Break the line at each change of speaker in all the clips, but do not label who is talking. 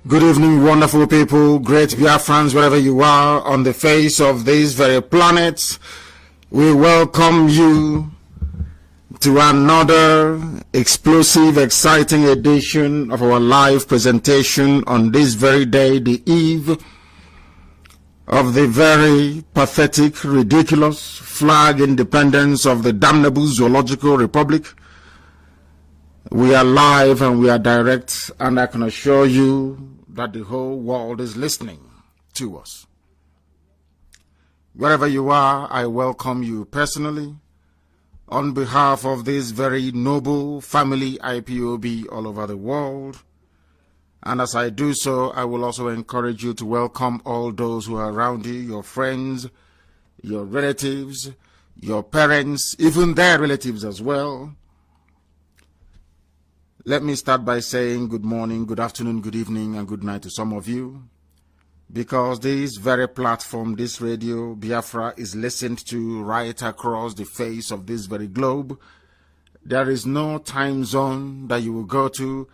Good evening, wonderful people, great Biafrans, wherever you are on the face of this very planet. We welcome you to another explosive, exciting edition of our live presentation on this very day, the eve of the very pathetic, ridiculous flag independence of the damnable Zoological Republic. We are live and we are direct, and I can assure you that the whole world is listening to us. Wherever you are, I welcome you personally on behalf of this very noble family IPOB all over the world. And as I do so, I will also encourage you to welcome all those who are around you, your friends, your relatives, your parents, even their relatives as well. Let me start by saying good morning, good afternoon, good evening, and good night to some of you, because this very platform, this radio, Biafra, is listened to right across the face of this very globe. There is no time zone that you will go to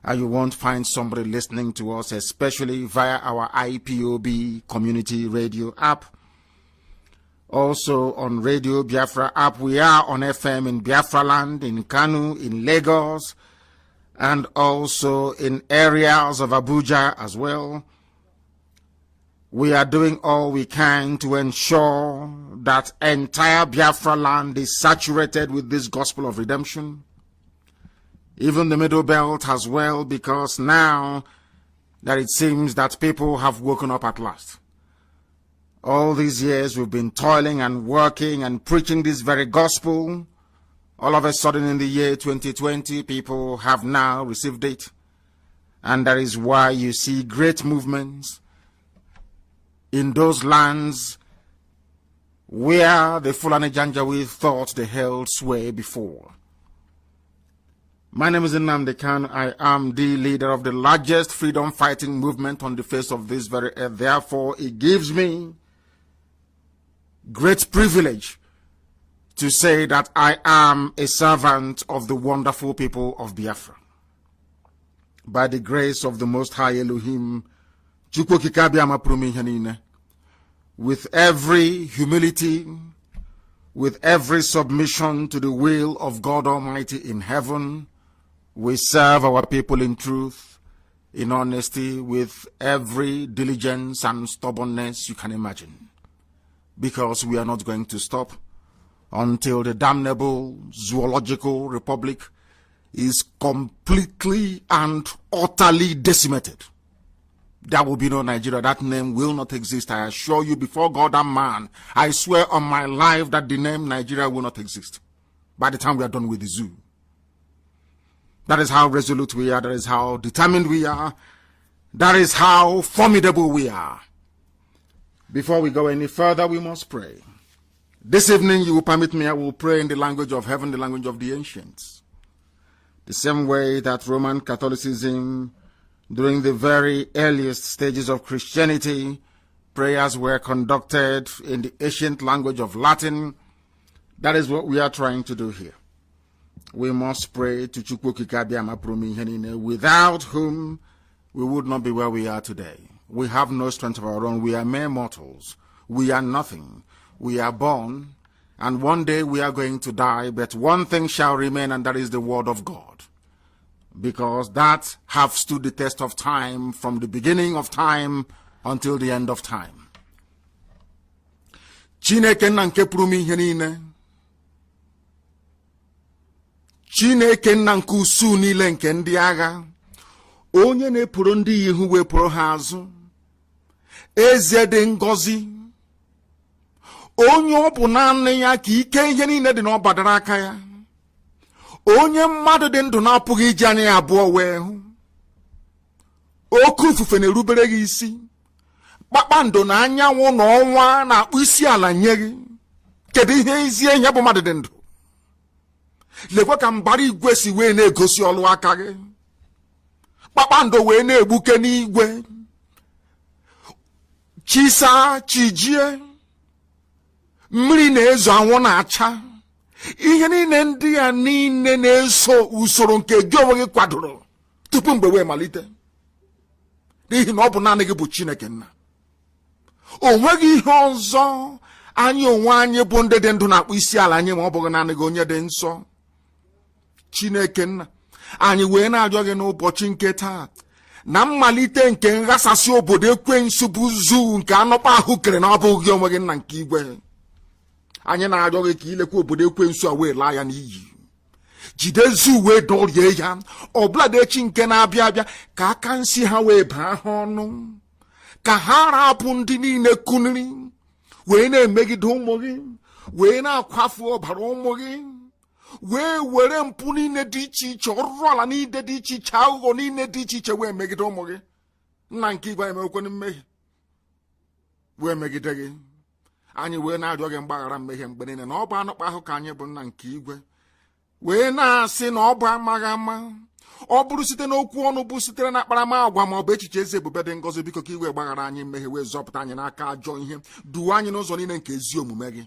and you won't find somebody listening to us, especially via our IPOB community radio app. Also on Radio Biafra app, we are on FM in Biafra land, in Kanu, in Lagos, and also in areas of Abuja as well. We are doing all we can to ensure that entire Biafra land is saturated with this gospel of redemption. Even the Middle Belt as well, because now that it seems that people have woken up at last. All these years we've been toiling and working and preaching this very gospel. All of a sudden in the year 2020, people have now received it. And that is why you see great movements in those lands where the Fulani Janjaweed thought they held sway before. My name is nnamdi. I am the leader of the largest freedom fighting movement on the face of this very earth. Therefore, it gives me great privilege to say that I am a servant of the wonderful people of Biafra. By the grace of the Most High Elohim, with every humility, with every submission to the will of God Almighty in heaven, we serve our people in truth, in honesty, with every diligence and stubbornness you can imagine. Because we are not going to stop until the damnable Zoological Republic is completely and utterly decimated. There will be no Nigeria. That name will not exist. I assure you before God and man, I swear on my life that the name Nigeria will not exist by the time we are done with the zoo. That is how resolute we are. That is how determined we are. That is how formidable we are. Before we go any further, we must pray. This evening, you will permit me, I will pray in the language of heaven, the language of the ancients. The same way that Roman Catholicism, during the very earliest stages of Christianity, prayers were conducted in the ancient language of Latin. That is what we are trying to do here. We must pray to Chukwu Kikabiama Promihenine, without whom we would not be where we are today. We have no strength of our own. We are mere mortals. We are nothing. We are born, and one day we are going to die, but one thing shall remain, and that is the word of God. Because that have stood the test of time from the beginning of time until the end of time. Chineke nna nke pụrụ m ihe niile. Chineke nna nke usu niile nke ndị agha. Onye na-epụrụ ndị ihu wepụrụ ha azụ. Eze dị ngọzi. Onye ọ bụ naanị ya ka ike ihe niile dị n'ọbadara aka ya. Onye mmadụ dị ndụ na-apụghị iji anya ya abụọ wee hụ. Oke ufufe na-erubere gị isi. Kpakpando na anyanwụ na ọnwa na-akpụ isi ala nye gị. Kedu ihe ezi ihe bụ mmadụ dị ndụ? Lekwa ka mbara igwe si wee na-egosi ọlụ aka gị. Kpakpando wee na-egbuke n'igwe. Chisa chijie. Mmiri na-ezo anwụ na-acha. Ihe niile ndị a niile na-eso usoro nke gị onwe gị kwadoro tupu mgbe wee malite. n'ihi na ọ bụ naanị gị bụ Chineke nna. O nweghị ihe ọzọ anyị onwe anyị bụ ndị dị ndụ na-akpụ isi ala anyị ma ọ bụghị naanị gị onye dị nsọ Chineke nna. Anyị wee na-arịọ gị n'ụbọchị nke taa na mmalite nke nghasasị obodo ekwensu bụ zuu nke anọkpa ahụ kere na ọ bụghị gị onwe gị nna nke igwe. Anyị na-arịọ gị ka ilekwa obodo ekwensu a wee laa ya n'iyi. Jide zuu wee dọrie ya, ọbụladị echi nke na-abịa abịa ka aka nsi ha wee baa ha ọnụ, ka ha rapụ ndị niile kuniri wee na-emegide ụmụ gị, wee na-akwafu ọbara ụmụ gị, wee were mpụ niile dị iche iche, ọrụrụ ala niile dị iche iche, aghụghọ niile dị iche iche wee megide ụmụ gị. Nna nke igwe emekwana mmehie wee megide gị. Anyị wee na-arịọ gị mgbaghara mmehie mgbe niile na ọ bụ anụkpa ahụ ka anyị bụ nna nke igwe, wee na-asị na ọ bụ amaghị ama. Ọ bụrụ site n'okwu ọnụ bụ sitere na akparamagwa ma ọ bụ echiche eze ebube dị ngọzi, biko ka iwe gbaghara anyị mmehie wee zọpụta anyị n'aka ajọ ihe, duwe anyị n'ụzọ niile nke ezi omume gị.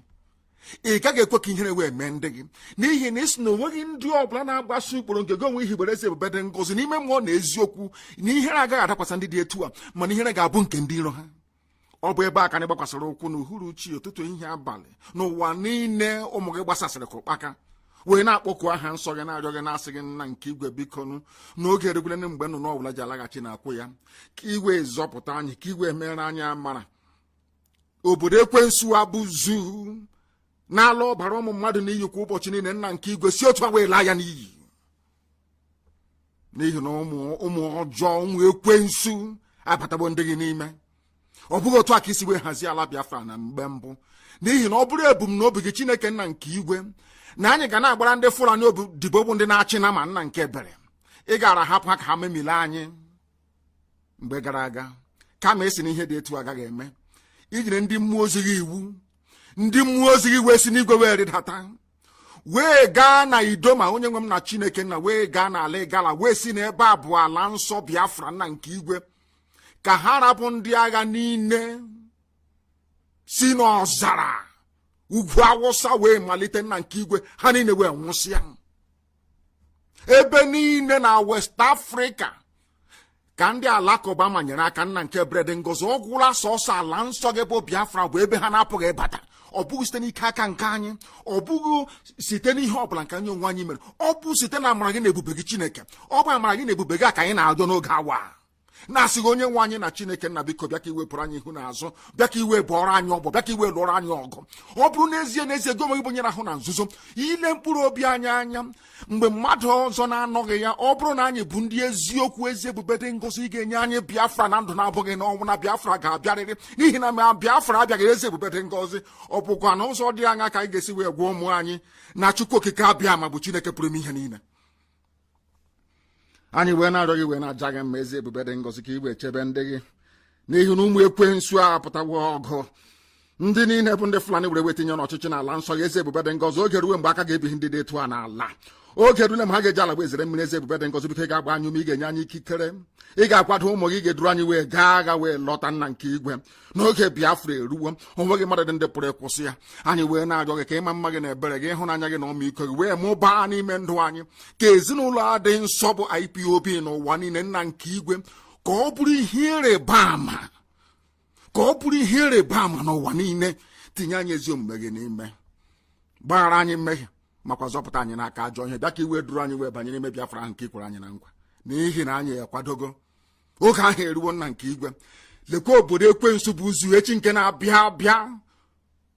Ị gaghị ekwe ka ihere wee mee ndị gị, n'ihi na isi na onweghị ndị ọbụla na-agbaso ụkpụrụ nke gị onwe ihibere eze ebube dị ngọzi n'ime mmụọ na eziokwu, na ihere agaghị adakwasa ndị dị etu a, mana ihere ga-abụ nke ndị iro ha. Ọ bụ ebe a ka anyị gbakwasịrị ụkwụ n'uhuruchi, ụtụtụ, ehihie, abalị, n'ụwa niile ụmụ gị gbasasịrị ka ụkpaka, wee na-akpọku aha nsọ gị, na-arịọ gị, na-asị gị nna nke igwe bikonu n'oge erugbere mgbe nnụnụ ọbụla ji alaghachi na-akwụ ya, ka iwe zọpụta anyị, ka iwe mere anyị amara. Obodo ekwensu abụzu na-ala ọbara ụmụ mmadụ n'iyi kwa ụbọchị niile, nna nke igwe si otu a wee laa ya n'iyi, n'ihi na ụmụ ọjọọ, ụmụ ekwensu abatagbo ndị gị n'ime. Ọ bụghị otu a ka isi wee hazie ala Biafra na mgbe mbụ, n'ihi na ọ bụrụ ebumnobi gị Chineke nna nke igwe na anyị ga na-agbara ndị Fulani odibo bụ ndị na-achị na ma nna nke ebere, ị gara hapụ ha ka ha memile anyị mgbe gara aga, kama esi na ihe dị etu agaghị eme. Ijiri ndị mmụọ ozi gị iwu, ndị mmụọ ozi gị wee si n'igwe wee rịdata, wee gaa na Idoma, onye nwe m na Chineke nna, wee gaa n'ala Igala, wee si n'ebe a bụ ala nsọ Biafra nna nke igwe, ka ha rapụ ndị agha niile si n'ọzara ugwu Awụsa wee malite nna nke igwe, ha niile wee nwụsịa. Ebe niile na West Africa ka ndị alakụba manyere aka nna nke ebere dị ngọzi. Ọ gwụla sọsọ ala nsọ gị bụ Biafra bụ ebe ha na-apụghị ịbata. Ọ bụghị site n'ike aka nke anyị, ọ bụghị site n'ihe ọbụla nke anyị onwe anyị mere, ọ bụ site na amara gị na ebube gị Chineke. Ọ bụ amara gị na ebube gị a ka anyị na-arịọ n'oge awa, na-asịghị onye nwe anyị na Chineke nna biko bịa ka iwepụrụ anyị ihu n'azụ, bịa ka iwe bụọrọ anyị ọgbọ, bịa ka iwe lụọrọ anyị ọgụ. Ọ bụrụ n'ezie n'ezie gị onwe gị bụ onye na-ahụ na nzuzo, ile mkpụrụ obi anyị anya mgbe mmadụ ọzọ na-anọghị ya. Ọ bụrụ na anyị bụ ndị eziokwu, ezi ebube dị ngọzi, ị ga-enye anyị Biafra na ndụ na-abụghị n'ọnwụ, na Biafra ga-abịarịrị, n'ihi na ma Biafra abịaghị ezi ebube dị ngọzi. Ọ bụkwa na ụzọ dị anya ka anyị ga-esi wee gwa ụmụ anyị na Chukwu okike abịa ma bụ Chineke pụrụ ime ihe niile. Anyị wee na-arịọ gị, wee na-aja gị mma ezi ebube dị ngọzi, ka i wee chebe ndị gị, n'ihi na ụmụ ekwensu a pụtawo ọgụ. Ndị niile bụ ndị Fulani were wetinye n'ọchịchị n'ala nsọ gị ezi ebube dị ngọzi. Oge ruo mgbe aka ga-ebighị ndị dị etu a n'ala. Oge rule ma ha ga-eji ala wee zere mmiri ezi ebube dị ngọzi, biko ị ga-agba anyị ume, ị ga-enye anyị ikikere, ị ga-akwado ụmụ gị, ga-eduru anyị wee gaa agha wee lọta nna nke igwe. N'oge Biafra eruwo, onweghị mmadụ dị ndị pụrụ ịkwụsị ya. Anyị wee na-arịọ gị ka ịma mma gị na ebere gị, ịhụnanya gị na ọmịiko gị wee mụbaa n'ime ndụ anyị, ka ezinụlọ a dị nsọ bụ IPOB n'ụwa niile nna nke igwe, ka ọ bụrụ ihe ịrịba ama, ka ọ bụrụ ihe ịrịba ama n'ụwa niile. Tinye anyị ezi omume gị n'ime, gbaghara anyị mmehie, makwa zọpụta anyị n'aka ajọ ihe. Bịa ka iwe duru anyị wee banye n'ime Biafra ahụ nke ikwere anyị na nkwa, n'ihi na anyị akwadogo. Oge ahụ eruwo nna nke igwe. Lekwa obodo ekwensu bụ ụzụ echi nke na-abịa abịa.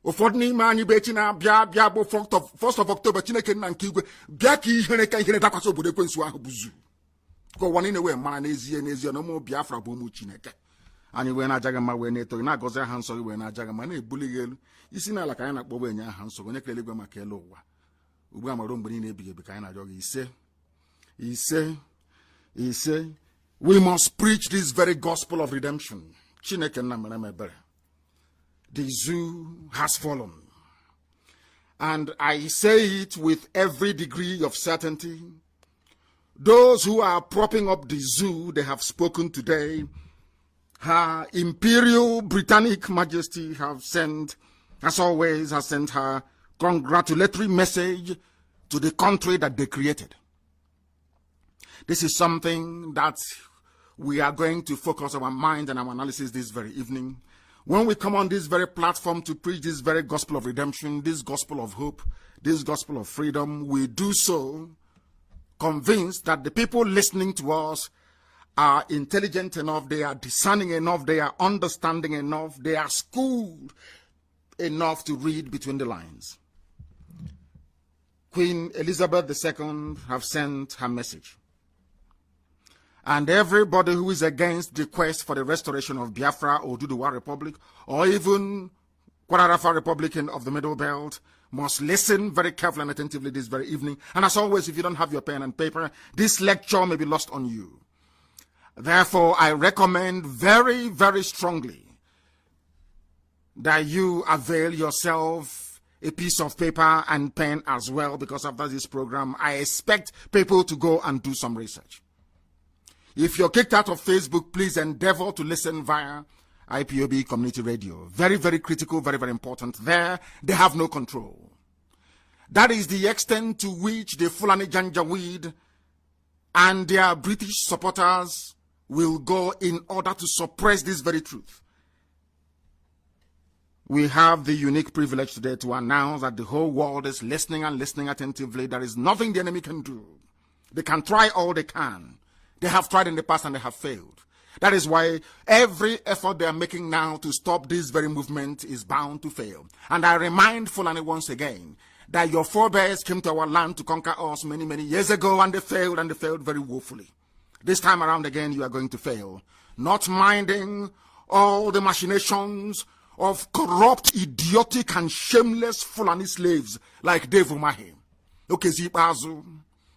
Ụfọdụ n'ime anyị bụ echi na-abịa abịa bụ 1st of October. Chineke nna nke igwe, bịa ka ihere dakwasị obodo ekwensu ahụ bụ zu, ka ụwa niile wee mara n'ezie n'ezie na ụmụ Biafra bụ ụmụ Chineke. Anyị wee na-aja gị mma, wee na-eto gị, na-agọzi aha nsọ gị, wee na-aja gị mma, na-ebuli gị elu. Isi n'ala ka anyị na-akpọ enye aha nsọ gị, onye kere eluigwe maka elu ụwa, ugbu a mara mgbe niile ebighị ebi, ka anyị na-arịọ gị ise. We must preach this very gospel of redemption. Chineke nna mere m ebere. The zoo has fallen, and I say it with every degree of certainty. Those who are propping up the zoo, they have spoken today. Her Imperial Britannic Majesty have sent, as always, has sent her congratulatory message to the country that they created. This is something that we are going to focus our mind and our analysis this very evening. When we come on this very platform to preach this very gospel of redemption, this gospel of hope, this gospel of freedom, we do so convinced that the people listening to us are intelligent enough, they are discerning enough, they are understanding enough, they are schooled enough to read between the lines. Queen Elizabeth II have sent her message. And everybody who is against the quest for the restoration of Biafra or Oduduwa Republic, or even Kwararafa Republic of the Middle Belt, must listen very carefully and attentively this very evening. And as always, if you don't have your pen and paper, this lecture may be lost on you. Therefore, I recommend very, very strongly that you avail yourself a piece of paper and pen as well, because after this program, I expect people to go and do some research. If you're kicked out of Facebook, please endeavor to listen via IPOB Community Radio. Very, very critical, very, very important. There, they have no control. That is the extent to which the Fulani Janjaweed and their British supporters will go in order to suppress this very truth. We have the unique privilege today to announce that the whole world is listening and listening attentively. There is nothing the enemy can do. They can try all they can. They have tried in the past and they have failed. That is why every effort they are making now to stop this very movement is bound to fail. And I remind Fulani once again that your forebears came to our land to conquer us many, many years ago, and they failed very woefully. This time around again, you are going to fail. Not minding all the machinations of corrupt, idiotic, and shameless Fulani slaves like Dave Umahi, Okezi Bazu,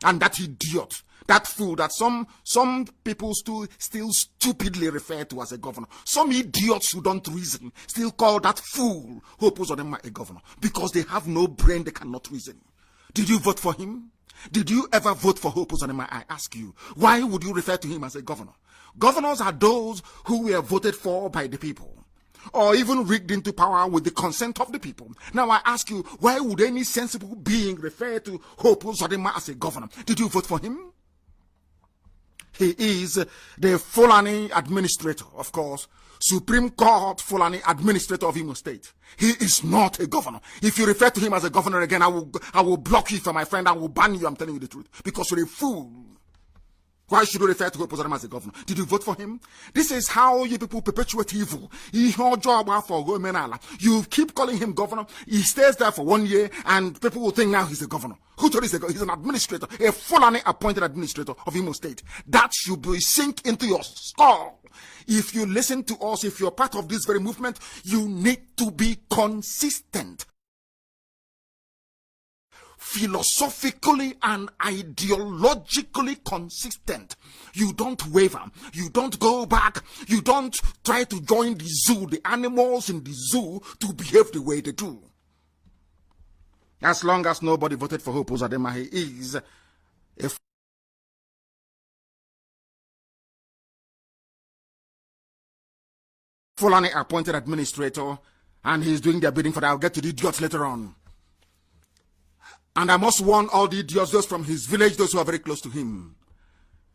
and that idiot, that fool that some people still stupidly refer to as a governor. Some idiots who don't reason still call that fool Hope Uzodinma a governor because they have no brain, they cannot reason. Did you vote for him? Did you ever vote for Hope Uzodinma? I ask you. Why would you refer to him as a governor? Governors are those who were voted for by the people, or even rigged into power with the consent of the people. Now I ask you, why would any sensible being refer to Hope Uzodinma as a governor? Did you vote for him? He is the Fulani administrator, of course, Supreme Court Fulani administrator of Imo State. He is not a governor. If you refer to him as a governor again, I will block you from my friend. I will ban you. I'm telling you the truth, because you're a fool. Why should you refer to Hope Uzodinma as a governor? Did you vote for him? This is how you people perpetuate evil. You keep calling him governor. He stays there for 1 year, and people will think now he's a governor. Who told you he's an administrator, a Fulani appointed administrator of Imo State? That should be sink into your skull. If you listen to us, if you're part of this very movement, you need to be consistent. Philosophically and ideologically consistent. You don't waver. You don't go back. You don't try to join the zoo, the animals in the zoo, to behave the way they do. As long as nobody voted for Hope Uzodinma, he is a Fulani appointed administrator, and he's doing their bidding for that. I'll get to the idiots later on. And I must warn all the idiots, those from his village, those who are very close to him.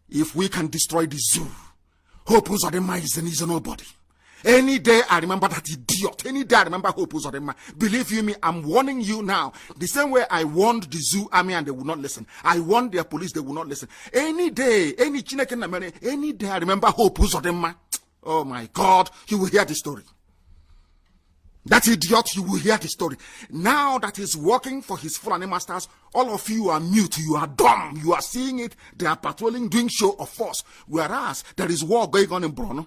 If we can destroy the zoo, Hope Uzodinma is a nobody. Any day I remember that idiot. Any day I remember Hope Uzodinma. Believe you me, I'm warning you now. The same way I warned the zoo army and they would not listen. I warned their police, they would not listen. Any day, any day I remember Hope Uzodinma. Oh my God, you will hear the story. That idiot, you will hear the story. Now that he's working for his Fulani masters, all of you are mute, you are dumb, you are seeing it. They are patrolling, doing show of force. Whereas there is war going on in Borno.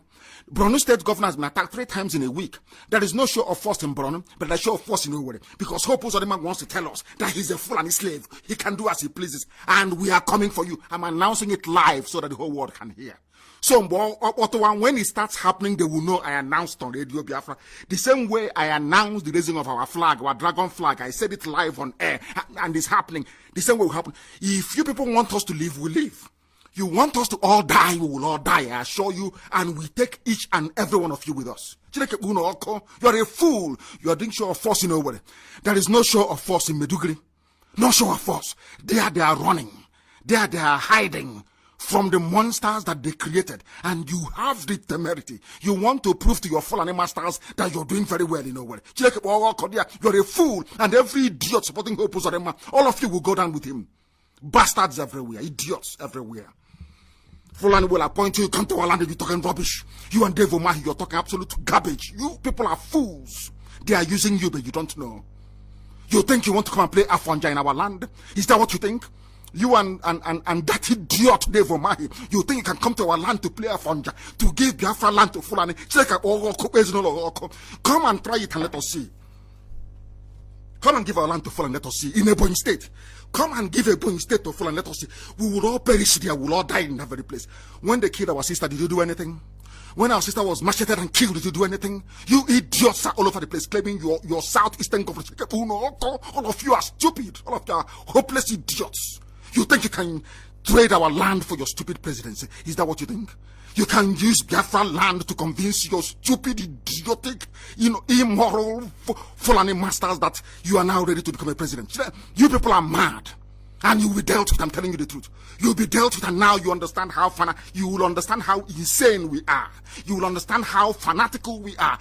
Borno State governor has been attacked 3 times in a week. There is no show of force in Borno, but there's show of force in Owerri. Because Hope Uzodinma wants to tell us that he's a Fulani slave. He can do as he pleases. And we are coming for you. I'm announcing it live so that the whole world can hear. So when it starts happening, they will know I announced on Radio Biafra. The same way I announced the raising of our flag, our dragon flag, I said it live on air, and it's happening. The same way will happen. If you people want us to live, we live. You want us to all die, we will all die, I assure you, and we take each and every one of you with us. You're a fool. You are doing show of force in Owerri. There is no show of force in Meduguri. No show of force. They are running. They are hiding. from the monsters that they created, and you have the temerity. You want to prove to your fallen masters that you're doing very well in nowhere. You're a fool, and every idiot supporting Hope Uzodinma, all of you will go down with him. Bastards everywhere, idiots everywhere. Fulani will appoint you, come to our land and you're talking rubbish. You and Dave Omahi, you're talking absolute garbage. You people are fools. They are using you, but you don't know. You think you want to come and play Afonja in our land? Is that what you think? You and that idiot Dave Omahi, you think you can come to our land to play Afonja, to give Biafra land to Fulani? Come and try it and let us see. Come and give our land to Fulani, let us see. In Ebonyi State. Come and give Ebonyi State to Fulani, let us see. We will all perish there, we will all die in that very place. When they killed our sister, did you do anything? When our sister was macheted and killed, did you do anything? You idiots are all over the place claiming your southeastern government. All of you are stupid. All of you are hopeless idiots. You think you can trade our land for your stupid presidency? Is that what you think? You can use Biafra land to convince your stupid, idiotic, immoral Fulani masters that you are now ready to become a president. You people are mad. And you will be dealt with, I'm telling you the truth. You'll be dealt with, and now you understand you will understand how insane we are. You will understand how fanatical we are.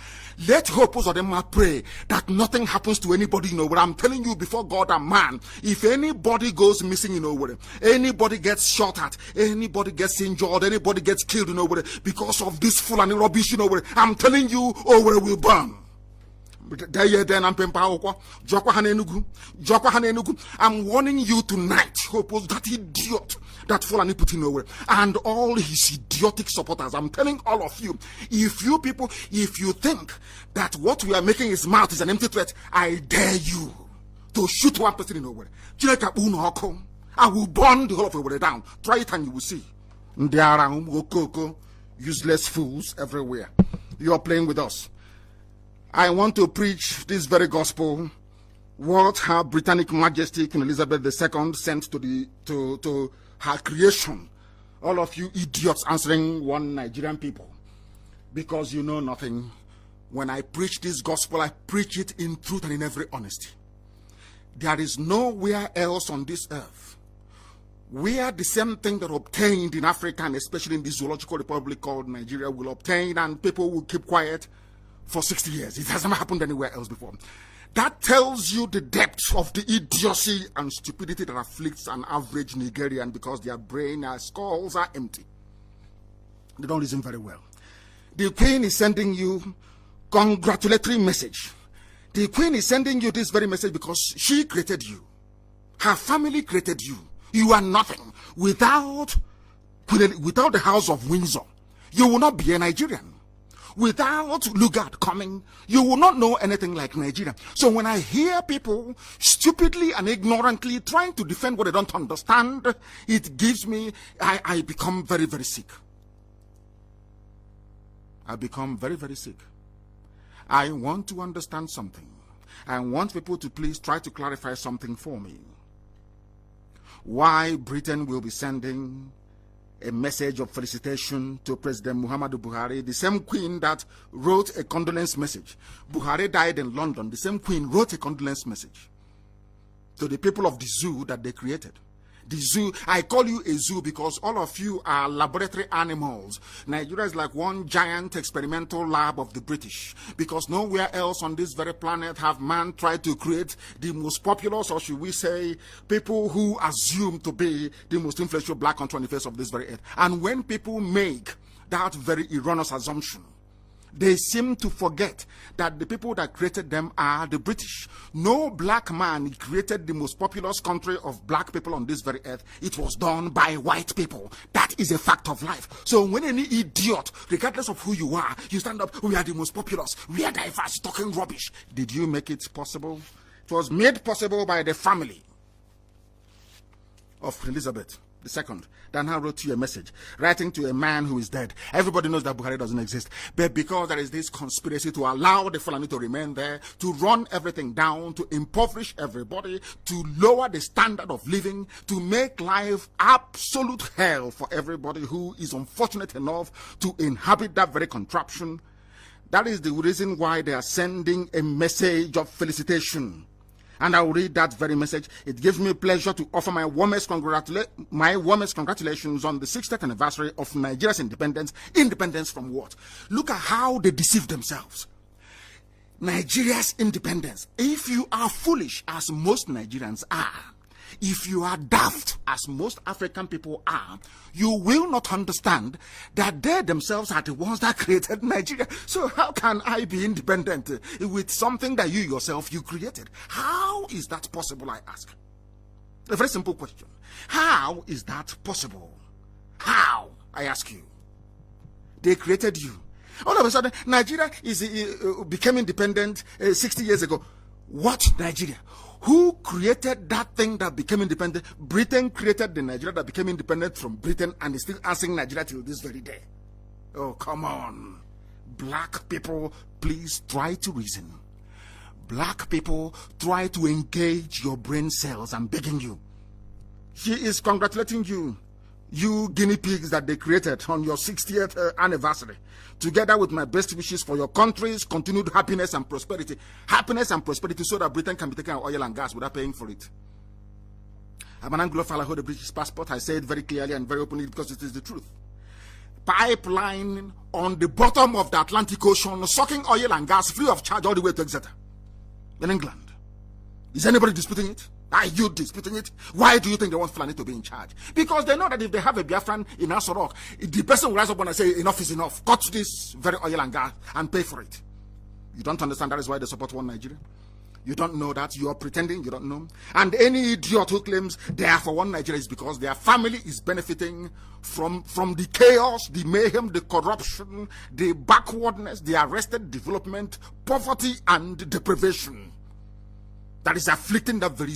Let Hope Uzodinma pray that nothing happens to anybody in Owerri. I'm telling you before God and man, if anybody goes missing in Owerri, anybody gets shot at, anybody gets injured, anybody gets killed in Owerri because of this Fulani rubbish in Owerri, I'm telling you, Owerri will burn. I'm warning you tonight, Hope, that idiot that Fulani put in Owerri and all his idiotic supporters. I'm telling all of you, if you think that what we are making his mouth is an empty threat, I dare you to shoot one person in Owerri. I will burn the whole of Owerri down. Try it and you will see. Useless fools everywhere. You are playing with us. I want to preach this very gospel, what Her Britannic Majesty Queen Elizabeth II sent to her creation. All of you idiots answering one Nigerian people, because you know nothing. When I preach this gospel, I preach it in truth and in every honesty. There is nowhere else on this earth where the same thing that obtained in Africa, and especially in this zoological republic called Nigeria, will obtain, and people will keep quiet for 60 years. It has never happened anywhere else before. That tells you the depth of the idiocy and stupidity that afflicts an average Nigerian, because their brain and skulls are empty. They don't reason very well. The Queen is sending you congratulatory message. The Queen is sending you this very message because she created you. Her family created you. You are nothing. Without the House of Windsor, you will not be a Nigerian. Without Lugard coming, you will not know anything like Nigeria. So when I hear people stupidly and ignorantly trying to defend what they don't understand, it gives me, I become very, very sick. I become very, very sick. I want to understand something. I want people to please try to clarify something for me. Why Britain will be sending a message of felicitation to President Muhammadu Buhari, the same Queen that wrote a condolence message. Buhari died in London. The same Queen wrote a condolence message to the people of the zoo that they created. The zoo, I call you a zoo because all of you are laboratory animals. Nigeria is like one giant experimental lab of the British, because nowhere else on this very planet have man tried to create the most populous, or should we say, people who assume to be the most influential black country on the face of this very earth. And when people make that very erroneous assumption, they seem to forget that the people that created them are the British. No black man created the most populous country of black people on this very earth. It was done by white people. That is a fact of life. So when any idiot, regardless of who you are, you stand up, we are the most populous, we are diverse, talking rubbish. Did you make it possible? It was made possible by the family of Elizabeth II. That now wrote you a message, writing to a man who is dead. Everybody knows that Buhari doesn't exist. But because there is this conspiracy to allow the Fulani to remain there, to run everything down, to impoverish everybody, to lower the standard of living, to make life absolute hell for everybody who is unfortunate enough to inhabit that very contraption. That is the reason why they are sending a message of felicitation. And I will read that very message. It gives me pleasure to offer my warmest congratulations on the 60th anniversary of Nigeria's independence. Independence from what? Look at how they deceive themselves. Nigeria's independence. If you are foolish, as most Nigerians are, if you are daft, as most African people are, you will not understand that they themselves are the ones that created Nigeria. So how can I be independent with something that you created? How is that possible, I ask? A very simple question. How is that possible? How, I ask you? They created you. All of a sudden, Nigeria became independent 60 years ago. What Nigeria? Who created that thing that became independent? Britain created the Nigeria that became independent from Britain and is still answering Nigeria till this very day. Oh, come on. Black people, please try to reason. Black people, try to engage your brain cells. I'm begging you. She is congratulating you. You guinea pigs that they created on your 60th anniversary, together with my best wishes for your country's continued happiness and prosperity. Happiness and prosperity so that Britain can be taking oil and gas without paying for it. I'm an Anglophile, I hold a British passport. I say it very clearly and very openly because it is the truth. Pipeline on the bottom of the Atlantic Ocean, sucking oil and gas free of charge all the way to Exeter in England. Is anybody disputing it? Are you disputing it? Why do you think they want Fulani to be in charge? Because they know that if they have a Biafran in Asorok, the person will rise up and say, enough is enough. Cut this very oil and gas and pay for it. You don't understand that is why they support one Nigeria? You don't know that. You are pretending you don't know. And any idiot who claims they are for one Nigeria is because their family is benefiting from the chaos, the mayhem, the corruption, the backwardness, the arrested development, poverty, and deprivation that is afflicting that very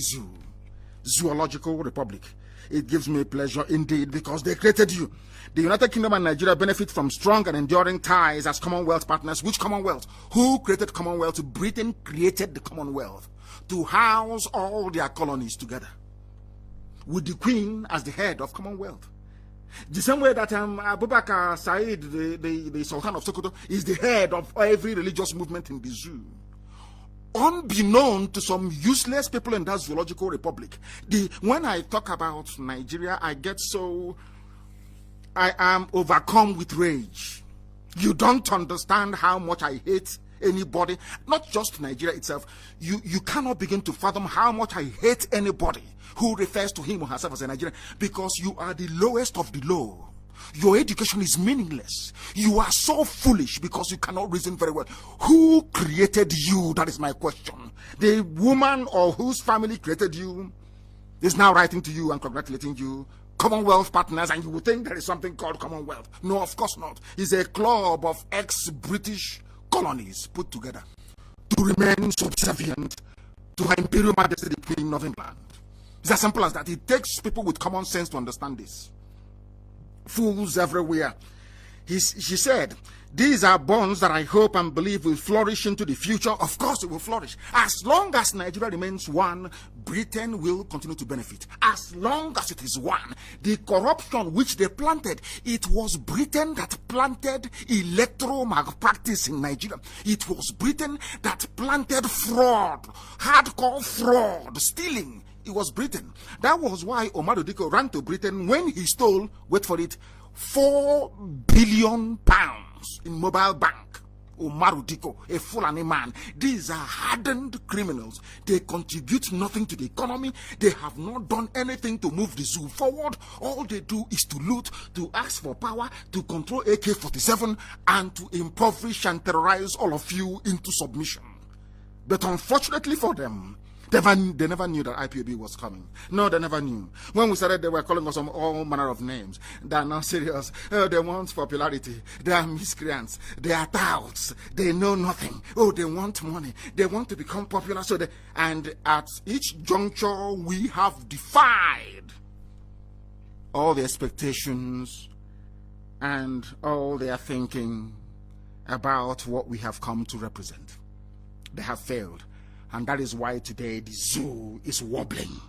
zoological republic. It gives me pleasure indeed because they created you. The United Kingdom and Nigeria benefit from strong and enduring ties as Commonwealth partners. Which Commonwealth? Who created Commonwealth? Britain created the Commonwealth to house all their colonies together, with the Queen as the head of Commonwealth. The same way that Abubakar Said, the Sultan of Sokoto, is the head of every religious movement in the zoo. Unbeknown to some useless people in that zoological republic. When I talk about Nigeria, I am overcome with rage. You don't understand how much I hate anybody, not just Nigeria itself. You cannot begin to fathom how much I hate anybody who refers to him or herself as a Nigerian, because you are the lowest of the low. Your education is meaningless. You are so foolish because you cannot reason very well. Who created you? That is my question. The woman or whose family created you is now writing to you and congratulating you. Commonwealth partners, and you would think there is something called Commonwealth. No, of course not. It's a club of ex-British colonies put together to remain subservient to Her Imperial Majesty the Queen of England. It's as simple as that. It takes people with common sense to understand this. Fools everywhere. She said, these are bonds that I hope and believe will flourish into the future. Of course it will flourish. As long as Nigeria remains one, Britain will continue to benefit. As long as it is one. The corruption which they planted, it was Britain that planted electoral malpractice in Nigeria. It was Britain that planted fraud, hardcore fraud, stealing. It was Britain. That was why Umaru Diko ran to Britain when he stole, wait for it, £4 billion in mobile bank. Umaru Diko, a Fulani man. These are hardened criminals. They contribute nothing to the economy. They have not done anything to move the zoo forward. All they do is to loot, to ask for power, to control AK-47, and to impoverish and terrorize all of you into submission. But unfortunately for them, they never knew that IPOB was coming. No, they never knew. When we started, they were calling us all manner of names. They are not serious. Oh, they want popularity. They are miscreants. They are touts. They know nothing. Oh, they want money. They want to become popular. And at each juncture, we have defied all the expectations and all their thinking about what we have come to represent. They have failed. And that is why today the zoo is wobbling.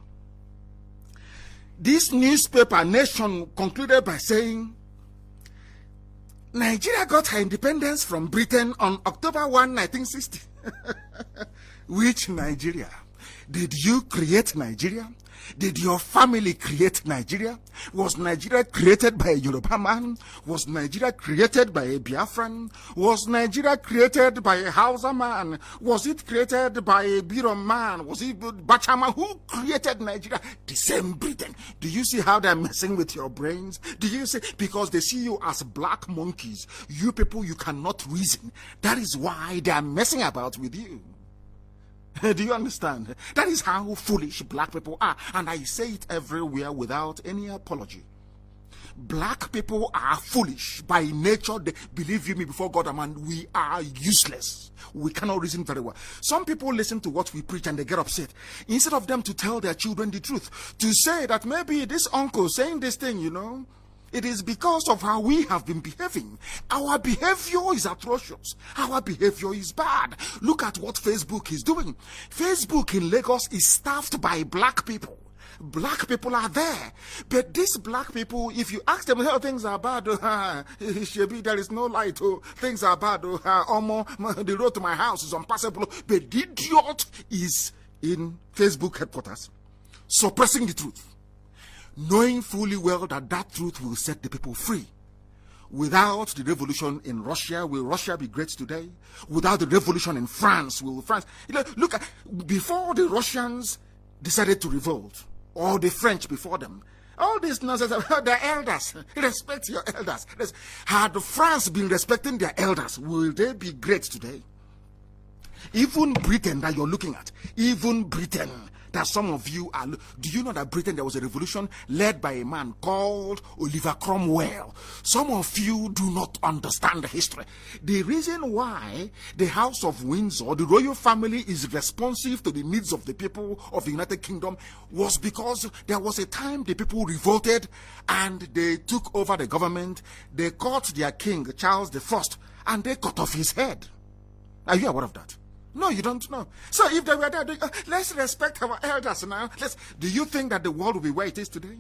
This newspaper, Nation, concluded by saying, Nigeria got her independence from Britain on October 1, 1960. Which Nigeria? Did you create Nigeria? Did your family create Nigeria? Was Nigeria created by a Yoruba man? Was Nigeria created by a Biafran? Was Nigeria created by a Hausa man? Was it created by a Biron man? Was it Bachama? Who created Nigeria? The same Britain. Do you see how they're messing with your brains? Do you see? Because they see you as black monkeys. You people, you cannot reason. That is why they are messing about with you. Do you understand? That is how foolish black people are. And I say it everywhere without any apology. Black people are foolish by nature. They, believe you me, before God and man, we are useless. We cannot reason very well. Some people listen to what we preach and they get upset. Instead of them to tell their children the truth, to say that maybe this uncle saying this thing, you know, it is because of how we have been behaving. Our behavior is atrocious. Our behavior is bad. Look at what Facebook is doing. Facebook in Lagos is staffed by black people. Black people are there. But these black people, if you ask them, oh, things are bad, there is no light, oh, things are bad, the road to my house is unpassable. But the idiot is in Facebook headquarters, suppressing the truth, knowing fully well that that truth will set the people free. Without the revolution in Russia, will Russia be great today? Without the revolution in France, will France... Look, before the Russians decided to revolt, or the French before them, all this nonsense about their elders, respect your elders. Had France been respecting their elders, will they be great today? Even Britain that you're looking at, even Britain, that some of you are... Do you know that Britain, there was a revolution led by a man called Oliver Cromwell? Some of you do not understand the history. The reason why the House of Windsor, the royal family, is responsive to the needs of the people of the United Kingdom was because there was a time the people revolted and they took over the government. They caught their king, Charles I, and they cut off his head. Are you aware of that? No, you don't know. So if they were there, let's respect our elders now. Do you think that the world will be where it is today?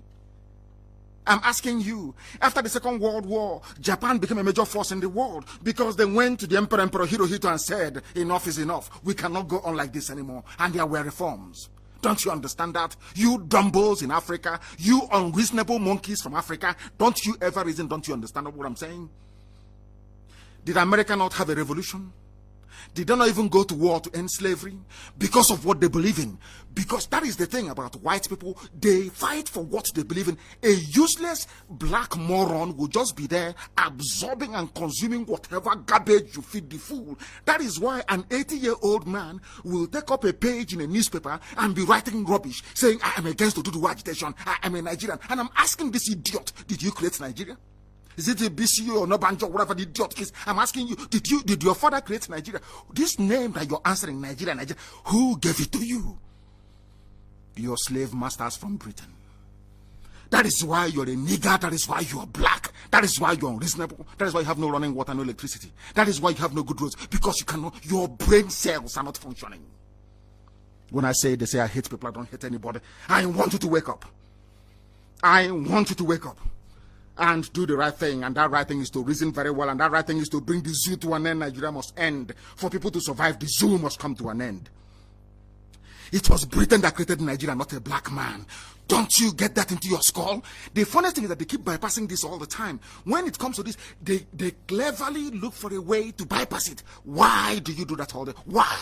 I'm asking you. After the Second World War, Japan became a major force in the world because they went to the Emperor Hirohito and said, enough is enough. We cannot go on like this anymore. And there were reforms. Don't you understand that? You dumbbos in Africa, you unreasonable monkeys from Africa, don't you ever reason, don't you understand what I'm saying? Did America not have a revolution? Did they not even go to war to end slavery? Because of what they believe in. Because that is the thing about white people. They fight for what they believe in. A useless black moron will just be there absorbing and consuming whatever garbage you feed the fool. That is why an 80-year-old man will take up a page in a newspaper and be writing rubbish, saying, I am against Oduduwa agitation. I am a Nigerian. And I'm asking this idiot, did you create Nigeria? Is it a BCU or Nobanjo, whatever the idiot is? I'm asking you, did your father create Nigeria? This name that you're answering, Nigeria, who gave it to you? Your slave masters from Britain. That is why you're a nigger. That is why you're black. That is why you're unreasonable. That is why you have no running water, no electricity. That is why you have no good roads. Because you cannot, your brain cells are not functioning. When I say, they say I hate people, I don't hate anybody. I want you to wake up. I want you to wake up and do the right thing, and that right thing is to reason very well, and that right thing is to bring the zoo to an end. Nigeria must end. For people to survive, the zoo must come to an end. It was Britain that created Nigeria, not a black man. Don't you get that into your skull? The funniest thing is that they keep bypassing this all the time. When it comes to this, they cleverly look for a way to bypass it. Why do you do that all the time? Why?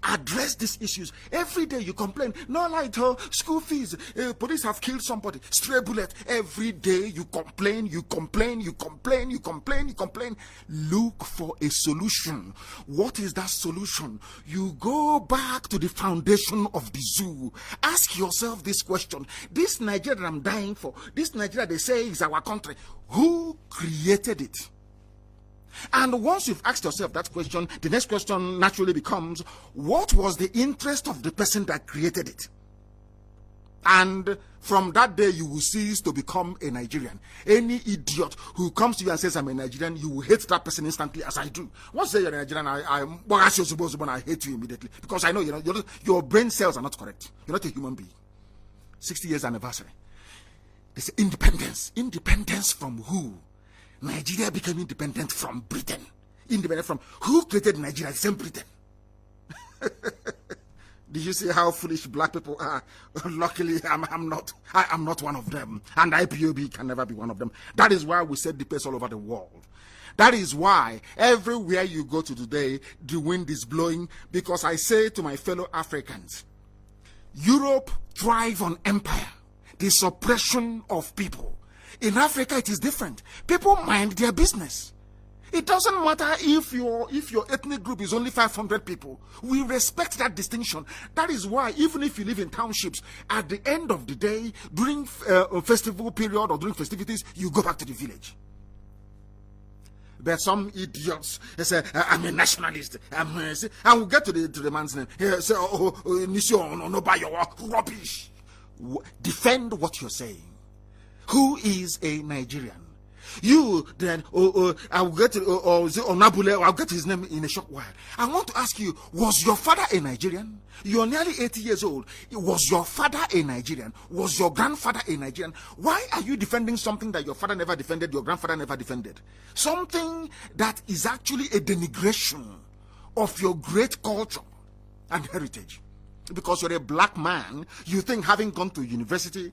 Address these issues. Every day you complain, no light, school fees, police have killed somebody, stray bullet. Every day you complain, you complain, you complain, you complain, you complain. Look for a solution. What is that solution? You go back to the foundation of the zoo. Ask yourself this question. This Nigeria that I'm dying for, this Nigeria they say is our country, who created it? And once you've asked yourself that question, the next question naturally becomes, what was the interest of the person that created it? And from that day, you will cease to become a Nigerian. Any idiot who comes to you and says, I'm a Nigerian, you will hate that person instantly, as I do. Once you're a Nigerian, I hate you immediately. Because I know your brain cells are not correct. You're not a human being. 60 years anniversary. They say independence. Independence from who? Nigeria became independent from Britain. Independent from who created Nigeria? The same Britain. Do you see how foolish black people are? Luckily, I'm not one of them. And IPOB can never be one of them. That is why we set the pace all over the world. That is why everywhere you go to today, the wind is blowing. Because I say to my fellow Africans, Europe thrive on empire, the suppression of people. In Africa, it is different. People mind their business. It doesn't matter if your ethnic group is only 500 people. We respect that distinction. That is why even if you live in townships, at the end of the day, during a festival period or during festivities, you go back to the village. But some idiots say, I'm a nationalist. And we'll get to the man's name. He say, rubbish. Defend what you're saying. Who is a Nigerian? You then, I'll get I'll get his name in a short while. I want to ask you, was your father a Nigerian? You're nearly 80 years old. Was your father a Nigerian? Was your grandfather a Nigerian? Why are you defending something that your father never defended, your grandfather never defended? Something that is actually a denigration of your great culture and heritage. Because you're a black man, you think having gone to university,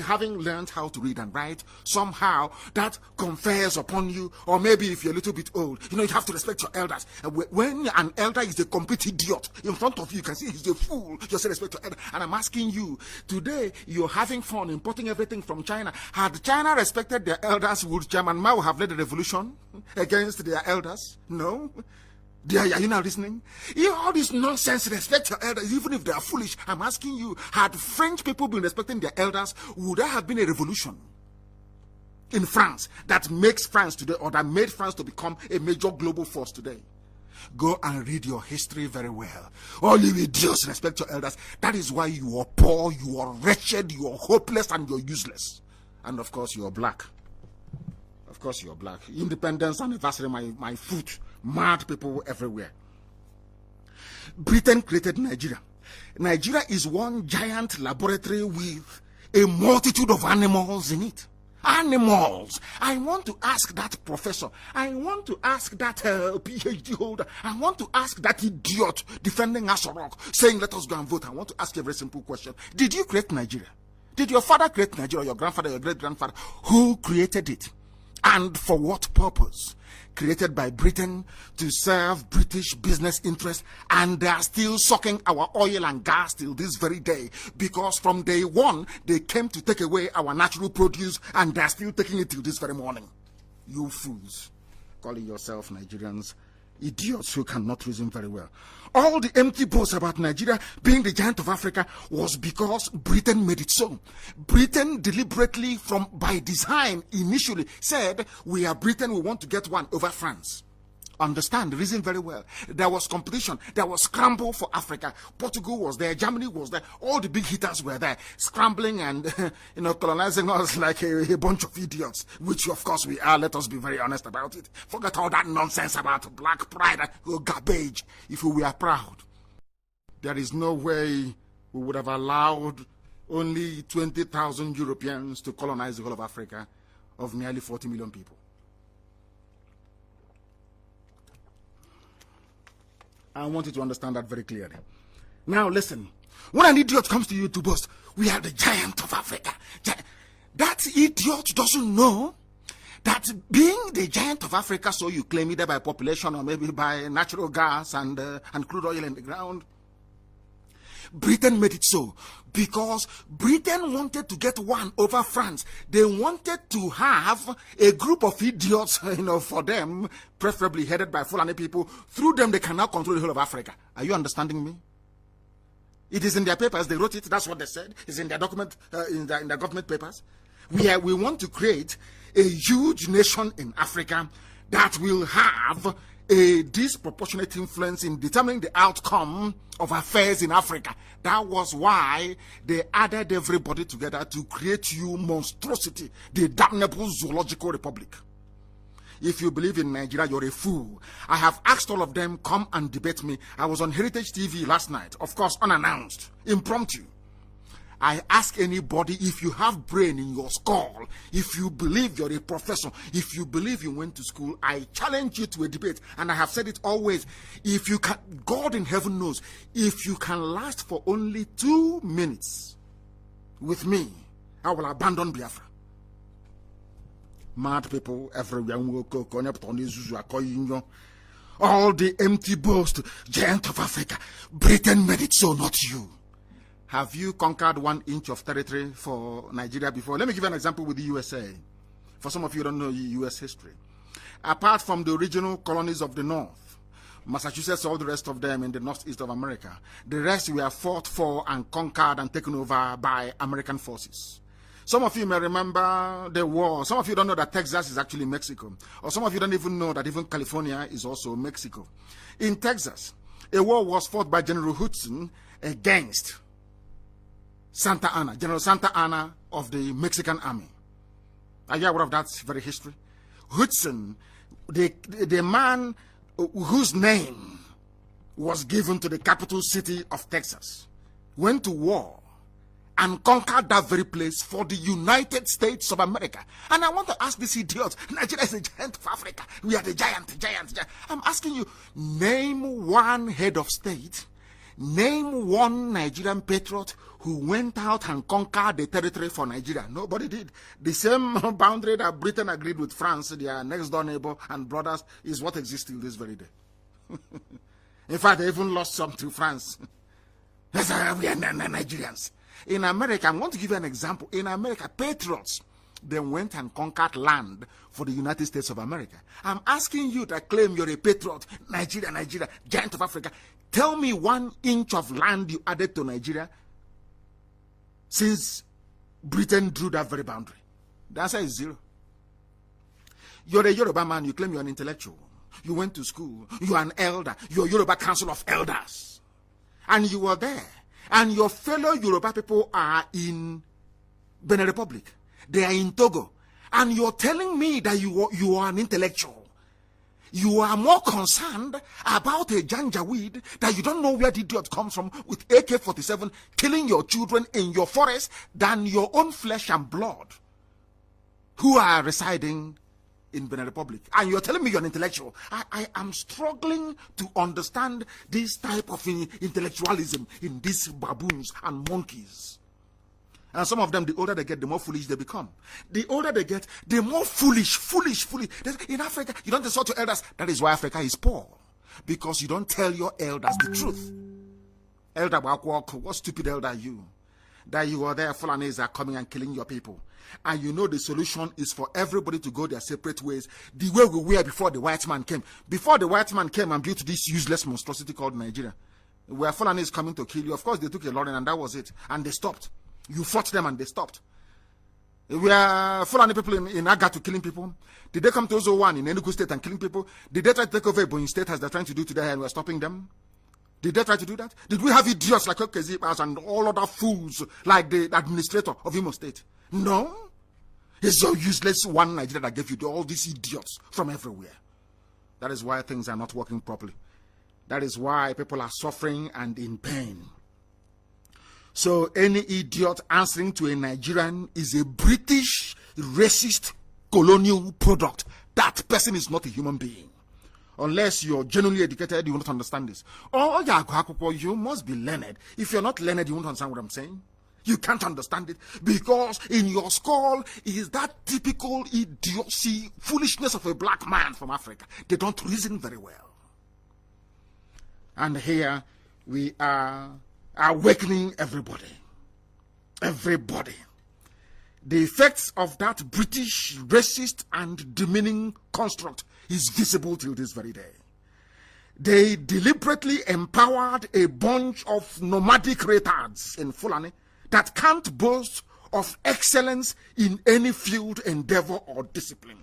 having learned how to read and write, somehow that confers upon you, or maybe if you're a little bit old, you have to respect your elders. And when an elder is a complete idiot in front of you, you can see he's a fool, you say respect your elder. And I'm asking you, today you're having fun importing everything from China. Had China respected their elders, would Chairman Mao have led a revolution against their elders? No. Are you now listening? All this nonsense, respect your elders, even if they are foolish. I'm asking you, had French people been respecting their elders, would there have been a revolution in France that makes France today, or that made France to become a major global force today? Go and read your history very well. All you idiots, respect your elders. That is why you are poor, you are wretched, you are hopeless, and you're useless. And of course, you are black. Of course, you're black. Independence anniversary, my foot. Mad people everywhere. Britain created Nigeria. Nigeria is one giant laboratory with a multitude of animals in it. Animals. I want to ask that professor. I want to ask that PhD holder. I want to ask that idiot defending Asorok, saying let us go and vote. I want to ask you a very simple question. Did you create Nigeria? Did your father create Nigeria, or your grandfather, your great-grandfather? Who created it? And for what purpose? Created by Britain to serve British business interests, and they are still sucking our oil and gas till this very day, because from day one they came to take away our natural produce, and they are still taking it till this very morning. You fools, calling yourself Nigerians, idiots who cannot reason very well. All the empty boasts about Nigeria being the giant of Africa was because Britain made it so. Britain deliberately, by design, initially said, we are Britain, we want to get one over France. Understand, reason very well. There was competition. There was scramble for Africa. Portugal was there. Germany was there. All the big hitters were there, scrambling and colonizing us like a bunch of idiots, which of course we are. Let us be very honest about it. Forget all that nonsense about black pride and garbage. If we were proud, there is no way we would have allowed only 20,000 Europeans to colonize the whole of Africa of nearly 40 million people. I want you to understand that very clearly. Now listen, when an idiot comes to you to boast, we are the giant of Africa. That idiot doesn't know that being the giant of Africa, so you claim either by population or maybe by natural gas and crude oil in the ground, Britain made it so because Britain wanted to get one over France. They wanted to have a group of idiots, for them, preferably headed by Fulani people. Through them, they can now control the whole of Africa. Are you understanding me? It is in their papers. They wrote it. That's what they said. It's in their document, in their government papers. We want to create a huge nation in Africa that will have a disproportionate influence in determining the outcome of affairs in Africa. That was why they added everybody together to create you monstrosity, the damnable zoological republic. If you believe in Nigeria, you're a fool. I have asked all of them, come and debate me. I was on Heritage TV last night, of course, unannounced, impromptu. I ask anybody, if you have brain in your skull, if you believe you're a professor, if you believe you went to school, I challenge you to a debate. And I have said it always. If you can, God in heaven knows, if you can last for only 2 minutes with me, I will abandon Biafra. Mad people everywhere. All the empty boast, giant of Africa. Britain made it so, not you. Have you conquered 1 inch of territory for Nigeria before? Let me give you an example with the USA. For some of you who don't know US history. Apart from the original colonies of the North, Massachusetts, all the rest of them in the northeast of America, the rest were fought for and conquered and taken over by American forces. Some of you may remember the war. Some of you don't know that Texas is actually Mexico. Or some of you don't even know that even California is also Mexico. In Texas, a war was fought by General Hudson against Santa Anna, General Santa Anna of the Mexican army. Are you aware of that very history? Hudson, the man whose name was given to the capital city of Texas, went to war and conquered that very place for the United States of America. And I want to ask these idiots, Nigeria is the giant of Africa. We are the giant. I'm asking you, name one head of state, name one Nigerian patriot who went out and conquered the territory for Nigeria. Nobody did. The same boundary that Britain agreed with France, their next door neighbor and brothers, is what exists till this very day. In fact, they even lost some to France. We are Nigerians. In America, I want to give you an example. In America, patriots, they went and conquered land for the United States of America. I'm asking you that claim you're a patriot, Nigeria, giant of Africa. Tell me 1 inch of land you added to Nigeria since Britain drew that very boundary. The answer is 0. You're a Yoruba man, you claim you're an intellectual. You went to school, you're an elder, you're Yoruba Council of Elders. And you were there. And your fellow Yoruba people are in Benin Republic. They are in Togo. And you're telling me that you are an intellectual. You are more concerned about a janjaweed that you don't know where the idiot comes from with AK-47 killing your children in your forest than your own flesh and blood who are residing in Benin Republic. And you're telling me you're an intellectual. I am struggling to understand this type of intellectualism in these baboons and monkeys. And some of them, the older they get, the more foolish they become. The older they get, the more foolish. In Africa, you don't resort to elders. That is why Africa is poor. Because you don't tell your elders the truth. Elder Bakwok, what stupid elder are you? That you are there, Fulanis are coming and killing your people. And you know the solution is for everybody to go their separate ways. The way we were before the white man came. Before the white man came and built this useless monstrosity called Nigeria. Where Fulanis coming to kill you. Of course, they took a lorry and that was it. And they stopped. You fought them and they stopped. We are Fulani people in Agatu killing people. Did they come to Ozo1 in Enugu State and killing people? Did they try to take over Ebonyi State as they're trying to do today and we're stopping them? Did they try to do that? Did we have idiots like Okezipas and all other fools like the administrator of Imo State? No. It's so useless one Nigeria that gave you all these idiots from everywhere. That is why things are not working properly. That is why people are suffering and in pain. So any idiot answering to a Nigerian is a British racist colonial product. That person is not a human being. Unless you're genuinely educated, you will not understand this. Oh, you must be learned. If you're not learned, you won't understand what I'm saying. You can't understand it because in your skull is that typical idiocy, foolishness of a black man from Africa. They don't reason very well. And here we are awakening everybody. Everybody. The effects of that British racist and demeaning construct is visible till this very day. They deliberately empowered a bunch of nomadic retards in Fulani that can't boast of excellence in any field, endeavor, or discipline.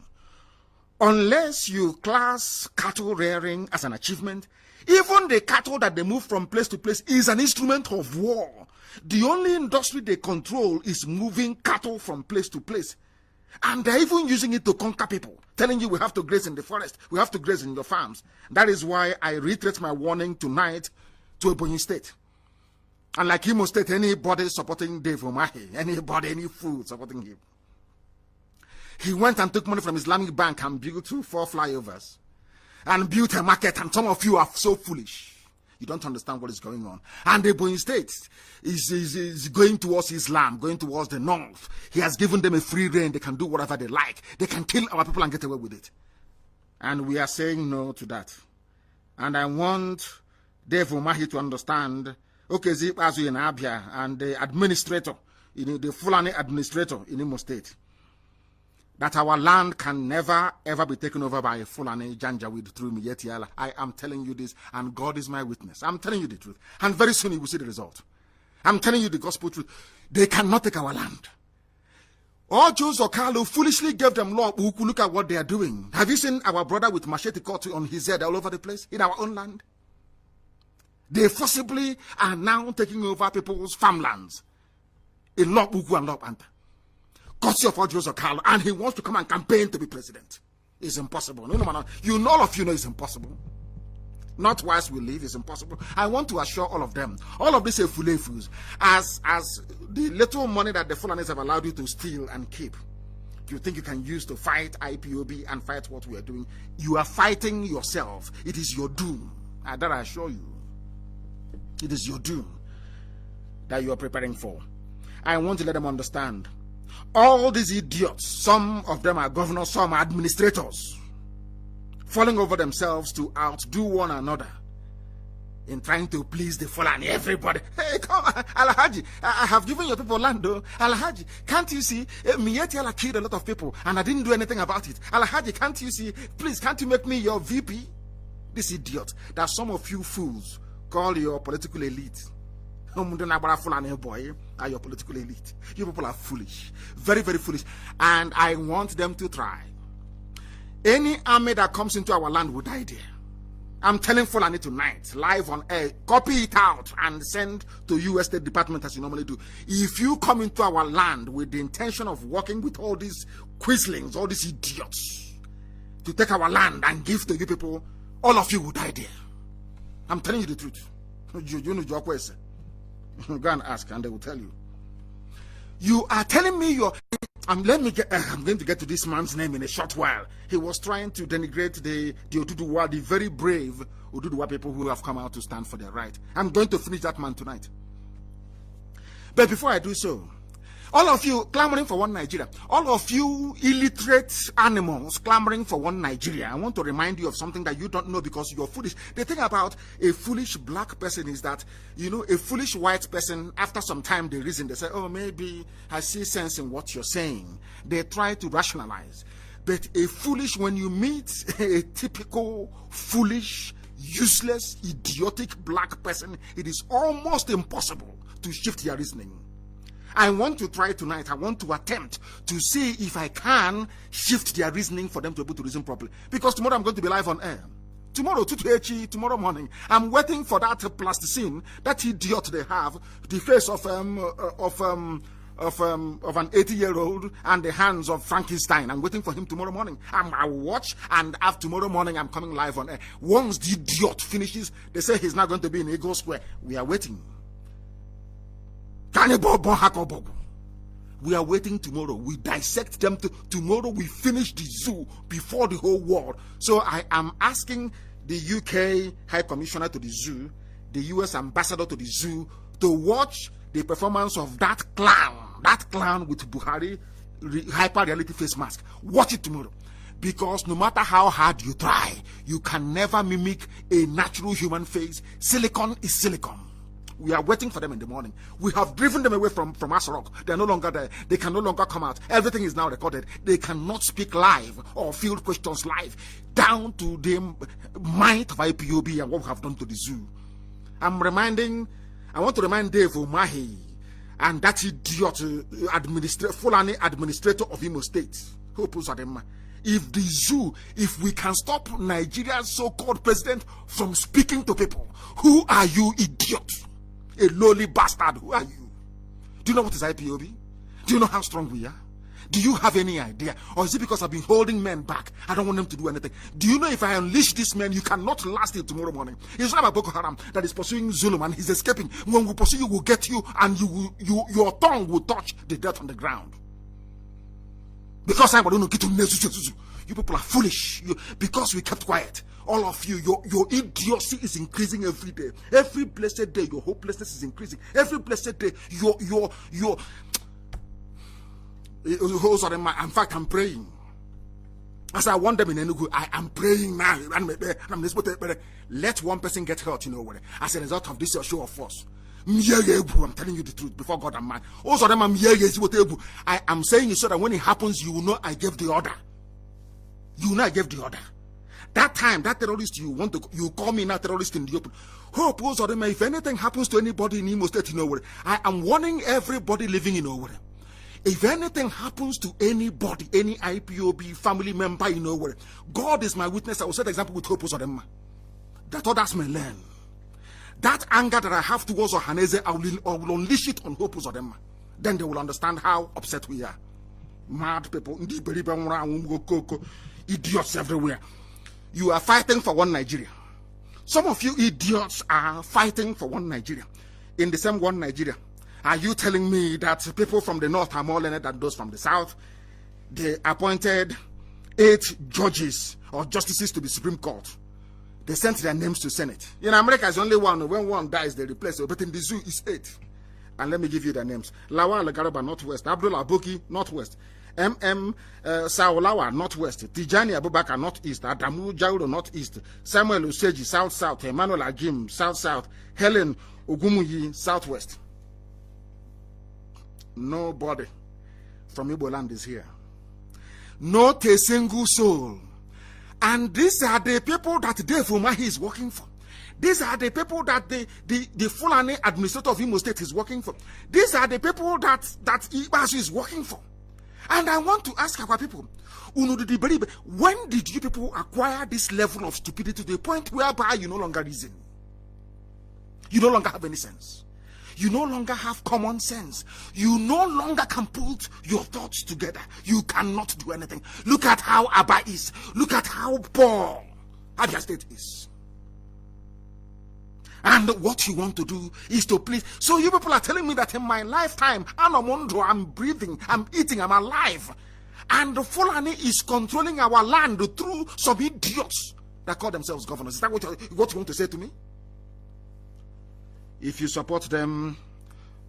Unless you class cattle rearing as an achievement, even the cattle that they move from place to place is an instrument of war. The only industry they control is moving cattle from place to place. And they're even using it to conquer people, telling you we have to graze in the forest, we have to graze in your farms. That is why I reiterate my warning tonight to Ebonyi State. And like Imo State, anybody supporting Dave Umahi, anybody, any food supporting him. He went and took money from Islamic Bank and built 4 flyovers and built a market, and some of you are so foolish. You don't understand what is going on. And the Ebonyi State is going towards Islam, going towards the north. He has given them a free reign. They can do whatever they like. They can kill our people and get away with it. And we are saying no to that. And I want Dave Umahi to understand, okay, Zipazu in Abia and the administrator, the Fulani administrator in Imo State, that our land can never ever be taken over by a Fulani Janjaweed through Miyetiala. I am telling you this, and God is my witness. I'm telling you the truth. And very soon you will see the result. I'm telling you the gospel truth. They cannot take our land. All Jews or Carlo foolishly gave them law. Look at what they are doing. Have you seen our brother with machete cut on his head all over the place in our own land? They forcibly are now taking over people's farmlands in Lop Uku and Lop Anta. Courtesy of all Jews or Carlo, and he wants to come and campaign to be president. It's impossible. You know, all of you know it's impossible. Not whilst we live, it's impossible. I want to assure all of them, all of these Efulefus, as the little money that the Fulanis have allowed you to steal and keep, you think you can use to fight IPOB and fight what we are doing, you are fighting yourself. It is your doom. That I assure you. It is your doom that you are preparing for. I want to let them understand. All these idiots, some of them are governors, some are administrators, falling over themselves to outdo one another in trying to please the Fulani. Everybody, hey, come on, Alhaji, I have given your people land, though. Alhaji, can't you see? Mietiala killed a lot of people, and I didn't do anything about it. Alhaji, can't you see? Please, can't you make me your VP? This idiot that some of you fools call your political elite. Boy, are your political elite. You people are foolish. Very, very foolish. And I want them to try. Any army that comes into our land will die there. I'm telling Fulani tonight, live on air, copy it out and send to US State Department as you normally do. If you come into our land with the intention of working with all these quislings, all these idiots, to take our land and give to you people, all of you will die there. I'm telling you the truth. You know your question. Go and ask, and they will tell you. You are telling me you're. I'm going to get to this man's name in a short while. He was trying to denigrate the Oduduwa, the very brave Oduduwa people who have come out to stand for their right. I'm going to finish that man tonight. But before I do so, all of you clamoring for one Nigeria, all of you illiterate animals clamoring for one Nigeria, I want to remind you of something that you don't know because you're foolish. The thing about a foolish black person is that, a foolish white person, after some time they reason, they say, oh, maybe I see sense in what you're saying. They try to rationalize. But a foolish, when you meet a typical foolish, useless, idiotic black person, it is almost impossible to shift their reasoning. I want to try tonight. I want to attempt to see if I can shift their reasoning for them to be able to reason properly. Because tomorrow I'm going to be live on air. Tomorrow, tomorrow morning, I'm waiting for that plasticine, that idiot they have, the face of an 80-year-old and the hands of Frankenstein. I'm waiting for him tomorrow morning. I will watch, and after tomorrow morning, I'm coming live on air. Once the idiot finishes, they say he's not going to be in Eagle Square. We are waiting. We are waiting tomorrow. We dissect them. Tomorrow we finish the zoo before the whole world. So I am asking the UK High Commissioner to the zoo, the US Ambassador to the zoo, to watch the performance of that clown with Buhari hyper reality face mask. Watch it tomorrow. Because no matter how hard you try, you can never mimic a natural human face. Silicon is silicon. We are waiting for them in the morning. We have driven them away from Asarok. They are no longer there. They can no longer come out. Everything is now recorded. They cannot speak live or field questions live. Down to the might of IPOB and what we have done to the zoo. I want to remind Dave Umahi and that idiot Fulani administrator of Imo State. If we can stop Nigeria's so-called president from speaking to people, who are you, idiot? A lowly bastard, who are you? Do you know what is IPOB? Do you know how strong we are? Do you have any idea? Or is it because I've been holding men back? I don't want them to do anything. Do you know if I unleash this man, you cannot last till tomorrow morning? It's not about Boko Haram that is pursuing Zulum and he's escaping. When we pursue you, we'll get you and your tongue will touch the dirt on the ground. Because I'm going to get to you people are foolish. Because we kept quiet. All of you, your idiocy is increasing every day. Every blessed day, your hopelessness is increasing. Every blessed day, in fact, I'm praying. As I want them in Enugu, I am praying now. Let one person get hurt, as a result of this show of force. I'm telling you the truth before God and man. Also, I am saying it so that when it happens, you will know I gave the order. You know I gave the order. That time, that terrorist you call me now terrorist in the open. Hope also, if anything happens to anybody in Imo State, I am warning everybody living in Owerri. If anything happens to anybody, any IPOB family member in Owerri, God is my witness. I will set the example with Hope Uzodinma. That others may learn. That anger that I have towards Ohaneze, I will unleash it on Hope Uzodinma. Then they will understand how upset we are. Mad people, idiots everywhere. You are fighting for one Nigeria. Some of you idiots are fighting for one Nigeria. In the same one Nigeria. Are you telling me that people from the north are more learned than those from the south? They appointed 8 judges or justices to the Supreme Court. They sent their names to Senate. In America, it's only one. When one dies, they replace it. But in the zoo, it's 8. And let me give you their names. Lawal Garba, Northwest. Abdullah Aboki, Northwest. Saolawa, Northwest. Tijani Abubakar, Northeast. Adamu Jauro, Northeast. Samuel Useji, South-South. Emmanuel Agim, South-South. Helen Ogumuyi, Southwest. Nobody from Igbo land is here. Not a single soul. And these are the people that Dave Umahi is working for. These are the people that the Fulani administrator of Imo State is working for. These are the people that Ibasu is working for. And I want to ask our people, when did you people acquire this level of stupidity to the point whereby you no longer reason? You no longer have any sense. You no longer have common sense. You no longer can put your thoughts together. You cannot do anything. Look at how Aba is. Look at how poor Abia State is. And what you want to do is to please. So you people are telling me that in my lifetime, I'm breathing, I'm eating, I'm alive. And the Fulani is controlling our land through some idiots that call themselves governors. Is that what you want to say to me? If you support them,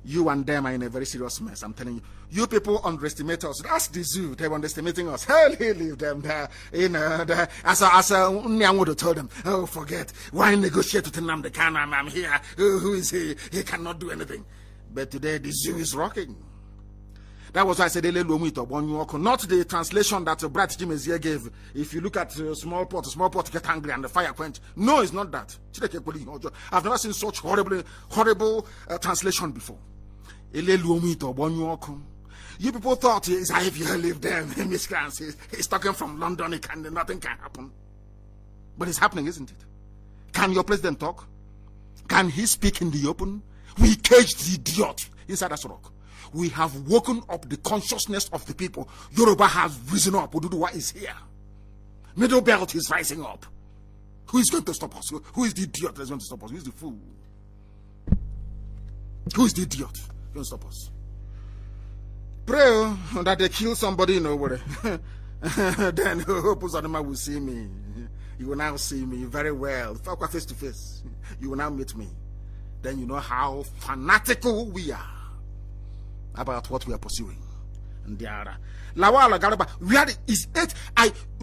you and them are in a very serious mess. I'm telling you. You people underestimate us. That's the zoo. They're underestimating us. Hell, he leave them there. As Nyango would have told them, oh, forget. Why negotiate with nnamdi Kanu? I'm here. Who is he? He cannot do anything. But today, the zoo is rocking. That was why I said, not the translation that Bright Jim here gave. If you look at small pot get angry and the fire quench. No, it's not that. I've never seen such horrible translation before. You people thought it's as if you live there. Miss Grant he's talking from London, nothing can happen. But it's happening, isn't it? Can your president talk? Can he speak in the open? We caged the idiot inside that rock. We have woken up the consciousness of the people. Yoruba has risen up. Oduduwa is here. Middle belt is rising up. Who is going to stop us? Who is the idiot that's going to stop us? Who is the fool? Who is the idiot going to stop us? Pray that they kill somebody in Owerri. Then Hope Uzodinma will see me. You will now see me very well. Face to face. You will now meet me. Then you know how fanatical we are about what we are pursuing. And there are Lawal Garba,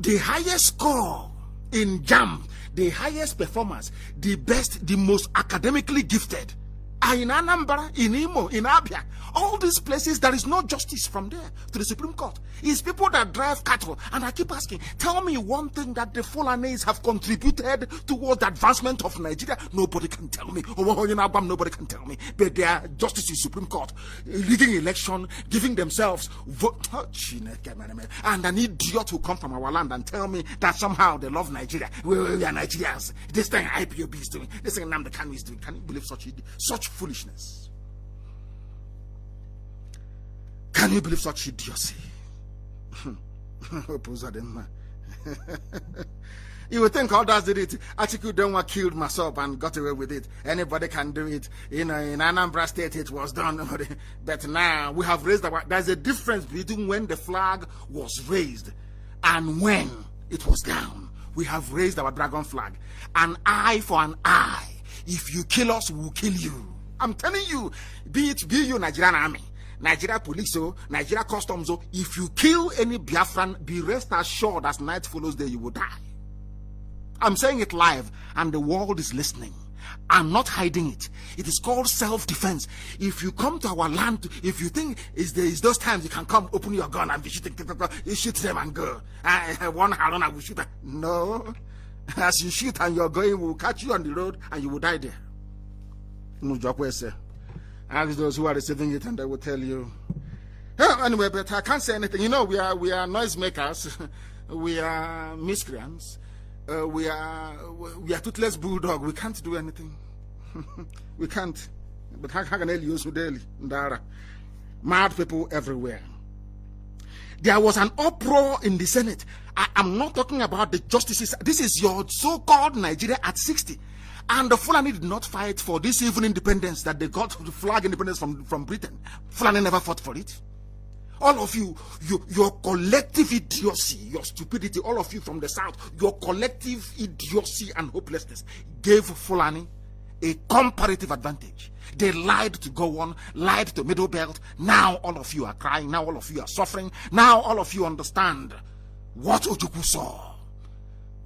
the highest score in JAM, the highest performers, the best, the most academically gifted are in Anambra, in Imo, in Abia. All these places, there is no justice from there to the Supreme Court. It's people that drive cattle. And I keep asking, tell me one thing that the Fulanis have contributed towards the advancement of Nigeria. Nobody can tell me. Nobody can tell me. But they are justice in Supreme Court, leading election, giving themselves vote. And an idiot will come from our land and tell me that somehow they love Nigeria. We are Nigerians. This thing IPOB is doing. This thing nnamdi Kanu is doing. Can you believe such foolishness? Can you believe such idiocy? You would think others did it. Atiku Denwa killed myself and got away with it. Anybody can do it. In Anambra State, it was done. But now we have raised there's a difference between when the flag was raised and when it was down. We have raised our dragon flag. An eye for an eye. If you kill us, we'll kill you. I'm telling you, be you Nigerian army, Nigeria police, Nigeria customs, if you kill any Biafran, be rest assured as night follows day, you will die. I'm saying it live, and the world is listening. I'm not hiding it. It is called self-defense. If you come to our land, if you think it's those times you can come, open your gun and be shooting, you shoot them and go. One Haruna will shoot. No. As you shoot and you're going, we'll catch you on the road and you will die there. No job, sir. Ask those who are receiving it and they will tell you. Anyway, but I can't say anything. You know, we are noisemakers. We are miscreants. We are toothless bulldog. We can't do anything. We can't. But how can I use daily? Mad people everywhere. There was an uproar in the Senate. I'm not talking about the justices. This is your so-called Nigeria at 60. And the Fulani did not fight for this even independence that they got the flag independence from Britain. Fulani never fought for it. All of you, your collective idiocy, your stupidity, all of you from the south, your collective idiocy and hopelessness gave Fulani a comparative advantage. They lied to go on, lied to Middle Belt. Now all of you are crying. Now all of you are suffering. Now all of you understand what Ojukwu saw.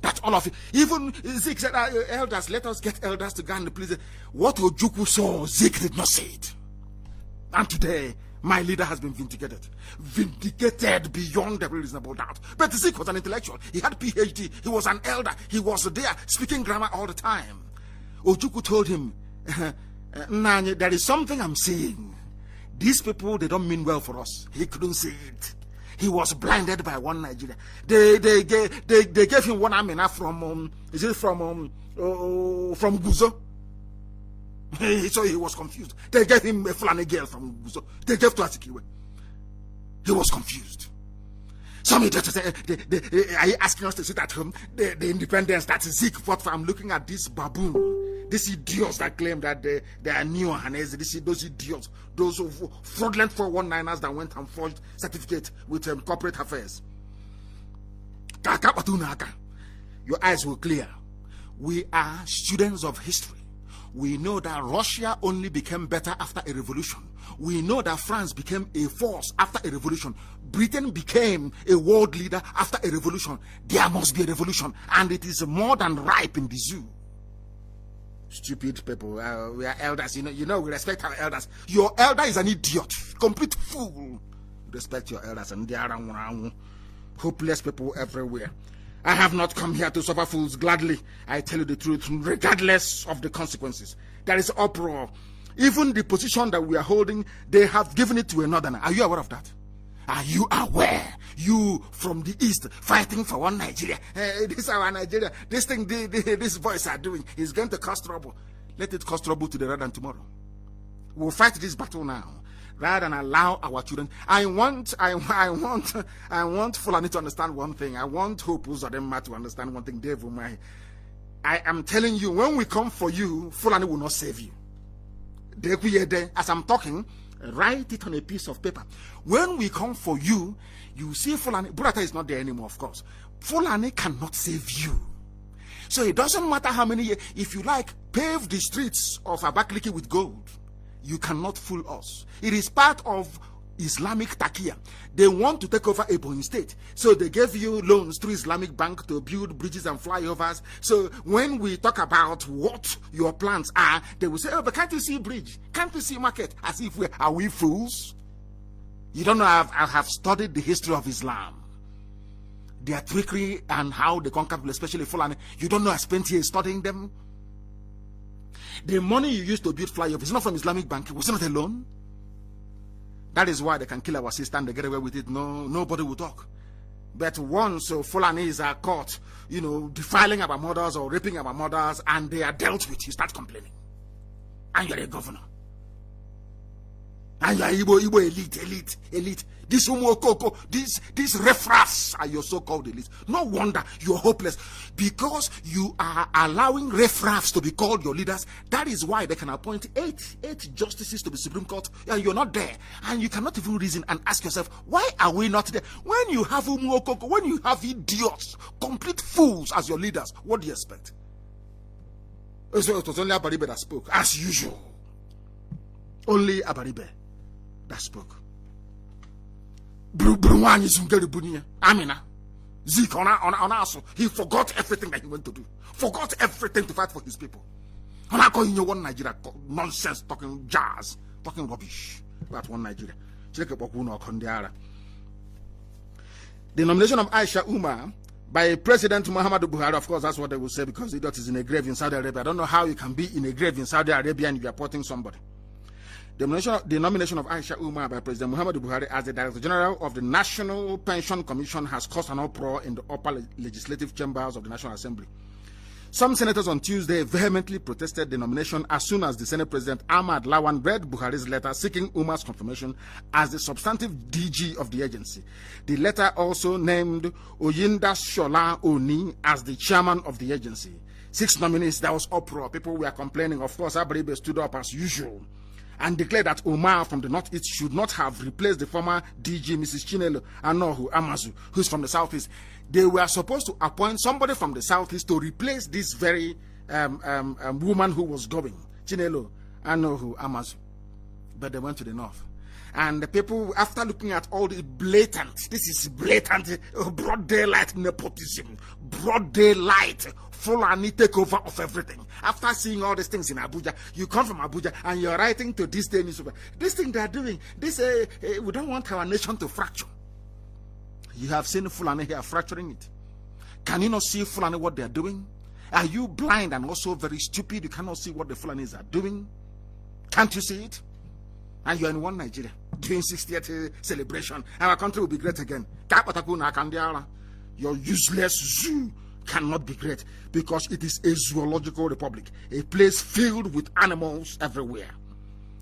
That all of you, even Zik said, elders, let us get elders to go and please. What Ojukwu saw, Zik did not say it. And today, my leader has been vindicated. Vindicated beyond every reasonable doubt. But Zik was an intellectual. He had PhD. He was an elder. He was there speaking grammar all the time. Ojukwu told him, Nanya, there is something I'm saying. These people, they don't mean well for us. He couldn't see it. He was blinded by one Nigeria. They gave him one amina from Guzo. So he was confused. They gave him a Fulani girl from Guzo. They gave to Atikiwe. He was confused. Some idiots say, are you asking us to sit at home? The independence that Zik fought for. I'm looking at this baboon. These idiots that claim that they are new Hanese, those idiots, those fraudulent 419ers that went and forged certificate with corporate affairs. Your eyes will clear. We are students of history. We know that Russia only became better after a revolution. We know that France became a force after a revolution. Britain became a world leader after a revolution. There must be a revolution, and it is more than ripe in the zoo. Stupid people. We are elders. You know, we respect our elders. Your elder is an idiot, complete fool. Respect your elders, and they are hopeless people everywhere. I have not come here to suffer fools gladly. I tell you the truth, regardless of the consequences. There is uproar. Even the position that we are holding, they have given it to another. Are you aware of that? Are you aware? You from the east fighting for one Nigeria. This is our Nigeria. This thing, this voice are doing is going to cause trouble. Let it cause trouble today rather than tomorrow. We'll fight this battle now rather than allow our children. I want Fulani to understand one thing. I want Hope Uzodinma to understand one thing. Dave Umai, I am telling you, when we come for you, Fulani will not save you. As I'm talking, write it on a piece of paper. When we come for you, you see Fulani. Burata is not there anymore, of course. Fulani cannot save you. So it doesn't matter how many years. If you like, pave the streets of Abakaliki with gold. You cannot fool us. It is part of Islamic Takia. They want to take over Ebonyi State. So they gave you loans through Islamic Bank to build bridges and flyovers. So when we talk about what your plans are, they will say, oh, but can't you see bridge? Can't you see market? As if are we fools? You don't know, I have studied the history of Islam. Their trickery and how they conquer people, especially Fulani. You don't know I spent years studying them? The money you used to build flyovers is not from Islamic Bank. Was it not a loan? That is why they can kill our sister and they get away with it. Nobody will talk. But once Fulanis are caught, defiling our mothers or raping our mothers, and they are dealt with, you start complaining. And you're a governor. And you are Igbo elite. This umokoko, these riffraffs are your so-called elite. No wonder you're hopeless, because you are allowing riffraffs to be called your leaders. That is why they can appoint eight justices to the Supreme Court, and you're not there. And you cannot even reason and ask yourself, why are we not there? When you have umokoko, when you have idiots, complete fools as your leaders, what do you expect? So it was only Abaribe that spoke, as usual. Only Abaribe that spoke. Amina. Zeke on us. He forgot everything that he went to do. Forgot everything to fight for his people. And I call you one Nigeria nonsense, talking jazz, talking rubbish about one Nigeria. The nomination of Aisha Umar by President Muhammadu Buhari, of course, that's what they will say, because the idiot is in a grave in Saudi Arabia. I don't know how you can be in a grave in Saudi Arabia and you are supporting somebody. The nomination of Aisha Umar by President Muhammadu Buhari as the Director General of the National Pension Commission has caused an uproar in the upper legislative chambers of the National Assembly. Some senators on Tuesday vehemently protested the nomination as soon as the Senate President Ahmad Lawan read Buhari's letter seeking Umar's confirmation as the substantive DG of the agency. The letter also named Oyinda Shola Oni as the chairman of the agency. 6 nominees, there was uproar. People were complaining. Of course, Abaribe stood up as usual and declared that Umar from the Northeast should not have replaced the former DG, Mrs. Chinelo Anohu Amazu, who's from the Southeast. They were supposed to appoint somebody from the Southeast to replace this very woman who was going, Chinelo Anohu Amazu. But they went to the North. And the people, after looking at all the this is blatant, broad daylight nepotism, broad daylight, Fulani takeover of everything. After seeing all these things in Abuja, you come from Abuja and you're writing to this day newspaper. This thing they are doing, we don't want our nation to fracture. You have seen Fulani here fracturing it. Can you not see Fulani what they are doing? Are you blind and also very stupid? You cannot see what the Fulanis are doing? Can't you see it? And you're in one Nigeria doing 60th celebration. Our country will be great again. Your useless zoo cannot be great, because it is a zoological republic, a place filled with animals everywhere.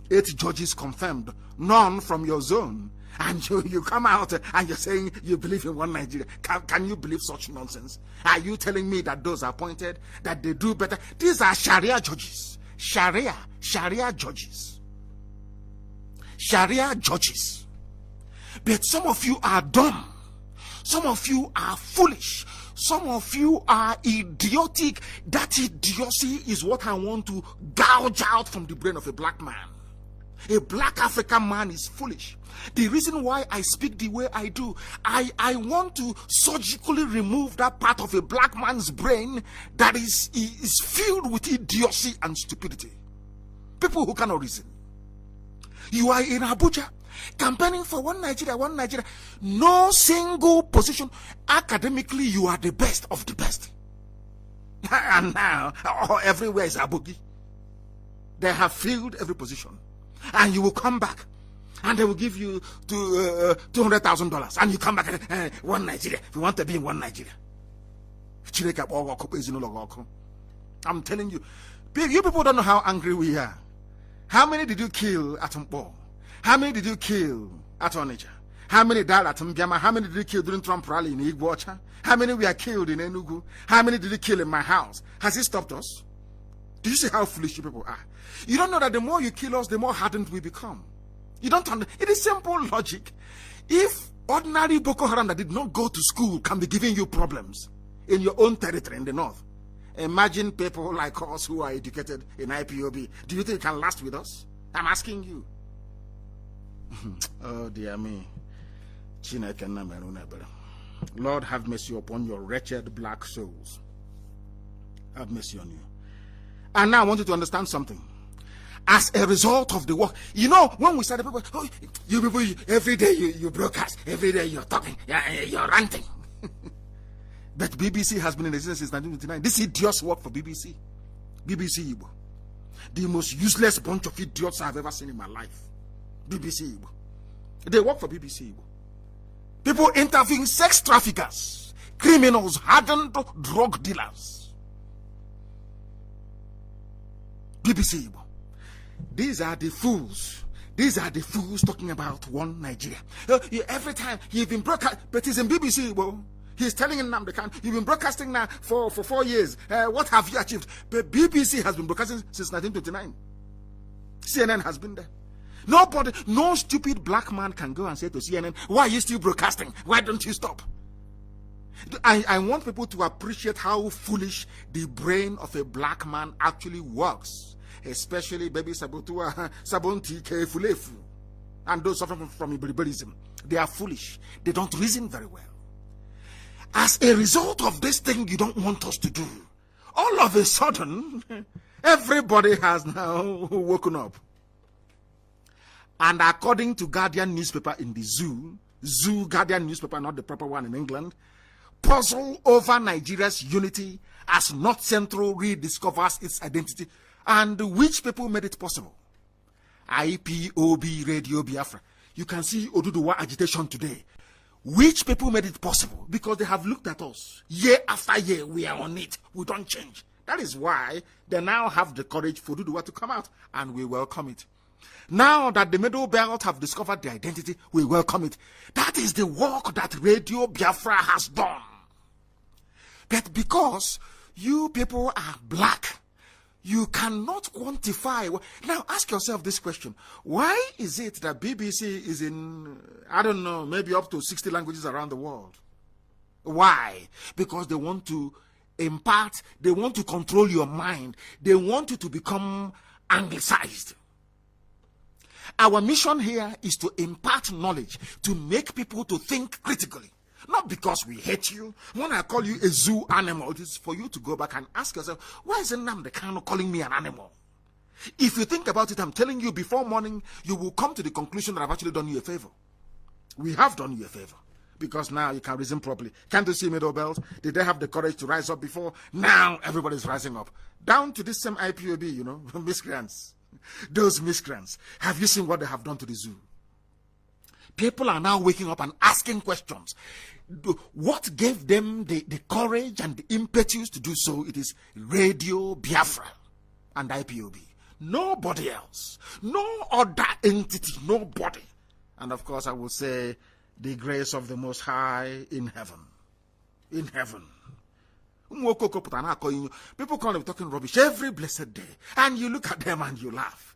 8 judges confirmed, none from your zone. And you come out and you're saying you believe in one Nigeria. Can you believe such nonsense? Are you telling me that those appointed, that they do better? These are Sharia judges. Sharia judges. Sharia judges. But some of you are dumb. Some of you are foolish. Some of you are idiotic. That idiocy is what I want to gouge out from the brain of a black man. A black African man is foolish. The reason why I speak the way I do, I want to surgically remove that part of a black man's brain that is filled with idiocy and stupidity. People who cannot reason. You are in Abuja campaigning for one Nigeria. No single position. Academically, you are the best of the best. And now, everywhere is Abogi. They have filled every position. And you will come back and they will give you $200,000. And you come back and one Nigeria. You want to be in one Nigeria. I'm telling you, you people don't know how angry we are. How many did you kill at Mpo? How many did you kill at Onitsha? How many died at Mbiama? How many did you kill during Trump rally in Igbocha? How many were killed in Enugu? How many did you kill in my house? Has it stopped us? Do you see how foolish you people are? You don't know that the more you kill us, the more hardened we become. You don't understand. It is simple logic. If ordinary Boko Haram that did not go to school can be giving you problems in your own territory in the north, imagine people like us who are educated in IPOB. Do you think it can last with us? I'm asking you. Oh dear me. Lord, have mercy upon your wretched black souls. Have mercy on you. And now I want you to understand something. As a result of the work, you know, when we started, people, oh, you people, every day you broadcast, every day you're talking, you're ranting. But BBC has been in existence since 1959. This idiots work for BBC. BBC Igbo. The most useless bunch of idiots I've ever seen in my life. BBC Igbo. They work for BBC Igbo. People interviewing sex traffickers, criminals, hardened drug dealers. BBC Igbo. These are the fools These are the fools talking about one Nigeria. Every time you've been broadcast, but he's in BBC. Well, he's telling nnamdi Kanu, you've been broadcasting now for 4 years. What have you achieved? But BBC has been broadcasting since 1929. CNN has been there. Nobody, no stupid black man can go and say to CNN, why are you still broadcasting? Why don't you stop? I want people to appreciate how foolish the brain of a black man actually works. Especially baby Sabotua, Sabonti, Kefulefu, and those suffering from Iberiberism. They are foolish. They don't reason very well. As a result of this thing you don't want us to do, all of a sudden, everybody has now woken up. And according to Guardian newspaper in the Zoo Guardian newspaper, not the proper one in England, puzzle over Nigeria's unity as North Central rediscovers its identity. And which people made it possible? IPOB Radio Biafra. You can see Oduduwa agitation today. Which people made it possible? Because they have looked at us. Year after year, we are on it. We don't change. That is why they now have the courage for Oduduwa to come out, and we welcome it. Now that the Middle Belt have discovered their identity, we welcome it. That is the work that Radio Biafra has done. But because you people are black, you cannot quantify. Now ask yourself this question. Why is it that BBC is in, I don't know, maybe up to 60 languages around the world? Why? Because they want to impart, they want to control your mind. They want you to become anglicized. Our mission here is to impart knowledge, to make people to think critically. Not because we hate you. When I call you a zoo animal, it is for you to go back and ask yourself, why is nnamdi Kanu calling me an animal? If you think about it, I'm telling you, before morning, you will come to the conclusion that I've actually done you a favor. We have done you a favor. Because now you can reason properly. Can't you see Middle Belt? Did they have the courage to rise up before? Now everybody's rising up. Down to this same IPOB, you know, miscreants. Those miscreants. Have you seen what they have done to the zoo? People are now waking up and asking questions. What gave them the courage and the impetus to do so? It is Radio Biafra and IPOB. Nobody else. No other entity. Nobody. And of course I will say the grace of the Most High in heaven. In heaven. People come and talking rubbish every blessed day. And you look at them and you laugh.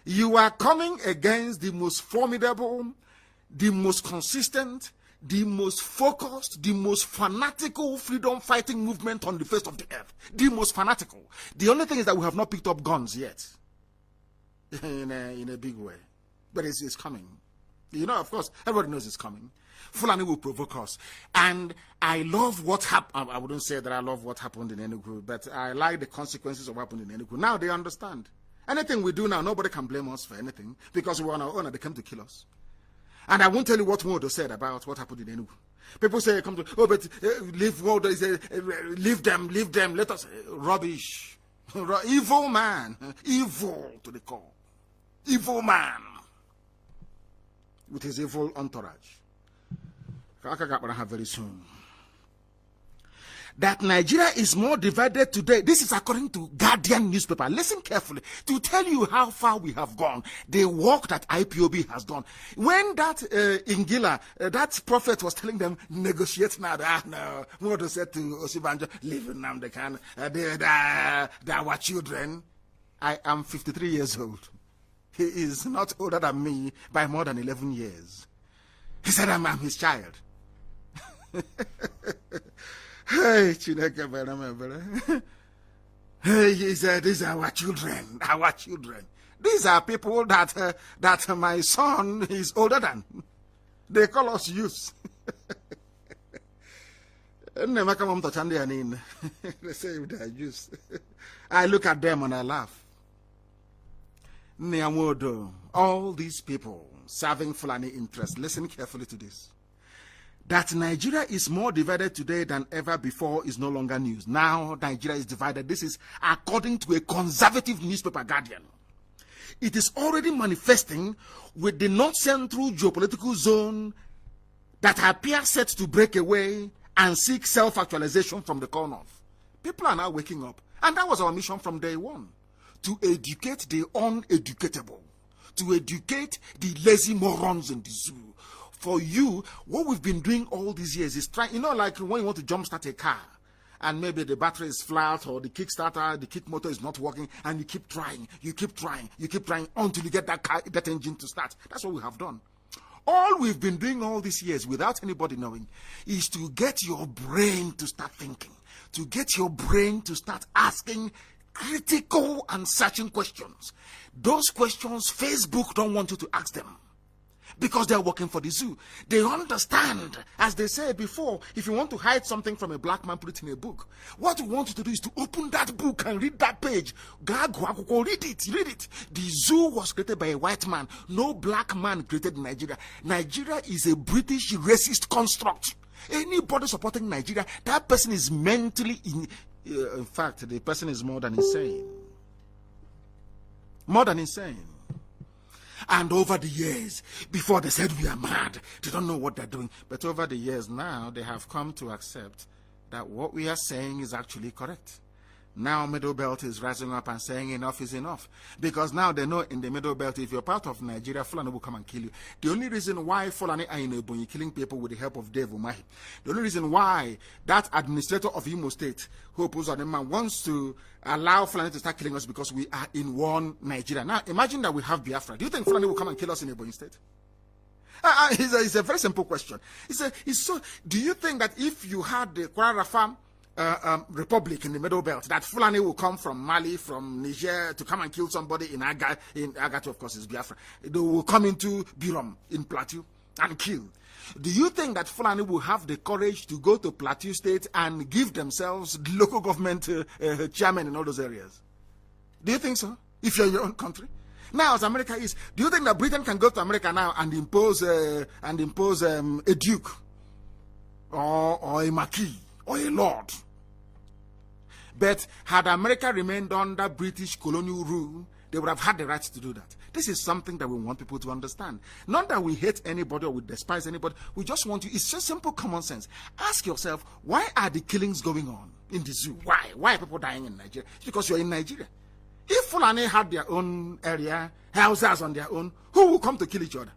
You are coming against the most formidable, the most consistent, the most focused, the most fanatical freedom fighting movement on the face of the earth. The most fanatical. The only thing is that we have not picked up guns yet. In a big way. But it's coming. You know, of course, everybody knows it's coming. Fulani will provoke us. And I love what happened. I wouldn't say that I love what happened in Enugu, but I like the consequences of what happened in Enugu. Now they understand. Anything we do now, nobody can blame us for anything because we're on our own and they came to kill us. And I won't tell you what Wodo said about what happened in Enugu. People say, come to, oh, but leave Wodo, leave them, let us, rubbish. Evil man, evil to the core. Evil man with his evil entourage. Very soon. That Nigeria is more divided today. This is according to Guardian newspaper. Listen carefully to tell you how far we have gone. The work that IPOB has done. When that Ingila, that prophet was telling them, negotiate now. No, what said to Osibanjo, leave nnamdi Kanu. They are our children. I am 53 years old. He is not older than me by more than 11 years. He said, I'm his child. Hey, hey, he said, these are our children, our children. These are people that my son is older than. They call us youths. They say they are youths. I look at them and I laugh. All these people serving Fulani interests, listen carefully to this. That Nigeria is more divided today than ever before is no longer news. Now Nigeria is divided. This is according to a conservative newspaper, Guardian. It is already manifesting with the North Central geopolitical zone that appear set to break away and seek self-actualization from the core north. People are now waking up. And that was our mission from day one. To educate the uneducatable. to educate the lazy morons in the zoo. For you, what we've been doing all these years is trying, like when you want to jumpstart a car, and maybe the battery is flat or the kickstarter, the kick motor is not working, and you keep trying until you get that engine to start. That's what we have done. All we've been doing all these years without anybody knowing is to get your brain to start thinking, to get your brain to start asking critical and searching questions. Those questions, Facebook don't want you to ask them, because they're working for the zoo. They understand, as they said before, if you want to hide something from a black man, put it in a book. What we want you to do is to open that book and read that page. Read it. The zoo was created by a white man. No black man created Nigeria. Nigeria is a British racist construct. Anybody supporting Nigeria, that person is mentally in fact, the person is more than insane. More than insane. And over the years, before they said we are mad, they don't know what they're doing. But over the years now, they have come to accept that what we are saying is actually correct. Now Middle Belt is rising up and saying enough is enough. Because now they know in the Middle Belt, if you're part of Nigeria, Fulani will come and kill you. The only reason why Fulani are in Ebonyi killing people with the help of Dave Umahi, the only reason why that administrator of Imo State, Hope Uzodinma, wants to allow Fulani to start killing us because we are in one Nigeria. Now imagine that we have Biafra. Do you think Fulani will come and kill us in Ebonyi State? It's a very simple question. Do you think that if you had the Kwara Farm republic in the Middle Belt, that Fulani will come from Mali, from Niger to come and kill somebody in Agato, of course, is Biafra. They will come into Birom in Plateau and kill. Do you think that Fulani will have the courage to go to Plateau State and give themselves local government chairman in all those areas? Do you think so? If you're in your own country? Now, as America is, do you think that Britain can go to America now and impose a duke or a marquis or a lord? But had America remained under British colonial rule, they would have had the right to do that. This is something that we want people to understand. Not that we hate anybody or we despise anybody. We just want you. It's just simple common sense. Ask yourself, why are the killings going on in the zoo? Why? Why are people dying in Nigeria? It's because you're in Nigeria. If Fulani had their own area, houses on their own, who will come to kill each other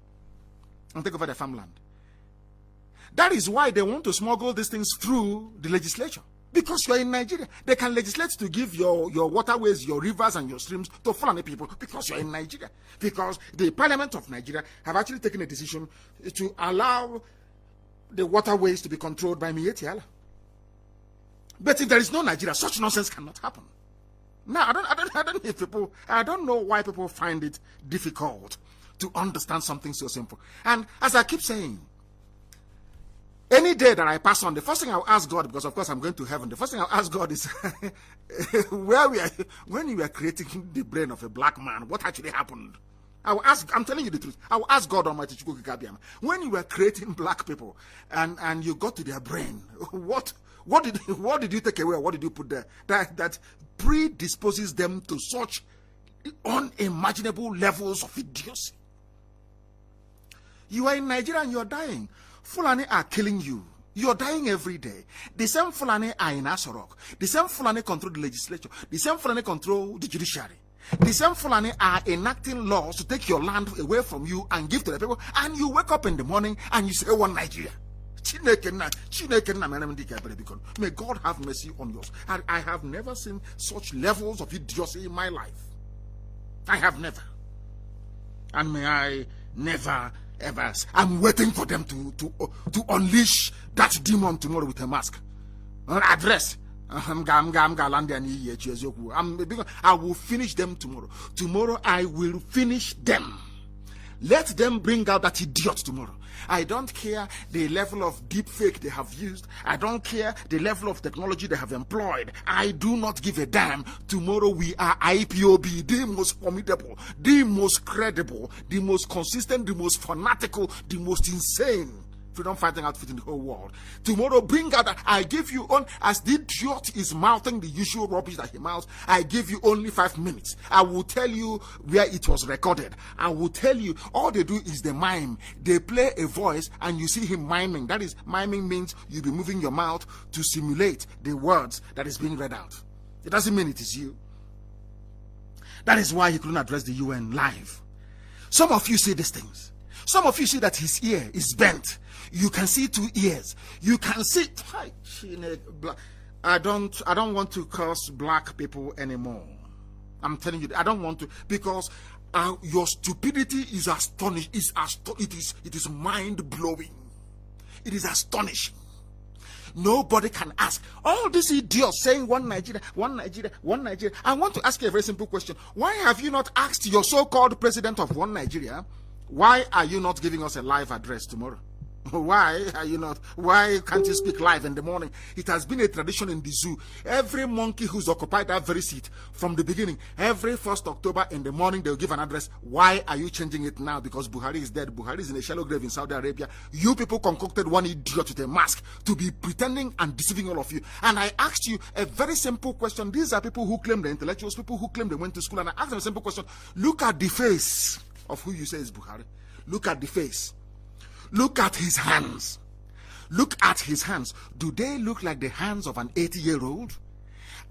and take over their farmland? That is why they want to smuggle these things through the legislature. Because you are in Nigeria. They can legislate to give your waterways, your rivers and your streams to Fulani people because you are in Nigeria. Because the Parliament of Nigeria have actually taken a decision to allow the waterways to be controlled by Miyetti Allah. But if there is no Nigeria, such nonsense cannot happen. Now, I don't know why people find it difficult to understand something so simple. And as I keep saying, any day that I pass on, the first thing I'll ask God, because of course I'm going to heaven, the first thing I'll ask God is, when you were creating the brain of a black man, what actually happened? I will ask, I'm telling you the truth, I will ask God Almighty, when you were creating black people and you got to their brain, what did you take away? What did you put there that predisposes them to such unimaginable levels of idiocy? You are in Nigeria and you are dying. Fulani are killing you. You're dying every day. The same Fulani are in Asorok. The same Fulani control the legislature. The same Fulani control the judiciary. The same Fulani are enacting laws to take your land away from you and give to the people. And you wake up in the morning and you say, one Nigeria. May God have mercy on yours. I have never seen such levels of idiocy in my life. I have never. And may I never ever. I'm waiting for them to unleash that demon tomorrow with a mask. Address. I will finish them tomorrow. Tomorrow I will finish them. Let them bring out that idiot tomorrow. I don't care the level of deep fake they have used. I don't care the level of technology they have employed. I do not give a damn. Tomorrow we are IPOB, the most formidable, the most credible, the most consistent, the most fanatical, the most insane freedom fighting outfit in the whole world. Tomorrow, bring out that I give you on, as the idiot is mouthing the usual rubbish that he mouths, I give you only 5 minutes. I will tell you where it was recorded. I will tell you, all they do is they mime. They play a voice and you see him miming. That is, miming means you'll be moving your mouth to simulate the words that is being read out. It doesn't mean it is you. That is why he couldn't address the UN live. Some of you see these things. Some of you see that his ear is bent. You can see 2 ears. You can see. I don't want to curse black people anymore. I'm telling you, I don't want to, because your stupidity is astonishing. It is mind blowing. It is astonishing. Nobody can ask. All these idiots saying one Nigeria, one Nigeria, one Nigeria. I want to ask you a very simple question. Why have you not asked your so-called president of one Nigeria, why are you not giving us a live address tomorrow? Why are you not? Why can't you speak live in the morning? It has been a tradition in the zoo. Every monkey who's occupied that very seat from the beginning, every 1st October in the morning, they'll give an address. Why are you changing it now? Because Buhari is dead. Buhari is in a shallow grave in Saudi Arabia. You people concocted one idiot with a mask to be pretending and deceiving all of you. And I asked you a very simple question. These are people who claim they're intellectuals, people who claim they went to school. And I asked them a simple question. Look at the face of who you say is Buhari. Look at the face. Look at his hands. Look at his hands. Do they look like the hands of an 80-year-old?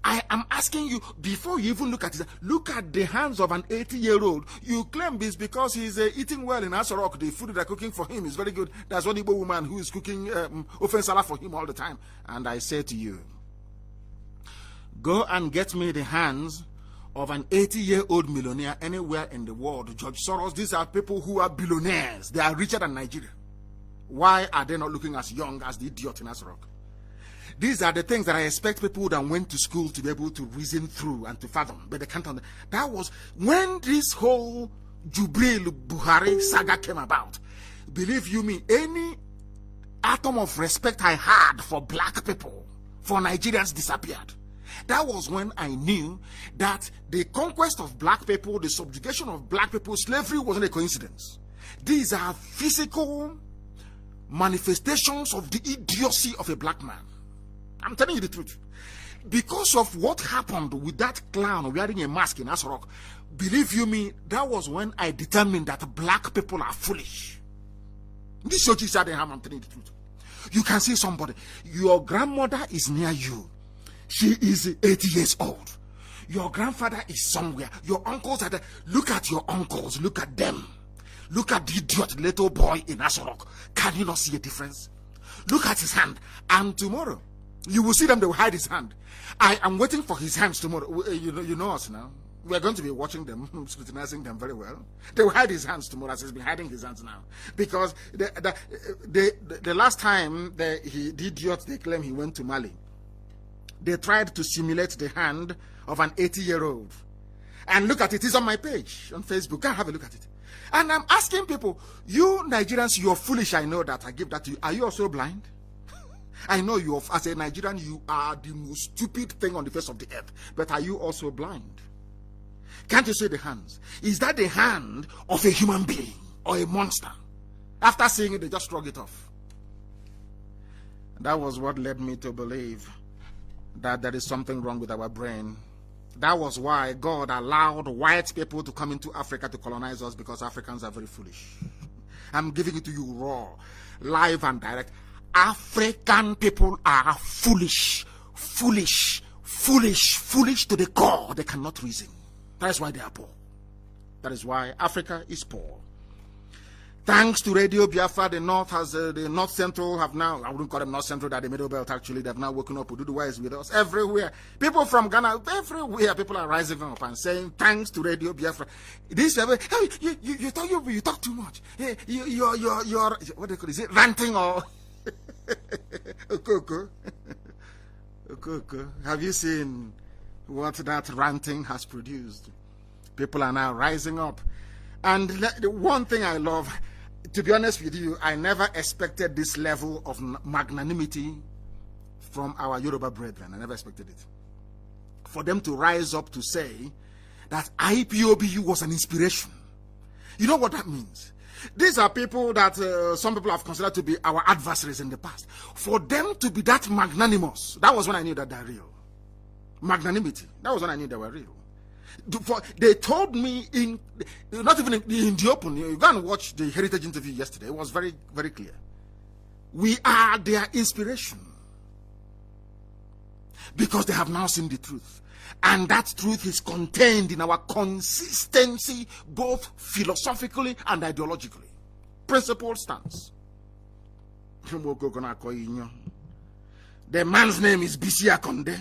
I am asking you, before you even look at his, look at the hands of an 80-year-old. You claim this because he's eating well in Asorok. The food they're cooking for him is very good. There's one Igbo woman who is cooking ofensala for him all the time. And I say to you, go and get me the hands of an 80-year-old millionaire anywhere in the world. George Soros, these are people who are billionaires. They are richer than Nigeria. Why are they not looking as young as the idiot in Asorok? These are the things that I expect people that went to school to be able to reason through and to fathom, but they can't. That was when this whole Jubril Buhari saga came about. Believe you me, any atom of respect I had for black people, for Nigerians, disappeared. That was when I knew that the conquest of black people, the subjugation of black people, slavery wasn't a coincidence. These are physical manifestations of the idiocy of a black man. I'm telling you the truth. Because of what happened with that clown wearing a mask in Asorok, believe you me, that was when I determined that black people are foolish. This Shoji Sadenham, I'm telling you the truth. You can see somebody, your grandmother is near you. She is 80 years old. Your grandfather is somewhere. Your uncles are there. Look at your uncles. Look at them. Look at the idiot little boy in Asorok. Can you not see a difference? Look at his hand. And tomorrow, you will see them. They will hide his hand. I am waiting for his hands tomorrow. You know us now. We are going to be watching them, scrutinizing them very well. They will hide his hands tomorrow, as he's been hiding his hands now. Because the last time the idiot, they claim he went to Mali, they tried to simulate the hand of an 80-year-old. And look at it. It's on my page on Facebook. Go and have a look at it. And I'm asking people, you Nigerians, you're foolish. I know that. I give that to you. Are you also blind? I know you, as a Nigerian, you are the most stupid thing on the face of the earth. But are you also blind? Can't you see the hands? Is that the hand of a human being or a monster? After seeing it, they just shrug it off. That was what led me to believe that there is something wrong with our brain. That was why God allowed white people to come into Africa to colonize us, because Africans are very foolish. I'm giving it to you raw, live and direct. African people are foolish, foolish, foolish, foolish to the core. They cannot reason. That is why they are poor. That is why Africa is poor. Thanks to Radio Biafra, the North has the North Central have now, I wouldn't call them North Central, that the Middle Belt actually, they've now woken up. Ududuwa is with us everywhere. People from Ghana, everywhere, people are rising up and saying, thanks to Radio Biafra. This, hey, you talk too much. Hey, you're, what do you call it? Is it ranting or? Okoko. Have you seen what that ranting has produced? People are now rising up. And the one thing I love, to be honest with you, I never expected this level of magnanimity from our Yoruba brethren. I never expected it. For them to rise up to say that IPOBU was an inspiration. You know what that means? These are people that some people have considered to be our adversaries in the past. For them to be that magnanimous, that was when I knew that they're real. Magnanimity, that was when I knew they were real. They told me not even in the open. You go and watch the Heritage interview yesterday. It was very, very clear. We are their inspiration, because they have now seen the truth. And that truth is contained in our consistency, both philosophically and ideologically. Principled stance. The man's name is Bisi Akonde.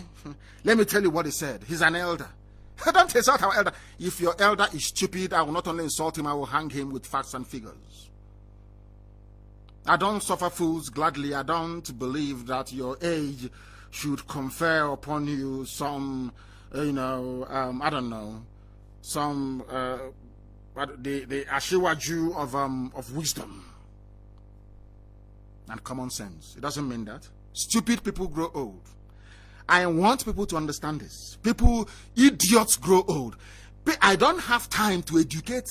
Let me tell you what he said. He's an elder. Don't insult our elder. If your elder is stupid, I will not only insult him, I will hang him with facts and figures. I don't suffer fools gladly. I don't believe that your age should confer upon you some, I don't know, some, the Ashiwaju of wisdom and common sense. It doesn't mean that. Stupid people grow old. I want people to understand this. Idiots grow old. I don't have time to educate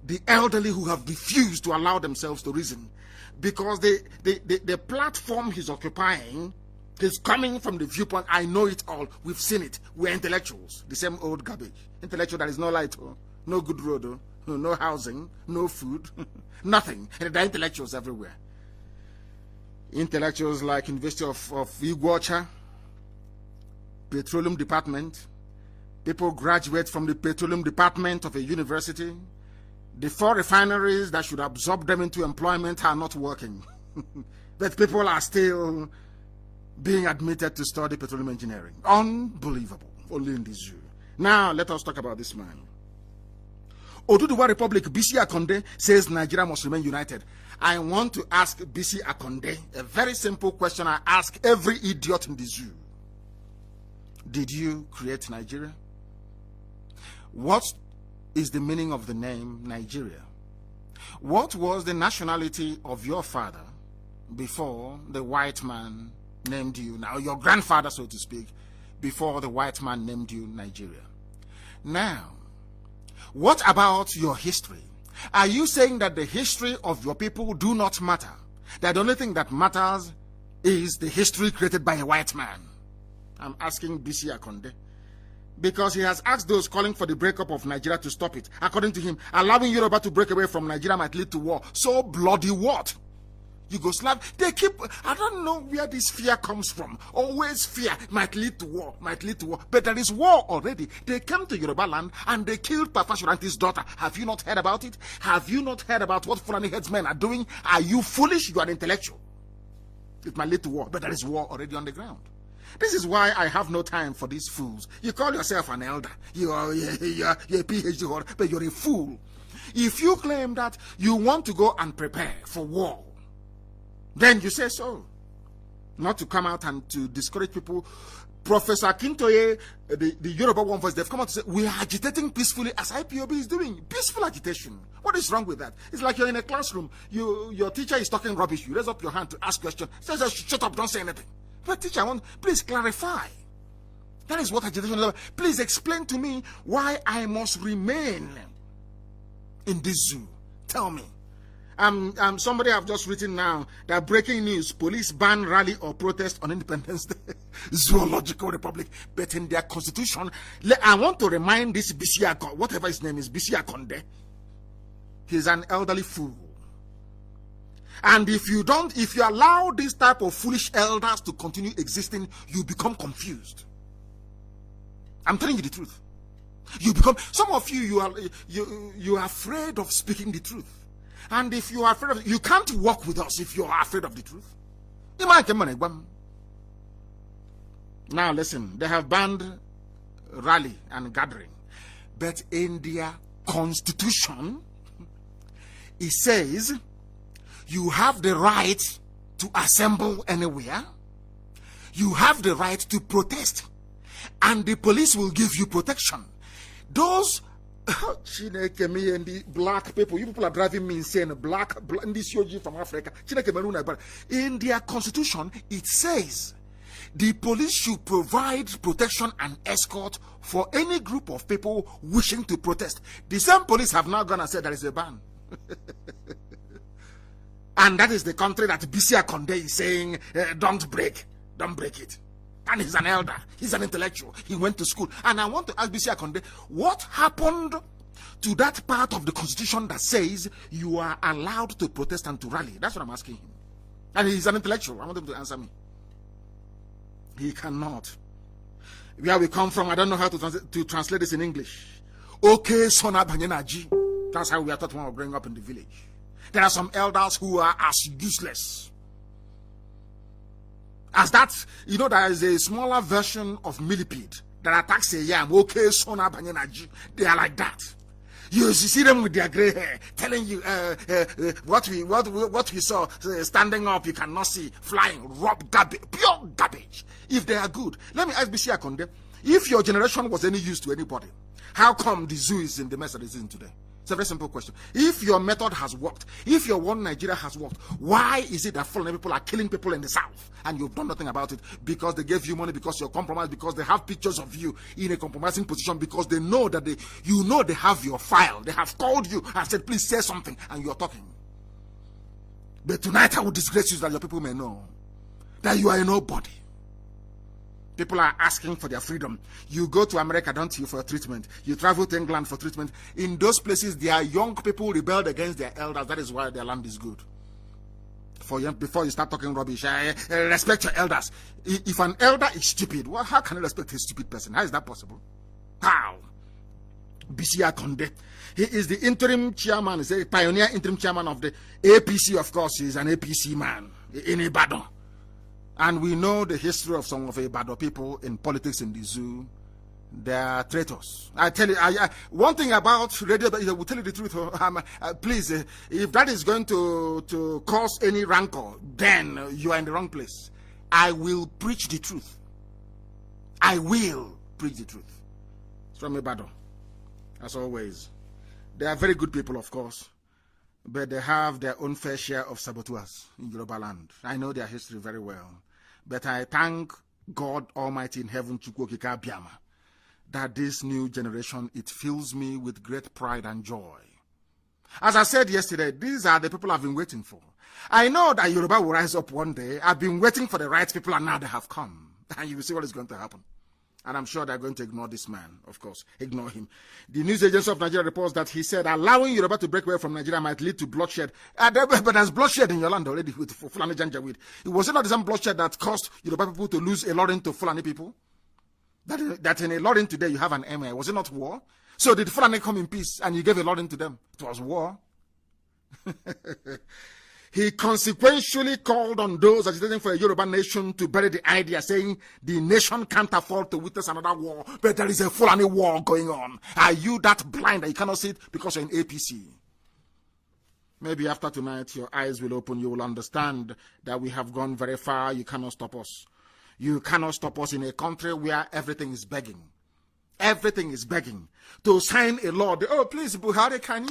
the elderly who have refused to allow themselves to reason, because the platform he's occupying is coming from the viewpoint, I know it all, we've seen it, we're intellectuals, the same old garbage. Intellectual that is no light, no good road, no housing, no food, nothing. And there are intellectuals everywhere. Intellectuals like University of Iguacha, Petroleum Department. People graduate from the Petroleum Department of a university. The 4 refineries that should absorb them into employment are not working. But people are still being admitted to study petroleum engineering. Unbelievable. Only in this zoo. Now, let us talk about this man. Oduduwa Republic, Bisi Akonde says Nigeria must remain united. I want to ask Bisi Akonde a very simple question I ask every idiot in the zoo. Did you create Nigeria? What is the meaning of the name Nigeria? What was the nationality of your father before the white man named you, now your grandfather, so to speak, before the white man named you Nigeria? Now, what about your history? Are you saying that the history of your people do not matter? That the only thing that matters is the history created by a white man? I'm asking Bisi Akonde, because he has asked those calling for the breakup of Nigeria to stop it. According to him, allowing Yoruba to break away from Nigeria might lead to war. So bloody what? Yugoslav, they keep, I don't know where this fear comes from. Always fear might lead to war, might lead to war. But there is war already. They came to Yoruba land and they killed Papa Shuranti's daughter. Have you not heard about it? Have you not heard about what Fulani headsmen are doing? Are you foolish? You are intellectual. It might lead to war, but there is war already on the ground. This is why I have no time for these fools. You call yourself an elder. You're a PhD holder, but you're a fool. If you claim that you want to go and prepare for war, then you say so. Not to come out and to discourage people. Professor Kintoye, the Yoruba One Voice, they've come out to say, we are agitating peacefully as IPOB is doing. Peaceful agitation. What is wrong with that? It's like you're in a classroom. Your teacher is talking rubbish. You raise up your hand to ask questions. Says, shut up, don't say anything. But teacher, please clarify. That is what agitation is. Please explain to me why I must remain in this zoo. Tell me. Somebody have just written now that breaking news: police ban rally or protest on Independence Day. Zoological Republic, but in their constitution, I want to remind this Bisi Akonde, whatever his name is, Bisi Akonde, he's an elderly fool. And if you allow this type of foolish elders to continue existing, you become confused. I'm telling you the truth. Some of you are afraid of speaking the truth. And if you are afraid of it, you can't walk with us if you are afraid of the truth. Now listen, they have banned rally and gathering. But in their constitution, it says you have the right to assemble anywhere. You have the right to protest. And the police will give you protection. Those Chineke, me and the black people, you people are driving me insane. Black this Yoji from Africa. In their constitution, it says the police should provide protection and escort for any group of people wishing to protest. The same police have now gone and said there is a ban. And that is the country that Bisi Akonde is saying, don't break it. And he's an elder. He's an intellectual. He went to school. And I want to ask Bisi Akonde, what happened to that part of the constitution that says you are allowed to protest and to rally? That's what I'm asking him. And he's an intellectual. I want him to answer me. He cannot. where we come from, I don't know how to translate this in English. Okay, sona banyenaji. That's how we are taught when we're growing up in the village. There are some elders who are as useless as that. You know, there is a smaller version of millipede that attacks a yam. Okay, sona banyenaji. They are like that. You see them with their gray hair, telling you what we saw standing up. You cannot see, flying, rob garbage, pure garbage. If they are good, let me ask Bisi Akonde, if your generation was any use to anybody, how come the zoo is in the mess that it's in today? It's a very simple question. If your method has worked, if your one Nigeria has worked, why is it that foreign people are killing people in the south and you've done nothing about it? Because they gave you money, because you're compromised, because they have pictures of you in a compromising position, because they know that they have your file. They have called you and said, please say something, and you're talking. But tonight I will disgrace you so that your people may know that you are a nobody. People are asking for their freedom. You go to America, don't you, for treatment. You travel to England for treatment. In those places, their young people rebelled against their elders. That is why their land is good. Before you start talking rubbish, respect your elders. If an elder is stupid, well, how can you respect a stupid person? How is that possible? How? Bisi Akonde. He is the interim chairman. He's a pioneer interim chairman of the APC, of course. He's an APC man in Ibadan. And we know the history of some of the Ibadan people in politics in the zoo. They are traitors. I tell you, one thing about radio, I will tell you the truth. Please, if that is going to cause any rancor, then you are in the wrong place. I will preach the truth. I will preach the truth. It's from Ibadan, as always. They are very good people, of course, but they have their own fair share of saboteurs in Yoruba land. I know their history very well. But I thank God Almighty in heaven, Chukwokika Biama, that this new generation, it fills me with great pride and joy. As I said yesterday, these are the people I've been waiting for. I know that Yoruba will rise up one day. I've been waiting for the right people, and now they have come. And you will see what is going to happen. And I'm sure they're going to ignore this man, of course. Ignore him. The news agency of Nigeria reports that he said allowing Yoruba to break away from Nigeria might lead to bloodshed. But there's bloodshed in your land already with Fulani Janjaweed. It was not the same bloodshed that caused Yoruba people to lose a Lorin to Fulani people? That in a Lorin today you have an emir. Was it not war? So did Fulani come in peace and you gave a Lorin to them? It was war. He consequentially called on those agitating for a Yoruba nation to bury the idea, saying the nation can't afford to witness another war, but there is a Fulani war going on. Are you that blind that you cannot see it because you're in APC? Maybe after tonight, your eyes will open. You will understand that we have gone very far. You cannot stop us. You cannot stop us in a country where everything is begging. Everything is begging to sign a law. Oh, please, Buhari, can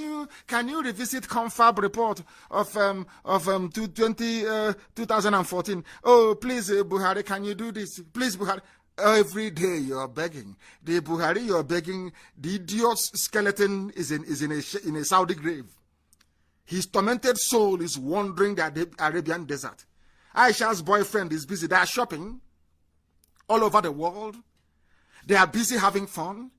you revisit Confab report of 2014? Oh, please, Buhari, can you do this? Please, Buhari. Every day you are begging. The Buhari you are begging, the idiot's skeleton is in a Saudi grave. His tormented soul is wandering the Arabian desert. Aisha's boyfriend is busy. They are shopping all over the world. They are busy having fun.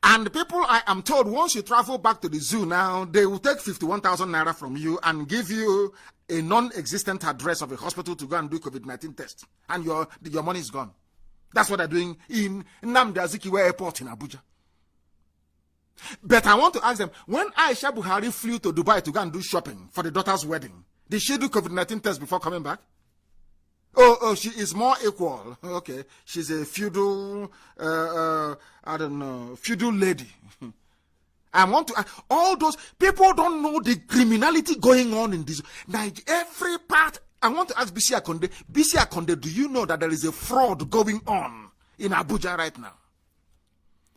And people, I am told, once you travel back to the zoo now, they will take 51,000 naira from you and give you a non-existent address of a hospital to go and do COVID-19 test. And your money is gone. That's what they're doing in Nnamdi Airport in Abuja. But I want to ask them, when Aisha Buhari flew to Dubai to go and do shopping for the daughter's wedding, did she do COVID-19 test before coming back? Oh, she is more equal. Okay. She's a feudal, feudal lady. I want to, all those people don't know the criminality going on in this. Every part, I want to ask Bisi Akonde, do you know that there is a fraud going on in Abuja right now?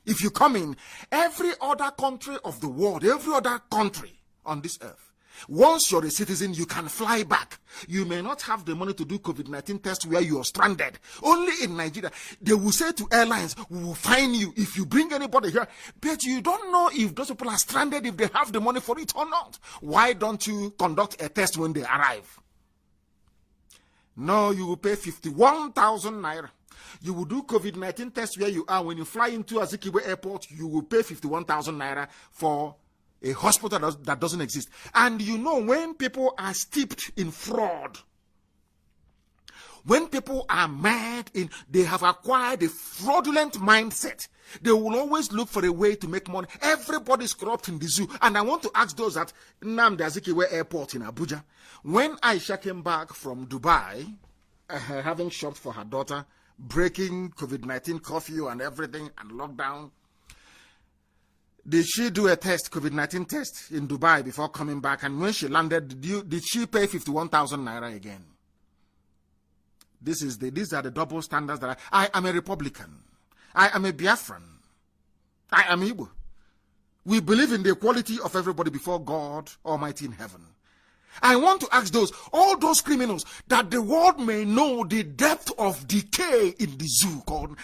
If you come in, every other country of the world, every other country on this earth, once you're a citizen, you can fly back. You may not have the money to do COVID-19 tests where you are stranded. Only in Nigeria, they will say to airlines, we will fine you if you bring anybody here. But you don't know if those people are stranded, if they have the money for it or not. Why don't you conduct a test when they arrive? No, you will pay 51,000 naira. You will do COVID-19 test where you are. When you fly into Azikiwe Airport, you will pay 51,000 naira for a hospital that doesn't exist. And you know, when people are steeped in fraud, when people are mad, they have acquired a fraudulent mindset. They will always look for a way to make money. Everybody is corrupt in the zoo. And I want to ask those at Nnamdi Azikiwe Airport in Abuja. When Aisha came back from Dubai, having shopped for her daughter, breaking COVID-19 curfew and everything and lockdown, did she do a COVID-19 test in Dubai before coming back? And when she landed, did she pay 51,000 naira again? These are the double standards that I am a Republican. I am a Biafran. I am Igbo. We believe in the equality of everybody before God Almighty in heaven. I want to ask all those criminals, that the world may know the depth of decay in the zoo called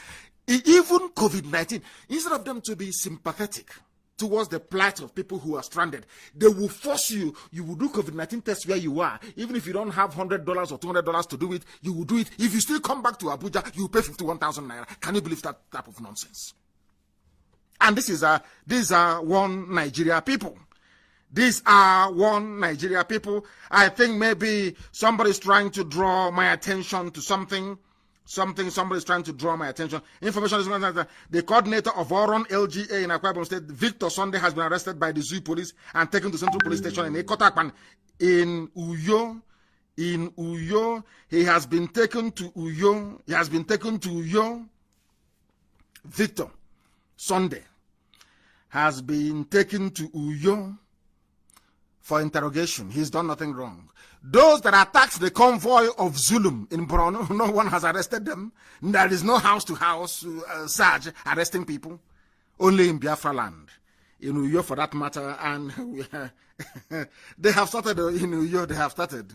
even COVID-19. Instead of them to be sympathetic towards the plight of people who are stranded, they will force you will do COVID-19 tests where you are. Even if you don't have $100 or $200 to do it, you will do it. If you still come back to Abuja, you will pay 51,000 naira. Can you believe that type of nonsense? And these are one Nigeria people. These are one Nigeria people. I think maybe somebody's trying to draw my attention to something. Somebody's trying to draw my attention. Information is that the coordinator of Oron LGA in Akwa Ibom State, Victor Sunday, has been arrested by the zoo police and taken to Central Police Station in Ekotakpan in Uyo. In Uyo, he has been taken to Uyo. Victor Sunday has been taken to Uyo for interrogation. He's done nothing wrong. Those that attacked the convoy of Zulum in Borno, no one has arrested them. There is no house-to-house search arresting people. Only in Biafra land. In Uyo, for that matter. And they have started in Uyo. They have started.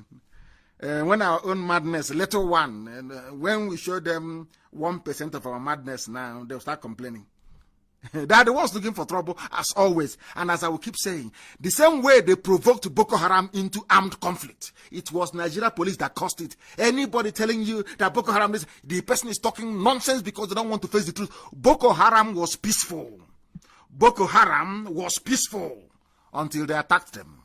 When our own madness, little one, and when we show them 1% of our madness now, they'll start complaining. They are the ones looking for trouble, as always. And as I will keep saying, the same way they provoked Boko Haram into armed conflict, it was Nigeria police that caused it. Anybody telling you that Boko Haram the person is talking nonsense because they don't want to face the truth. Boko Haram was peaceful. Boko Haram was peaceful until they attacked them.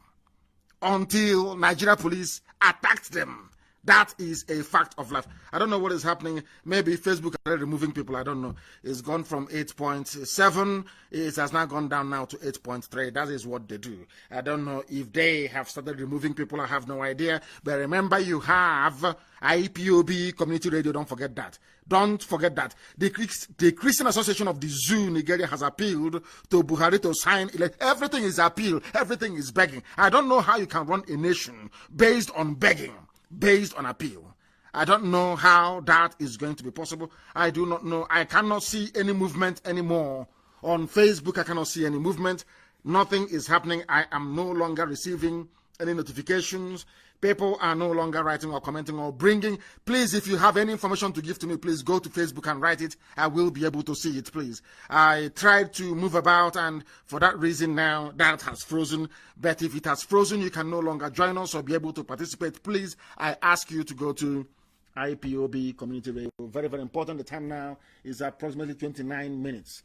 Until Nigeria police attacked them. That is a fact of life. I don't know what is happening. Maybe Facebook are removing people. I don't know. It's gone from 8.7. It has now gone down now to 8.3. That is what they do. I don't know if they have started removing people. I have no idea. But remember, you have IPOB Community Radio. Don't forget that. Don't forget that. The Christian Association of the Zoo, Nigeria, has appealed to Buhari to sign. Everything is appeal. Everything is begging. I don't know how you can run a nation based on begging. Based on appeal. I don't know how that is going to be possible. I do not know. I cannot see any movement anymore. On Facebook, I cannot see any movement. Nothing is happening. I am no longer receiving any notifications. People are no longer writing or commenting or bringing. Please, if you have any information to give to me, please go to Facebook and write it. I will be able to see it, please. I tried to move about, and for that reason now, that has frozen. But if it has frozen, you can no longer join us or be able to participate. Please, I ask you to go to IPOB Community Radio. Very, very important. The time now is approximately 29 minutes.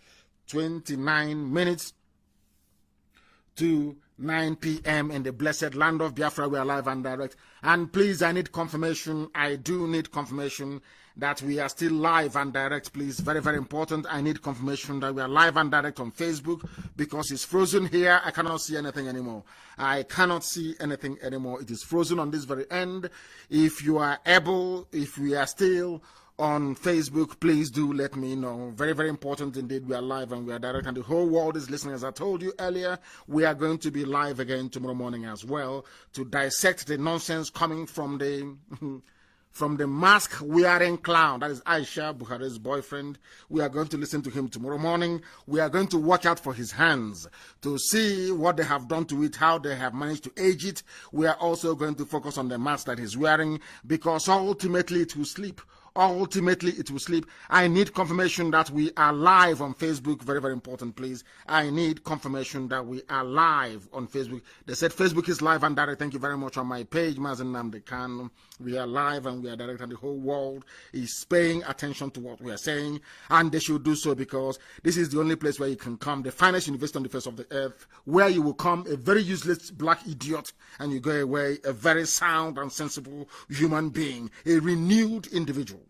29 minutes to 9 p.m. in the blessed land of Biafra. We are live and direct. And please, I need confirmation. I do need confirmation that we are still live and direct, please. Very, very important. I need confirmation that we are live and direct on Facebook because it's frozen here. I cannot see anything anymore. I cannot see anything anymore. It is frozen on this very end. If you are able, if we are still on Facebook, please do let me know. Very, very important indeed. We are live and we are direct, and the whole world is listening. As I told you earlier, we are going to be live again tomorrow morning as well to dissect the nonsense coming from the mask-wearing clown. That is Aisha, Buhari's boyfriend. We are going to listen to him tomorrow morning. We are going to watch out for his hands to see what they have done to it, how they have managed to age it. We are also going to focus on the mask that he's wearing because ultimately it will sleep ultimately it will sleep. I need confirmation that we are live on Facebook. Very, very important, please. I need confirmation that we are live on Facebook. They said Facebook is live and direct. Thank you very much. On my page, Mazi, nnamdi, kanu. We are live and we are direct, and the whole world is paying attention to what we are saying, and they should do so because this is the only place where you can come, the finest university on the face of the earth, where you will come a very useless black idiot and you go away a very sound and sensible human being, a renewed individual.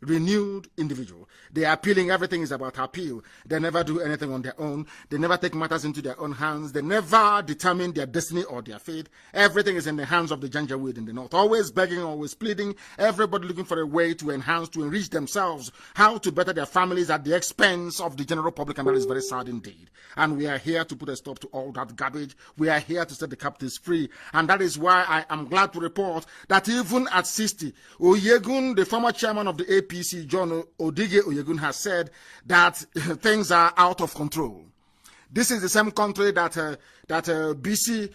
Renewed individual. They are appealing. Everything is about appeal. They never do anything on their own. They never take matters into their own hands. They never determine their destiny or their fate. Everything is in the hands of the Janjaweed in the north. Always begging, always pleading. Everybody looking for a way to enhance, to enrich themselves, how to better their families at the expense of the general public, and that is very sad indeed. And we are here to put a stop to all that garbage. We are here to set the captives free. And that is why I am glad to report that even at 60, Oyegun, the former chairman of the APC, John Odige Oyegun, has said that things are out of control. This is the same country that BC,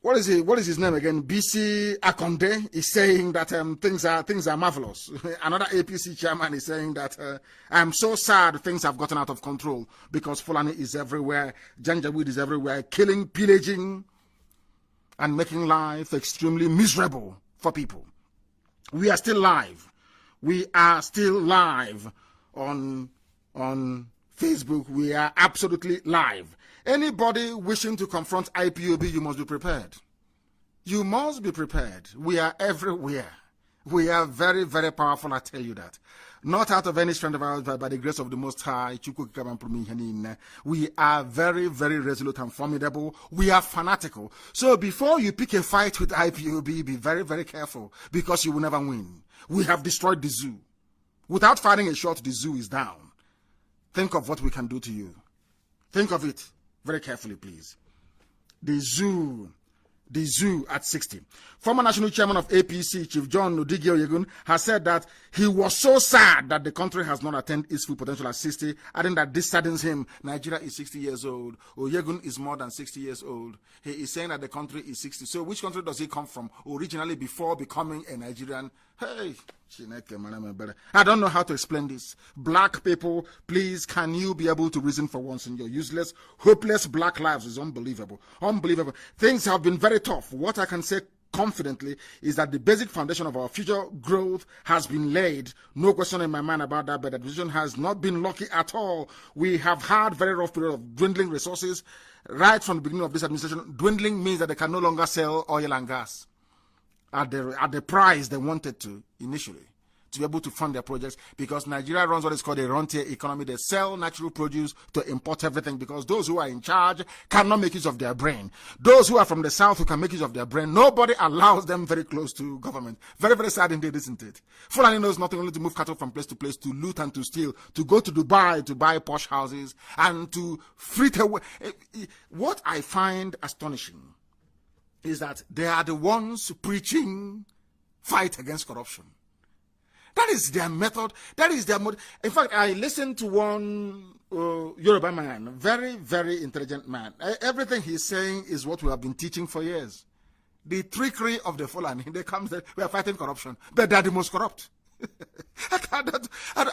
what is his name again? BC Akonde is saying that things are marvelous. Another APC chairman is saying that I'm so sad things have gotten out of control because Fulani is everywhere, Janjaweed is everywhere, killing, pillaging, and making life extremely miserable for people. We are still live. We are still live on Facebook. We are absolutely live. Anybody wishing to confront IPOB, you must be prepared. You must be prepared. We are everywhere. We are very, very powerful, I tell you that. Not out of any strength of ours, but by the grace of the Most High. We are very, very resolute and formidable. We are fanatical. So before you pick a fight with IPOB, be very, very careful, because you will never win. We have destroyed the zoo. Without firing a shot, the zoo is down. Think of what we can do to you. Think of it very carefully, please. The zoo at 60. Former national chairman of APC, Chief John Odige Oyegun, has said that he was so sad that the country has not attained its full potential at 60, adding that this saddens him. Nigeria is 60 years old. Oyegun is more than 60 years old. He is saying that the country is 60. So which country does he come from originally before becoming a Nigerian? Hey, I don't know how to explain this. Black people, please, can you be able to reason for once in your useless, hopeless black lives? Is unbelievable. Unbelievable. Things have been very tough. What I can say confidently is that the basic foundation of our future growth has been laid. No question in my mind about that, but the decision has not been lucky at all. We have had very rough period of dwindling resources right from the beginning of this administration. Dwindling means that they can no longer sell oil and gas at the price they wanted to initially, to be able to fund their projects, because Nigeria runs what is called a rentier economy. They sell natural produce to import everything, because those who are in charge cannot make use of their brain. Those who are from the south who can make use of their brain, nobody allows them very close to government. Very, very sad indeed, isn't it? Fulani knows nothing only to move cattle from place to place, to loot and to steal, to go to Dubai to buy posh houses, and to frit away. What I find astonishing is that they are the ones preaching fight against corruption. That is their method. That is their mode. In fact, I listened to one Yoruba man, very, very intelligent man. Everything he's saying is what we have been teaching for years. The trickery of the Fulani. They come, we are fighting corruption, but they are the most corrupt.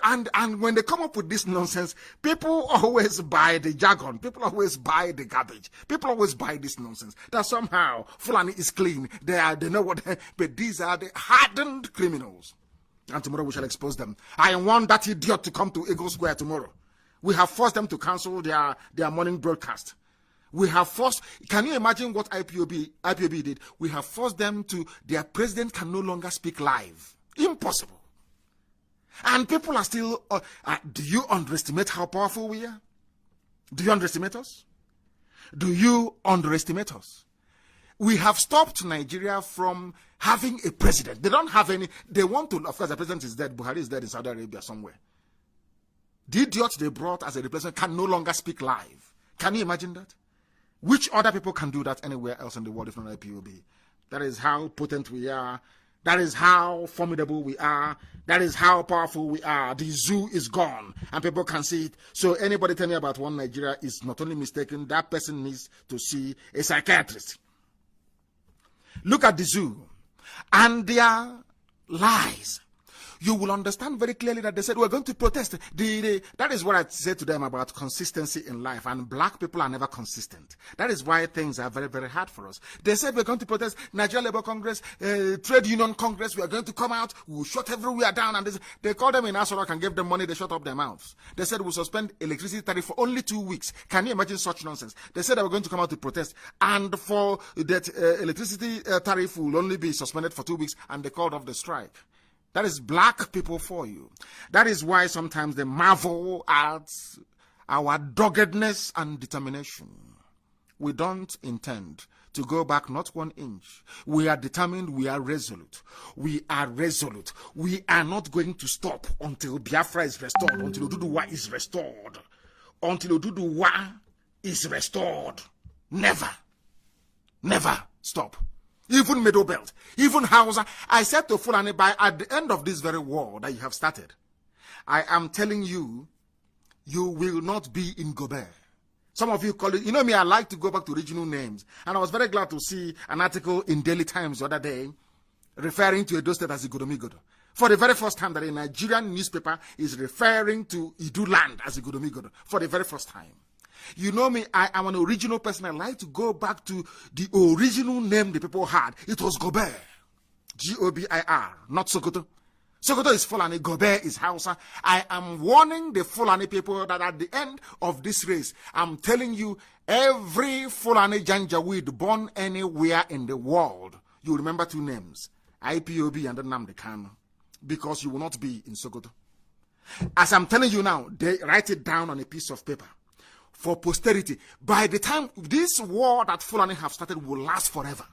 And when they come up with this nonsense, people always buy the jargon. People always buy the garbage. People always buy this nonsense that somehow Fulani is clean. They know what. But these are the hardened criminals. And tomorrow we shall expose them. I want that idiot to come to Eagle Square tomorrow. We have forced them to cancel their morning broadcast. We have forced, can you imagine what IPOB did? We have forced them to, their president can no longer speak live. Impossible. And people are still, do you underestimate how powerful we are? Do you underestimate us? Do you underestimate us? We have stopped Nigeria from having a president. They don't have any. They want to, of course, the president is dead. Buhari is dead in Saudi Arabia somewhere. The idiot they brought as a replacement can no longer speak live. Can you imagine that? Which other people can do that anywhere else in the world if not IPOB? That is how potent we are. That is how formidable we are. That is how powerful we are. The zoo is gone and people can see it. So anybody telling me about one Nigeria is not only mistaken, that person needs to see a psychiatrist. Look at the zoo and their lies. you will understand very clearly that they said, we're going to protest. That is what I said to them about consistency in life. And black people are never consistent. That is why things are very, very hard for us. They said, we're going to protest Nigeria Labour Congress, Trade Union Congress. We are going to come out. We'll shut everywhere down. And they called them in Asorok and gave them money. They shut up their mouths. They said, we'll suspend electricity tariff for only 2 weeks. Can you imagine such nonsense? They said they were going to come out to protest. And for that electricity tariff will only be suspended for 2 weeks. And they called off the strike. That is black people for you. That is why sometimes they marvel at our doggedness and determination. We don't intend to go back not 1 inch. We are determined, we are resolute. We are resolute. We are not going to stop until Biafra is restored, until Oduduwa is restored. Until Oduduwa is restored. Never. Never stop. Even Middle Belt, even Hausa. I said to Fulani, at the end of this very war that you have started, I am telling you, you will not be in Gobert. Some of you call it, you know me, I like to go back to regional names. And I was very glad to see an article in Daily Times the other day referring to Edo State as Igodomigodo. For the very first time that a Nigerian newspaper is referring to Idu land as Igodomigodo. For the very first time. You know me, I am an original person. I like to go back to the original name the people had. It was Gobert. G-O-B-I-R, not Sokoto. Sokoto is Fulani, Gobert is Hausa. I am warning the Fulani people that at the end of this race, I'm telling you, every Fulani Janjaweed born anywhere in the world, you remember 2 names, IPOB and nnamdi Kanu, because you will not be in Sokoto. As I'm telling you now, they write it down on a piece of paper. For posterity, by the time this war that Fulani have started will last forever.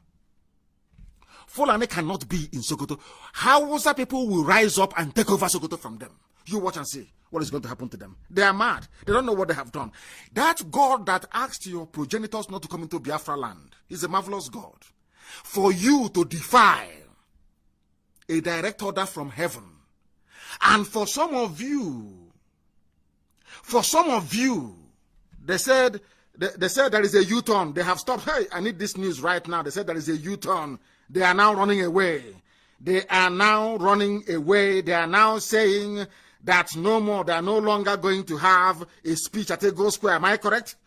Fulani cannot be in Sokoto. Hausa people will rise up and take over Sokoto from them. You watch and see what is going to happen to them. They are mad. They don't know what they have done. That God that asked your progenitors not to come into Biafra land is a marvelous God. For you to defy a direct order from heaven. And for some of you, they said there is a U-turn. They have stopped. Hey, I need this news right now. They said there is a U-turn. They are now running away. They are now running away. They are now saying that no more. They are no longer going to have a speech at Ego Square. Am I correct?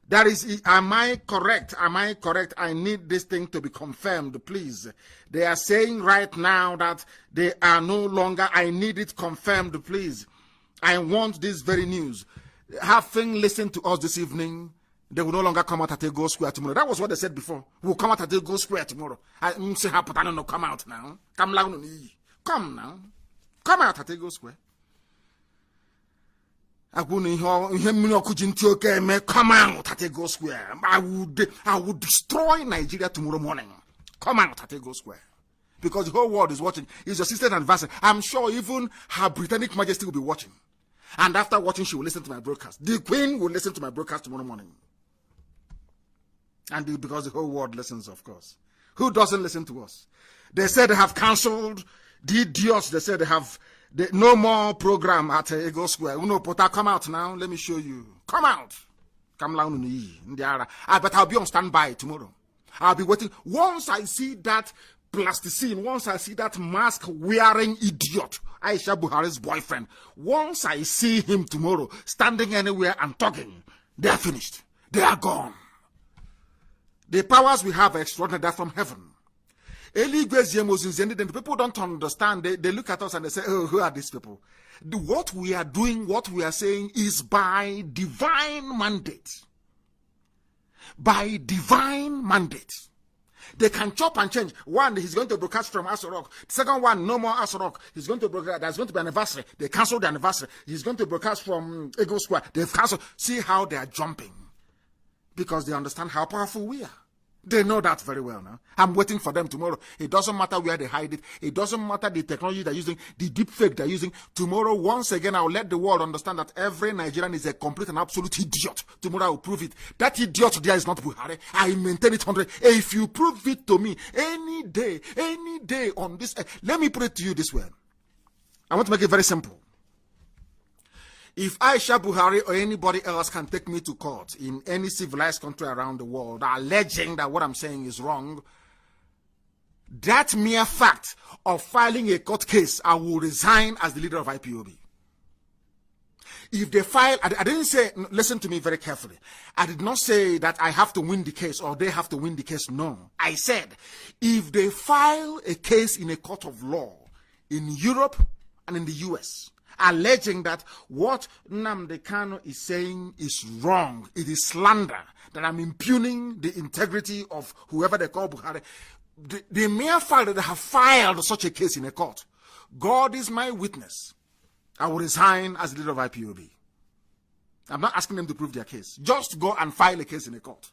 That is, am I correct? Am I correct? I need this thing to be confirmed, please. They are saying right now that they are no longer. I need it confirmed, please. I want this very news. Having listened to us this evening, they will no longer come out at Ego Square tomorrow. That was what they said before. We'll come out at Ego Square tomorrow. I say, I don't know, come out now. Come now. Come out at Ego Square. Come out at Ego Square. I would destroy Nigeria tomorrow morning. Come out at Ego Square. Because the whole world is watching. It's your sister's anniversary. I'm sure even Her Britannic Majesty will be watching. And after watching, she will listen to my broadcast. The Queen will listen to my broadcast tomorrow morning. And because the whole world listens, of course. Who doesn't listen to us? They said they have cancelled. The idiots, they said they have no more program at Ego Square. Uno Pota, come out now. Let me show you. Come out. Come down. But I'll be on standby tomorrow. I'll be waiting. Once I see that plasticine, once I see that mask-wearing idiot, Aisha Buhari's boyfriend, once I see him tomorrow standing anywhere and talking, they are finished. They are gone. The powers we have are extraordinary. They're from heaven. The people don't understand. They look at us and they say, oh, who are these people? What we are doing, what we are saying is by divine mandate. By divine mandate. They can chop and change. One, he's going to broadcast from Asorok. The second one, no more Asorok. He's going to broadcast. There's going to be an anniversary. They canceled the anniversary. He's going to broadcast from Ego Square. They've canceled. See how they are jumping. Because they understand how powerful we are. They know that very well now. I'm waiting for them tomorrow. It doesn't matter where they hide it. It doesn't matter the technology they're using, the deep fake they're using. Tomorrow, once again, I'll let the world understand that every Nigerian is a complete and absolute idiot. Tomorrow, I will prove it. That idiot there is not Buhari. I maintain it 100. If you prove it to me any day on this, let me put it to you this way. I want to make it very simple. If Aisha Buhari or anybody else can take me to court in any civilized country around the world, alleging that what I'm saying is wrong, that mere fact of filing a court case, I will resign as the leader of IPOB. If they file, I didn't say, listen to me very carefully. I did not say that I have to win the case or they have to win the case. No. I said, if they file a case in a court of law in Europe and in the US, alleging that what Nnamdi Kanu is saying is wrong, it is slander, that I'm impugning the integrity of whoever they call Buhari, the mere fact that they have filed such a case in a court, God is my witness, I will resign as leader of IPOB. I'm not asking them to prove their case. Just go and file a case in a court.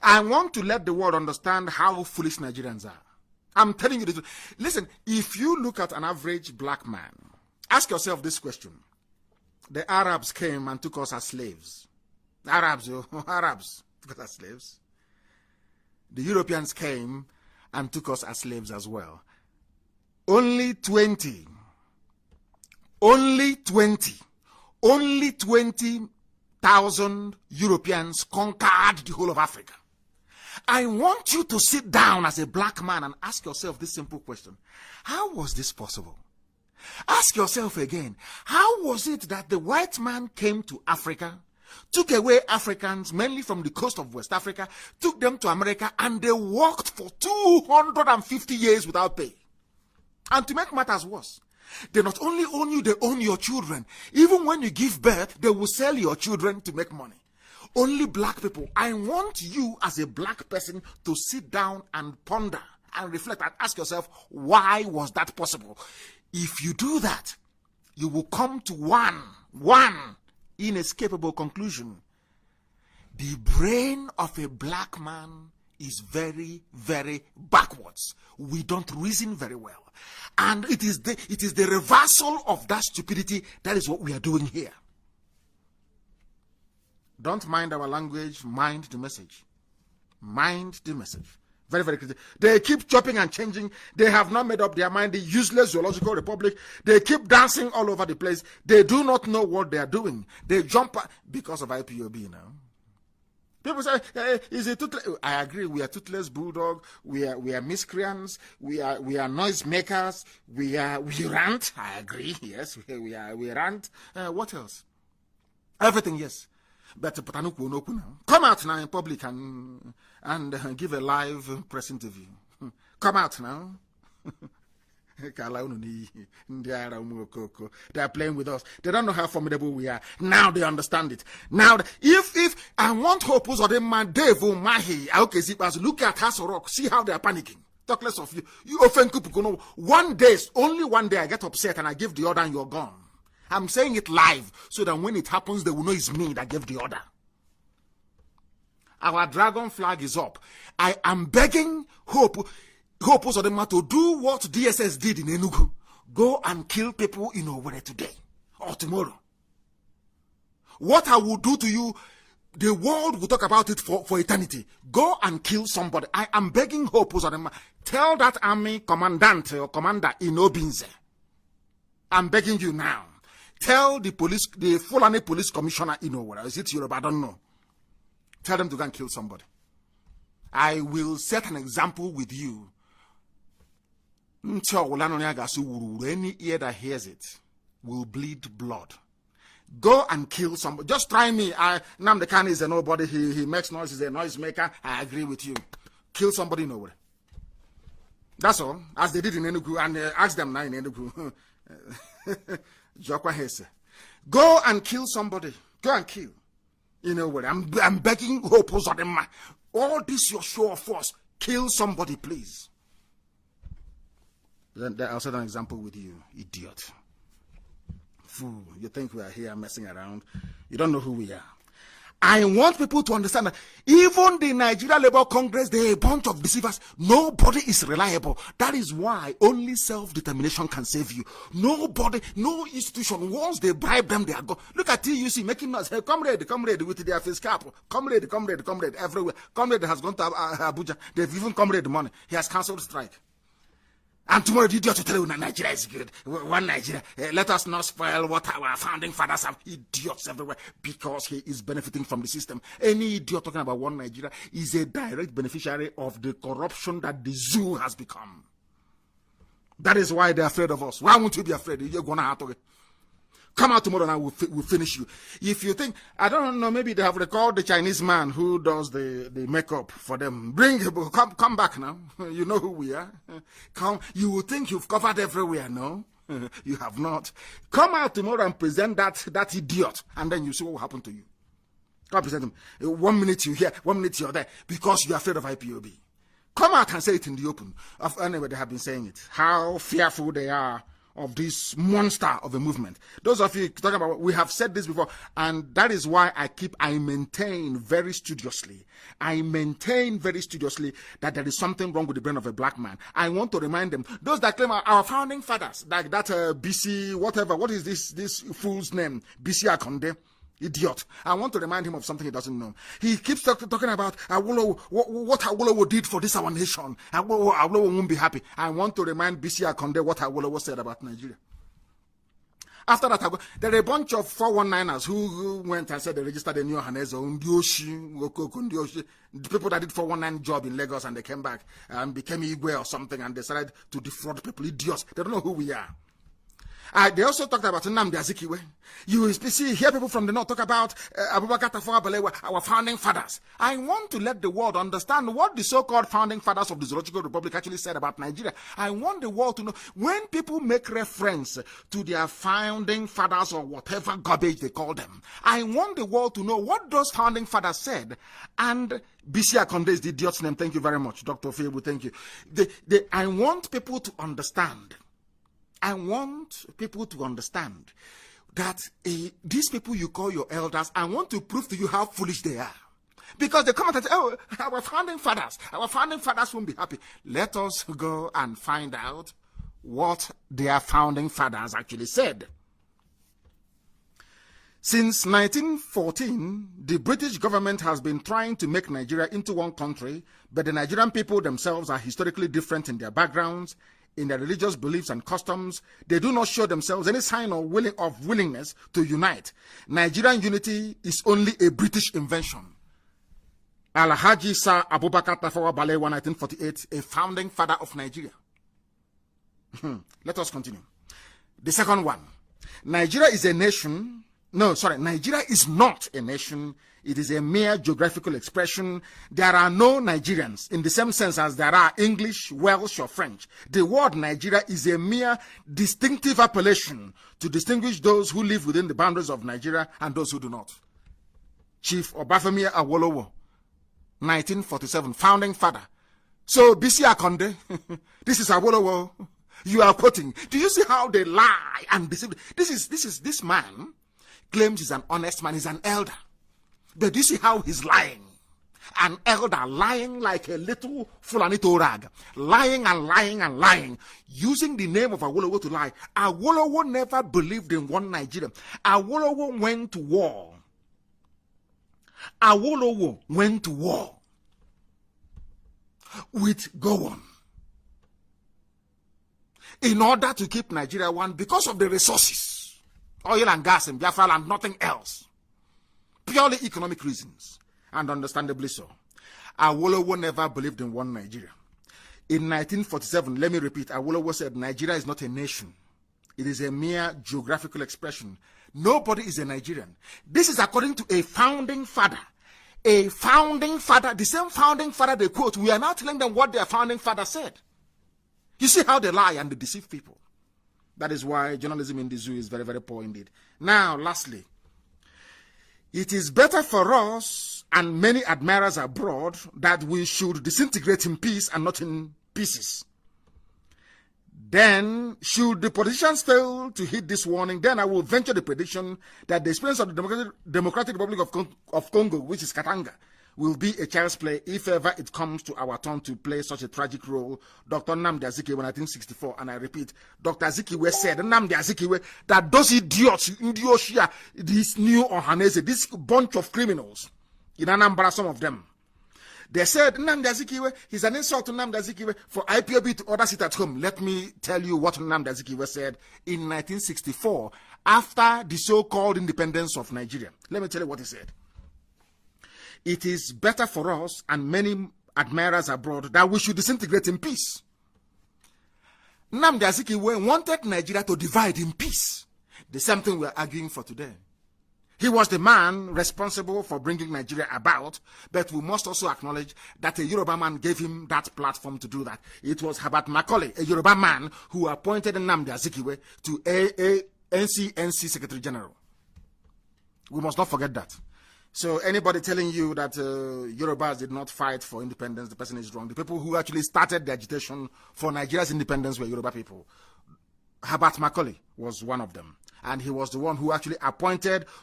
I want to let the world understand how foolish Nigerians are. I'm telling you the truth. Listen, if you look at an average black man, ask yourself this question. The Arabs came and took us as slaves. Arabs took us as slaves. The Europeans came and took us as slaves as well. Only 20,000 Europeans conquered the whole of Africa. I want you to sit down as a black man and ask yourself this simple question. How was this possible? Ask yourself again, how was it that the white man came to Africa, took away Africans, mainly from the coast of West Africa, took them to America, and they worked for 250 years without pay? And to make matters worse, they not only own you, they own your children. Even when you give birth, they will sell your children to make money. Only black people. I want you as a black person to sit down and ponder and reflect and ask yourself, why was that possible? If you do that, you will come to one inescapable conclusion. The brain of a black man is very, very backwards. We don't reason very well. And it is the reversal of that stupidity that is what we are doing here. Don't mind our language, mind the message. Mind the message. Very, very critical. They keep chopping and changing. They have not made up their mind. The useless zoological republic. They keep dancing all over the place. They do not know what they are doing. They jump because of IPOB now. People say, hey, is it toothless? I agree. We are toothless bulldog. We are miscreants. We are noise makers. We rant. I agree. Yes, we rant. What else? Everything. Yes. But come out now in public and give a live press interview. Come out now. They are playing with us. They don't know how formidable we are. Now they understand it. Now, if I want hope, look at Hasorok, see how they are panicking. Talk less of you. You offend people. One day, only one day I get upset and I give the order and you're gone. I'm saying it live so that when it happens, they will know it's me that gave the order. Our dragon flag is up. I am begging Hope Uzodinma to do what DSS did in Enugu. Go and kill people in Owerri today or tomorrow. What I will do to you, the world will talk about it for eternity. Go and kill somebody. I am begging Hope Uzodinma. Tell that army commandant or commander in Obinze. I'm begging you now. Tell the police, the Fulani police commissioner in Owerri, is it Yoruba? I don't know. Tell them to go and kill somebody. I will set an example with you. Any ear that hears it will bleed blood. Go and kill somebody. Just try me. Nnamdi Kanu is a nobody. He makes noise. He's a noise maker. I agree with you. Kill somebody in Owerri. That's all. As they did in Enugu. And ask them now in Enugu. Go and kill somebody. Go and kill. You know what? I'm begging Hope Uzodinma. All this your show of force. Kill somebody, please. Then I'll set an example with you, idiot. Fool. You think we are here messing around? You don't know who we are. I want people to understand that even the Nigeria Labour Congress, they're a bunch of deceivers. Nobody is reliable. That is why only self-determination can save you. Nobody, no institution, once they bribe them, they are gone. Look at TUC making us, hey, comrade with their face cap. Comrade, everywhere. Comrade has gone to Abuja. They've even comrade money. He has cancelled strike. And tomorrow the idiot will tell you that Nigeria is good. One Nigeria. Let us not spoil what our founding fathers have. Idiots everywhere because he is benefiting from the system. Any idiot talking about one Nigeria is a direct beneficiary of the corruption that the zoo has become. That is why they're afraid of us. Why won't you be afraid? You're going to have to come out tomorrow and we'll finish you. If you think, I don't know, maybe they have recalled the Chinese man who does the makeup for them. Come back now. You know who we are. Come. You will think you've covered everywhere, no? You have not. Come out tomorrow and present that idiot, and then you see what will happen to you. Come present him. 1 minute you're here, 1 minute you're there, because you're afraid of IPOB. Come out and say it in the open. Anyway, they have been saying it. How fearful they are of this monster of a movement. Those of you talking about, we have said this before, and that is why I maintain very studiously that there is something wrong with the brain of a black man. I want to remind them, those that claim our founding fathers, like that BC, whatever, what is this fool's name? BC Akonde. Idiot. I want to remind him of something he doesn't know. He keeps talking about what Awolowo did for this our nation. Awolowo won't be happy. I want to remind BC Akonde what Awolowo said about Nigeria. After that, there are a bunch of 419ers who went and said they registered a new Hanezo, the people that did 419 job in Lagos, and they came back and became Igwe or something and decided to defraud people. Idiots. They don't know who we are. They also talked about nnamdi. You hear people from the north talk about Abubakar Tafawa Balewa, our founding fathers. I want to let the world understand what the so-called founding fathers of the Zoological Republic actually said about Nigeria. I want the world to know, when people make reference to their founding fathers or whatever garbage they call them, I want the world to know what those founding fathers said. And BC Akonde is the idiot's name. Thank you very much, Dr. Febu. Thank you. I want people to understand. I want people to understand that these people you call your elders, I want to prove to you how foolish they are. Because they come out and say, oh, our founding fathers won't be happy. Let us go and find out what their founding fathers actually said. Since 1914, the British government has been trying to make Nigeria into one country, but the Nigerian people themselves are historically different in their backgrounds, in their religious beliefs and customs. They do not show themselves any sign of willingness to unite. Nigerian unity is only a British invention. Alhaji Sir Abubakar Tafawa Balewa, 1948, a founding father of Nigeria. Let us continue. The second one. Nigeria is a nation. No, sorry. Nigeria is not a nation. It is a mere geographical expression. There are no Nigerians in the same sense as there are English, Welsh, or French. The word Nigeria is a mere distinctive appellation to distinguish those who live within the boundaries of Nigeria and those who do not. Chief Obafemi Awolowo, 1947, founding father. So, BC Akonde, this is Awolowo. You are quoting. Do you see how they lie and deceive? This man claims he's an honest man, he's an elder. But do you see how he's lying? An elder lying like a little Fulanito rag. Lying and lying and lying. Using the name of Awolowo to lie. Awolowo never believed in one Nigeria. Awolowo went to war. Awolowo went to war with Gowon in order to keep Nigeria one because of the resources. Oil and gas in Biafra and nothing else. Purely economic reasons, and understandably so. Awolowo never believed in one Nigeria. In 1947, let me repeat, Awolowo said Nigeria is not a nation. It is a mere geographical expression. Nobody is a Nigerian. This is according to a founding father. A founding father, the same founding father they quote. We are now telling them what their founding father said. You see how they lie and they deceive people. That is why journalism in the zoo is very, very poor indeed. Now, lastly, it is better for us and many admirers abroad that we should disintegrate in peace and not in pieces. Then, should the politicians fail to heed this warning, then I will venture the prediction that the experience of the Democratic Republic of Congo, which is Katanga, will be a child's play if ever it comes to our turn to play such a tragic role. Dr. Nnamdi Azikiwe, 1964, and I repeat, Dr. Azikiwe said, Nnamdi Azikiwe, that those idiots, Indioshia, this new Ohanese, this bunch of criminals, in Anambra, some of them, They said, Nnamdi Azikiwe is an insult to Nnamdi Azikiwe for IPOB to order sit at home. Let me tell you what Nnamdi Azikiwe said in 1964 after the so-called independence of Nigeria. Let me tell you what he said. It is better for us and many admirers abroad that we should disintegrate in peace. Nnamdi Azikiwe wanted Nigeria to divide in peace. The same thing we are arguing for today. He was the man responsible for bringing Nigeria about, but we must also acknowledge that a Yoruba man gave him that platform to do that. It was Herbert Macaulay, a Yoruba man, who appointed Nnamdi Azikiwe to NCNC Secretary General. We must not forget that. So anybody telling you that Yorubas did not fight for independence, the person is wrong. The people who actually started the agitation for Nigeria's independence were Yoruba people. Herbert Macaulay was one of them. And he was the one who actually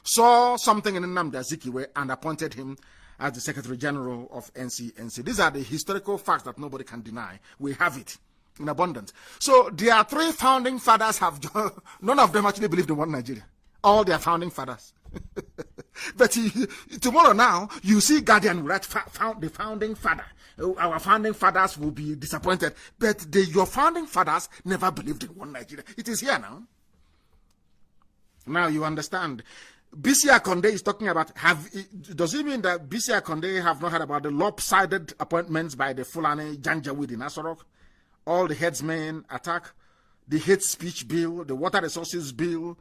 saw something in Nnamdi Azikiwe and appointed him as the Secretary General of NCNC. These are the historical facts that nobody can deny. We have it in abundance. So their three founding fathers none of them actually believed in one Nigeria. All their founding fathers. But tomorrow now, you see Guardian write the founding father. Our founding fathers will be disappointed. But your founding fathers never believed in one Nigeria. It is here now. Now you understand. B.C. Akonde is talking about, does it mean that B.C. Akonde have not heard about the lopsided appointments by the Fulani Janjaweed in Asorok? All the headsmen attack, the hate speech bill, the water resources bill,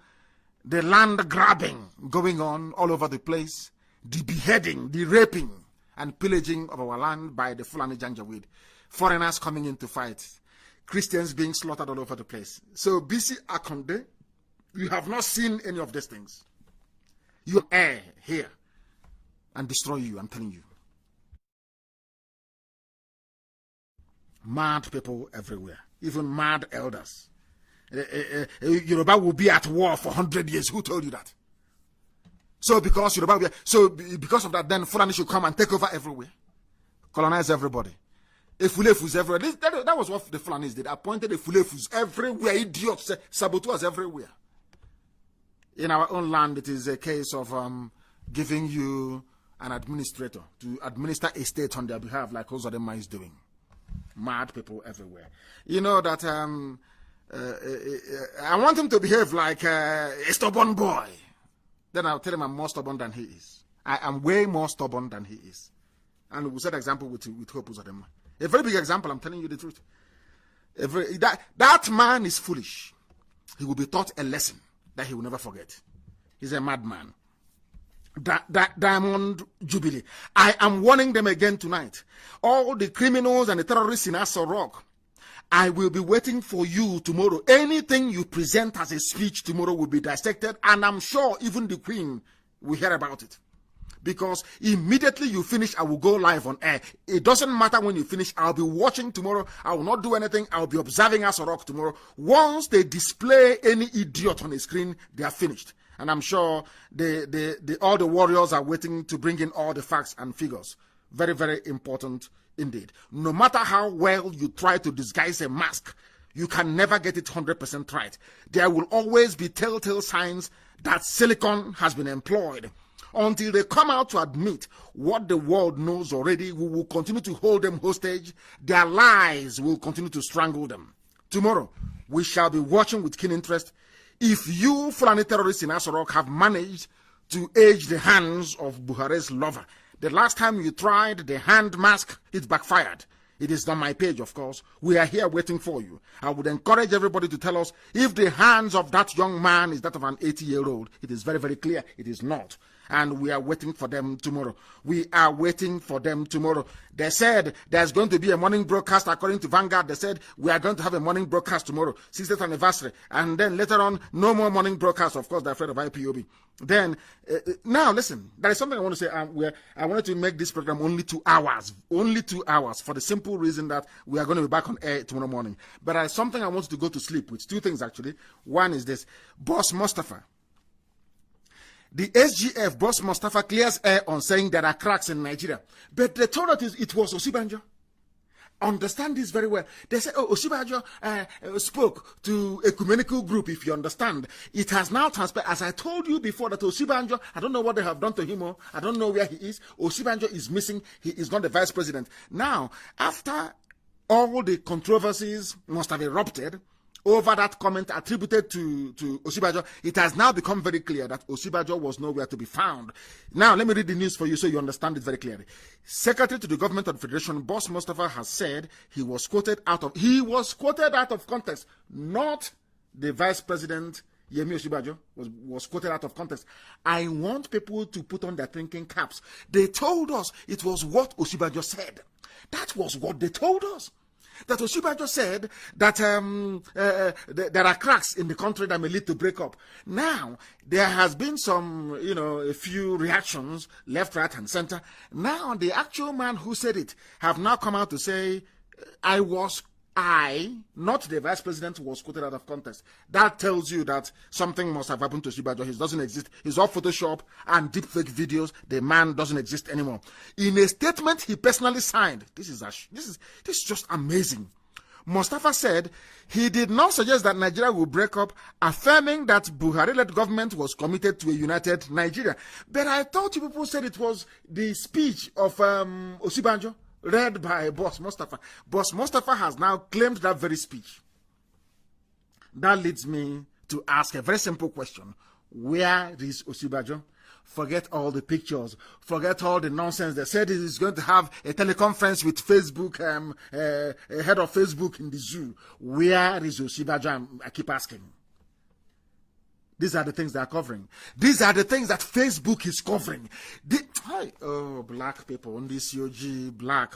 the land grabbing going on all over the place, the beheading, the raping and pillaging of our land by the Fulani Janjaweed, foreigners coming in to fight, Christians being slaughtered all over the place. So B.C. Akonde, you have not seen any of these things. You err here and destroy you, I'm telling you. Mad people everywhere, even mad elders. Yoruba will be at war for 100 years. Who told you that? So because because of that, then Fulani should come and take over everywhere, colonize everybody. Efulefus everywhere. That was what the Fulanis did. Appointed Efulefus everywhere, idiots, saboteurs everywhere. In our own land, it is a case of giving you an administrator to administer a state on their behalf, like Ozodema is doing. Mad people everywhere. You know that I want him to behave like a stubborn boy. Then I'll tell him I'm more stubborn than he is. I am way more stubborn than he is. And we'll set an example with Hope Ozodema. A very big example, I'm telling you the truth. That man is foolish. He will be taught a lesson that he will never forget. He's a madman. Diamond Jubilee. I am warning them again tonight. All the criminals and the terrorists in Aso Rock, I will be waiting for you tomorrow. Anything you present as a speech tomorrow will be dissected, and I'm sure even the Queen will hear about it. Because immediately you finish, I will go live on air. It doesn't matter when you finish. I'll be watching tomorrow. I will not do anything. I'll be observing Aso Rock tomorrow. Once they display any idiot on the screen, they are finished. And I'm sure all the warriors are waiting to bring in all the facts and figures. Very, very important indeed. No matter how well you try to disguise a mask, you can never get it 100% right. There will always be telltale signs that silicon has been employed. Until they come out to admit what the world knows already, we will continue to hold them hostage. Their lies will continue to strangle them. Tomorrow, we shall be watching with keen interest if you Fulani terrorists in Aso Rock have managed to age the hands of Buhari's lover. The last time you tried the hand mask, it backfired. It is on my page, of course. We are here waiting for you. I would encourage everybody to tell us if the hands of that young man is that of an 80-year-old. It is very, very clear. It is not. And we are waiting for them tomorrow. We are waiting for them tomorrow. They said there's going to be a morning broadcast according to Vanguard. They said we are going to have a morning broadcast tomorrow, 60th anniversary. And then later on, no more morning broadcast. Of course, they're afraid of IPOB. Then, now listen, there is something I want to say. I wanted to make this program only 2 hours. Only 2 hours for the simple reason that we are going to be back on air tomorrow morning. But there is something I want to go to sleep with. Two things, actually. One is this. Boss Mustafa. The SGF, Boss Mustafa, clears air on saying there are cracks in Nigeria. But they told us it was Osibanjo. Understand this very well. They say, oh, Osinbajo spoke to ecumenical group, if you understand. It has now transpired, as I told you before, that Osinbajo, I don't know what they have done to him, I don't know where he is. Osinbajo is missing, he is not the vice president. Now, after all the controversies must have erupted over that comment attributed to Osinbajo, it has now become very clear that Osinbajo was nowhere to be found. Now, let me read the news for you so you understand it very clearly. Secretary to the Government of the Federation, Boss Mustafa, has said he was quoted out of context, not the Vice President Yemi Osinbajo was quoted out of context. I want people to put on their thinking caps. They told us it was what Osinbajo said. That was what they told us. That Osinbajo said that there are cracks in the country that may lead to breakup. Now, there has been some, a few reactions, left, right, and center. Now, the actual man who said it have now come out to say, not the vice president, was quoted out of context. That tells you that something must have happened to Osinbajo. He doesn't exist. He's all Photoshop and deepfake videos. The man doesn't exist anymore. In a statement he personally signed, this is just amazing. Mustafa said he did not suggest that Nigeria will break up, affirming that Buhari-led government was committed to a united Nigeria. But I thought you people said it was the speech of Osinbajo, read by Boss Mustafa. Boss Mustafa has now claimed that very speech. That leads me to ask a very simple question. Where is Osinbajo? Forget all the pictures. Forget all the nonsense. They said he's going to have a teleconference with Facebook, head of Facebook in the zoo. Where is Osinbajo? I keep asking. These are the things they are covering. These are the things that Facebook is covering. Black people on this COG, black.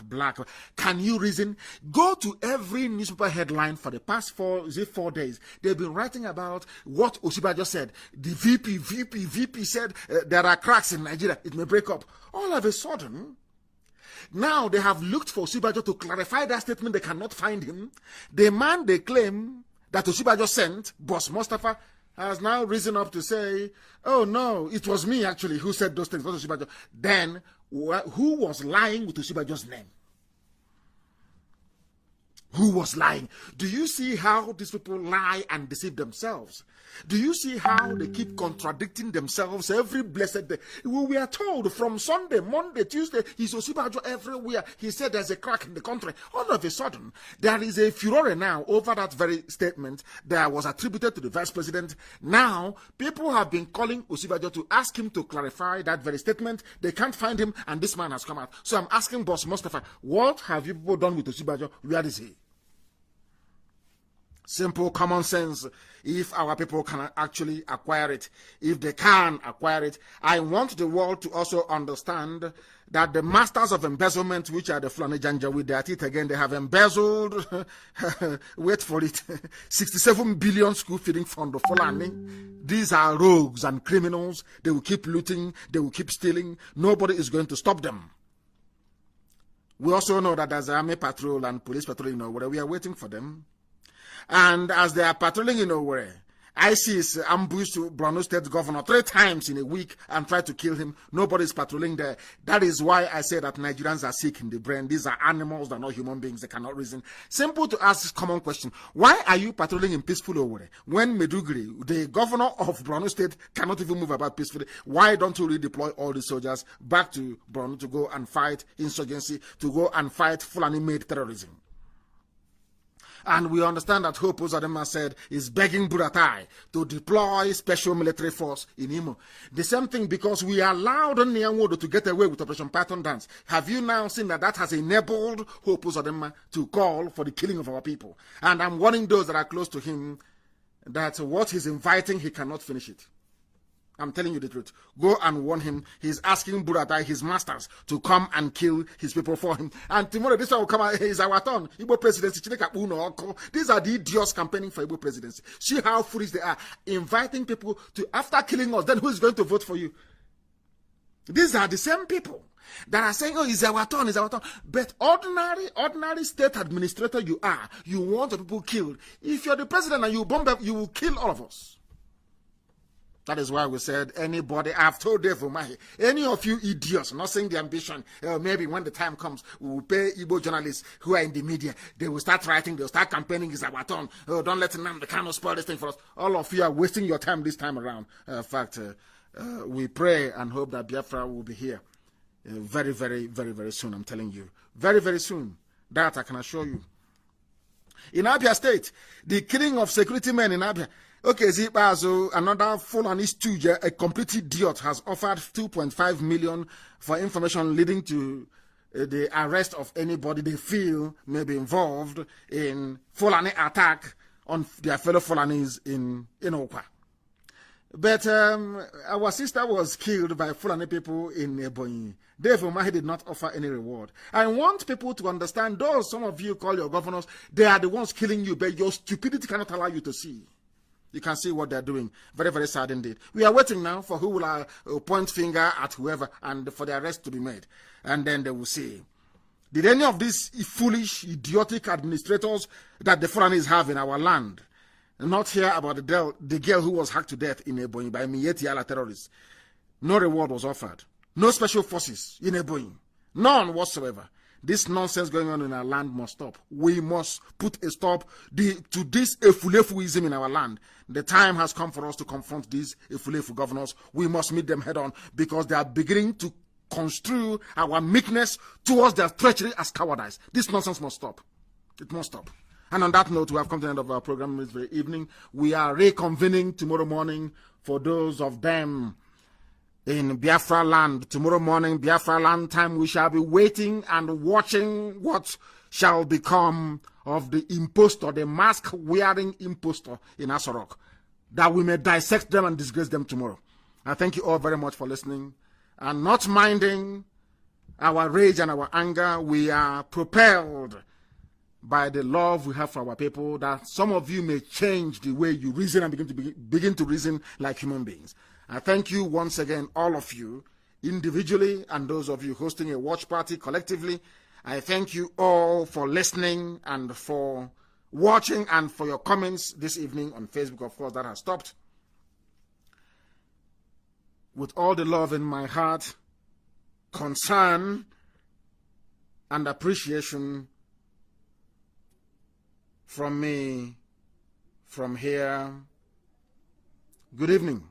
Can you reason? Go to every newspaper headline for the past 4 days. They've been writing about what Osinbajo said. The VP said there are cracks in Nigeria. It may break up. All of a sudden, now they have looked for Osinbajo to clarify that statement. They cannot find him. The man they claim that Osinbajo sent, Boss Mustafa, has now risen up to say, oh no, it was me actually who said those things, not Osinbajo. Then, who was lying with Osinbajo's name? Who was lying? Do you see how these people lie and deceive themselves? Do you see how they keep contradicting themselves every blessed day? We are told from Sunday, Monday, Tuesday, he's Osinbajo everywhere. He said there's a crack in the country. All of a sudden, there is a furore now over that very statement that was attributed to the vice president. Now, people have been calling Osinbajo to ask him to clarify that very statement. They can't find him, and this man has come out. So I'm asking Boss Mustafa, what have you people done with Osinbajo? Where is he? Simple common sense. If our people can actually acquire it, if they can acquire it, I want the world to also understand that the masters of embezzlement, which are the Fulani Janjaweed, they are at it again. They have embezzled, wait for it, 67 billion school feeding fund of Fulani. These are rogues and criminals. They will keep looting. They will keep stealing. Nobody is going to stop them. We also know that there's army patrol and police patrol, where we are waiting for them. And as they are patrolling in Owerri, ISIS ambushed Borno State governor 3 times in a week and tried to kill him. Nobody is patrolling there. That is why I say that Nigerians are sick in the brain. These are animals, they're not human beings. They cannot reason. Simple to ask this common question. Why are you patrolling in peaceful Owerri when Meduguri, the governor of Borno State, cannot even move about peacefully? Why don't you redeploy all the soldiers back to Borno to go and fight insurgency, to go and fight Fulani-made terrorism? And we understand that Hope Uzodinma said is begging Buratai to deploy special military force in Imo. The same thing, because we allowed Nyanwodo to get away with Operation Python Dance. Have you now seen that has enabled Hope Uzodinma to call for the killing of our people? And I'm warning those that are close to him that what he's inviting, he cannot finish it. I'm telling you the truth. Go and warn him. He's asking Buratai, his masters, to come and kill his people for him. And tomorrow, this one will come out. It's our turn. Igbo presidency. These are the idiots campaigning for Igbo presidency. See how foolish they are. Inviting people to, after killing us, then who is going to vote for you? These are the same people that are saying, oh, it's our turn, it's our turn. But ordinary state administrator you are, you want the people killed. If you're the president and you bomb them, you will kill all of us. That is why we said anybody, I've told Dave Umahi, any of you idiots, not saying the ambition, maybe when the time comes, we will pay Igbo journalists who are in the media. They will start writing, they'll start campaigning, it's our turn. Oh, don't let nnamdi kanu spoil this thing for us. All of you are wasting your time this time around. In fact, we pray and hope that Biafra will be here very, very, very, very soon. I'm telling you. Very, very soon. That I can assure you. In Abia State, the killing of security men in Abia. Okay, Zipazo, another Fulani stooge, a complete idiot, has offered 2.5 million for information leading to the arrest of anybody they feel may be involved in Fulani attack on their fellow Fulanis in Okwa. But our sister was killed by Fulani people in Ebonyi. Dave Umahi did not offer any reward. I want people to understand, though some of you call your governors, they are the ones killing you, but your stupidity cannot allow you to see. You can see what they're doing. Very, very sad indeed. We are waiting now for who will point finger at whoever and for the arrest to be made. And then they will see. Did any of these foolish, idiotic administrators that the Fulanis have in our land not hear about the girl who was hacked to death in Ebonyi by Miyetti Allah terrorists? No reward was offered. No special forces in Ebonyi. None whatsoever. This nonsense going on in our land must stop. We must put a stop to this efulefuism in our land. The time has come for us to confront these efulefu governors. We must meet them head on because they are beginning to construe our meekness towards their treachery as cowardice. This nonsense must stop. It must stop. And on that note, we have come to the end of our program this very evening. We are reconvening tomorrow morning for those of them in Biafra land. Tomorrow morning, Biafra land time, we shall be waiting and watching what shall become of the impostor, the mask-wearing impostor in Asorok, that we may dissect them and disgrace them tomorrow. I thank you all very much for listening and not minding our rage and our anger. We are propelled by the love we have for our people, that some of you may change the way you reason and begin to reason like human beings. I thank you once again, all of you, individually, and those of you hosting a watch party collectively. I thank you all for listening and for watching and for your comments this evening on Facebook. Of course, that has stopped. With all the love in my heart, concern, and appreciation from me, from here, good evening.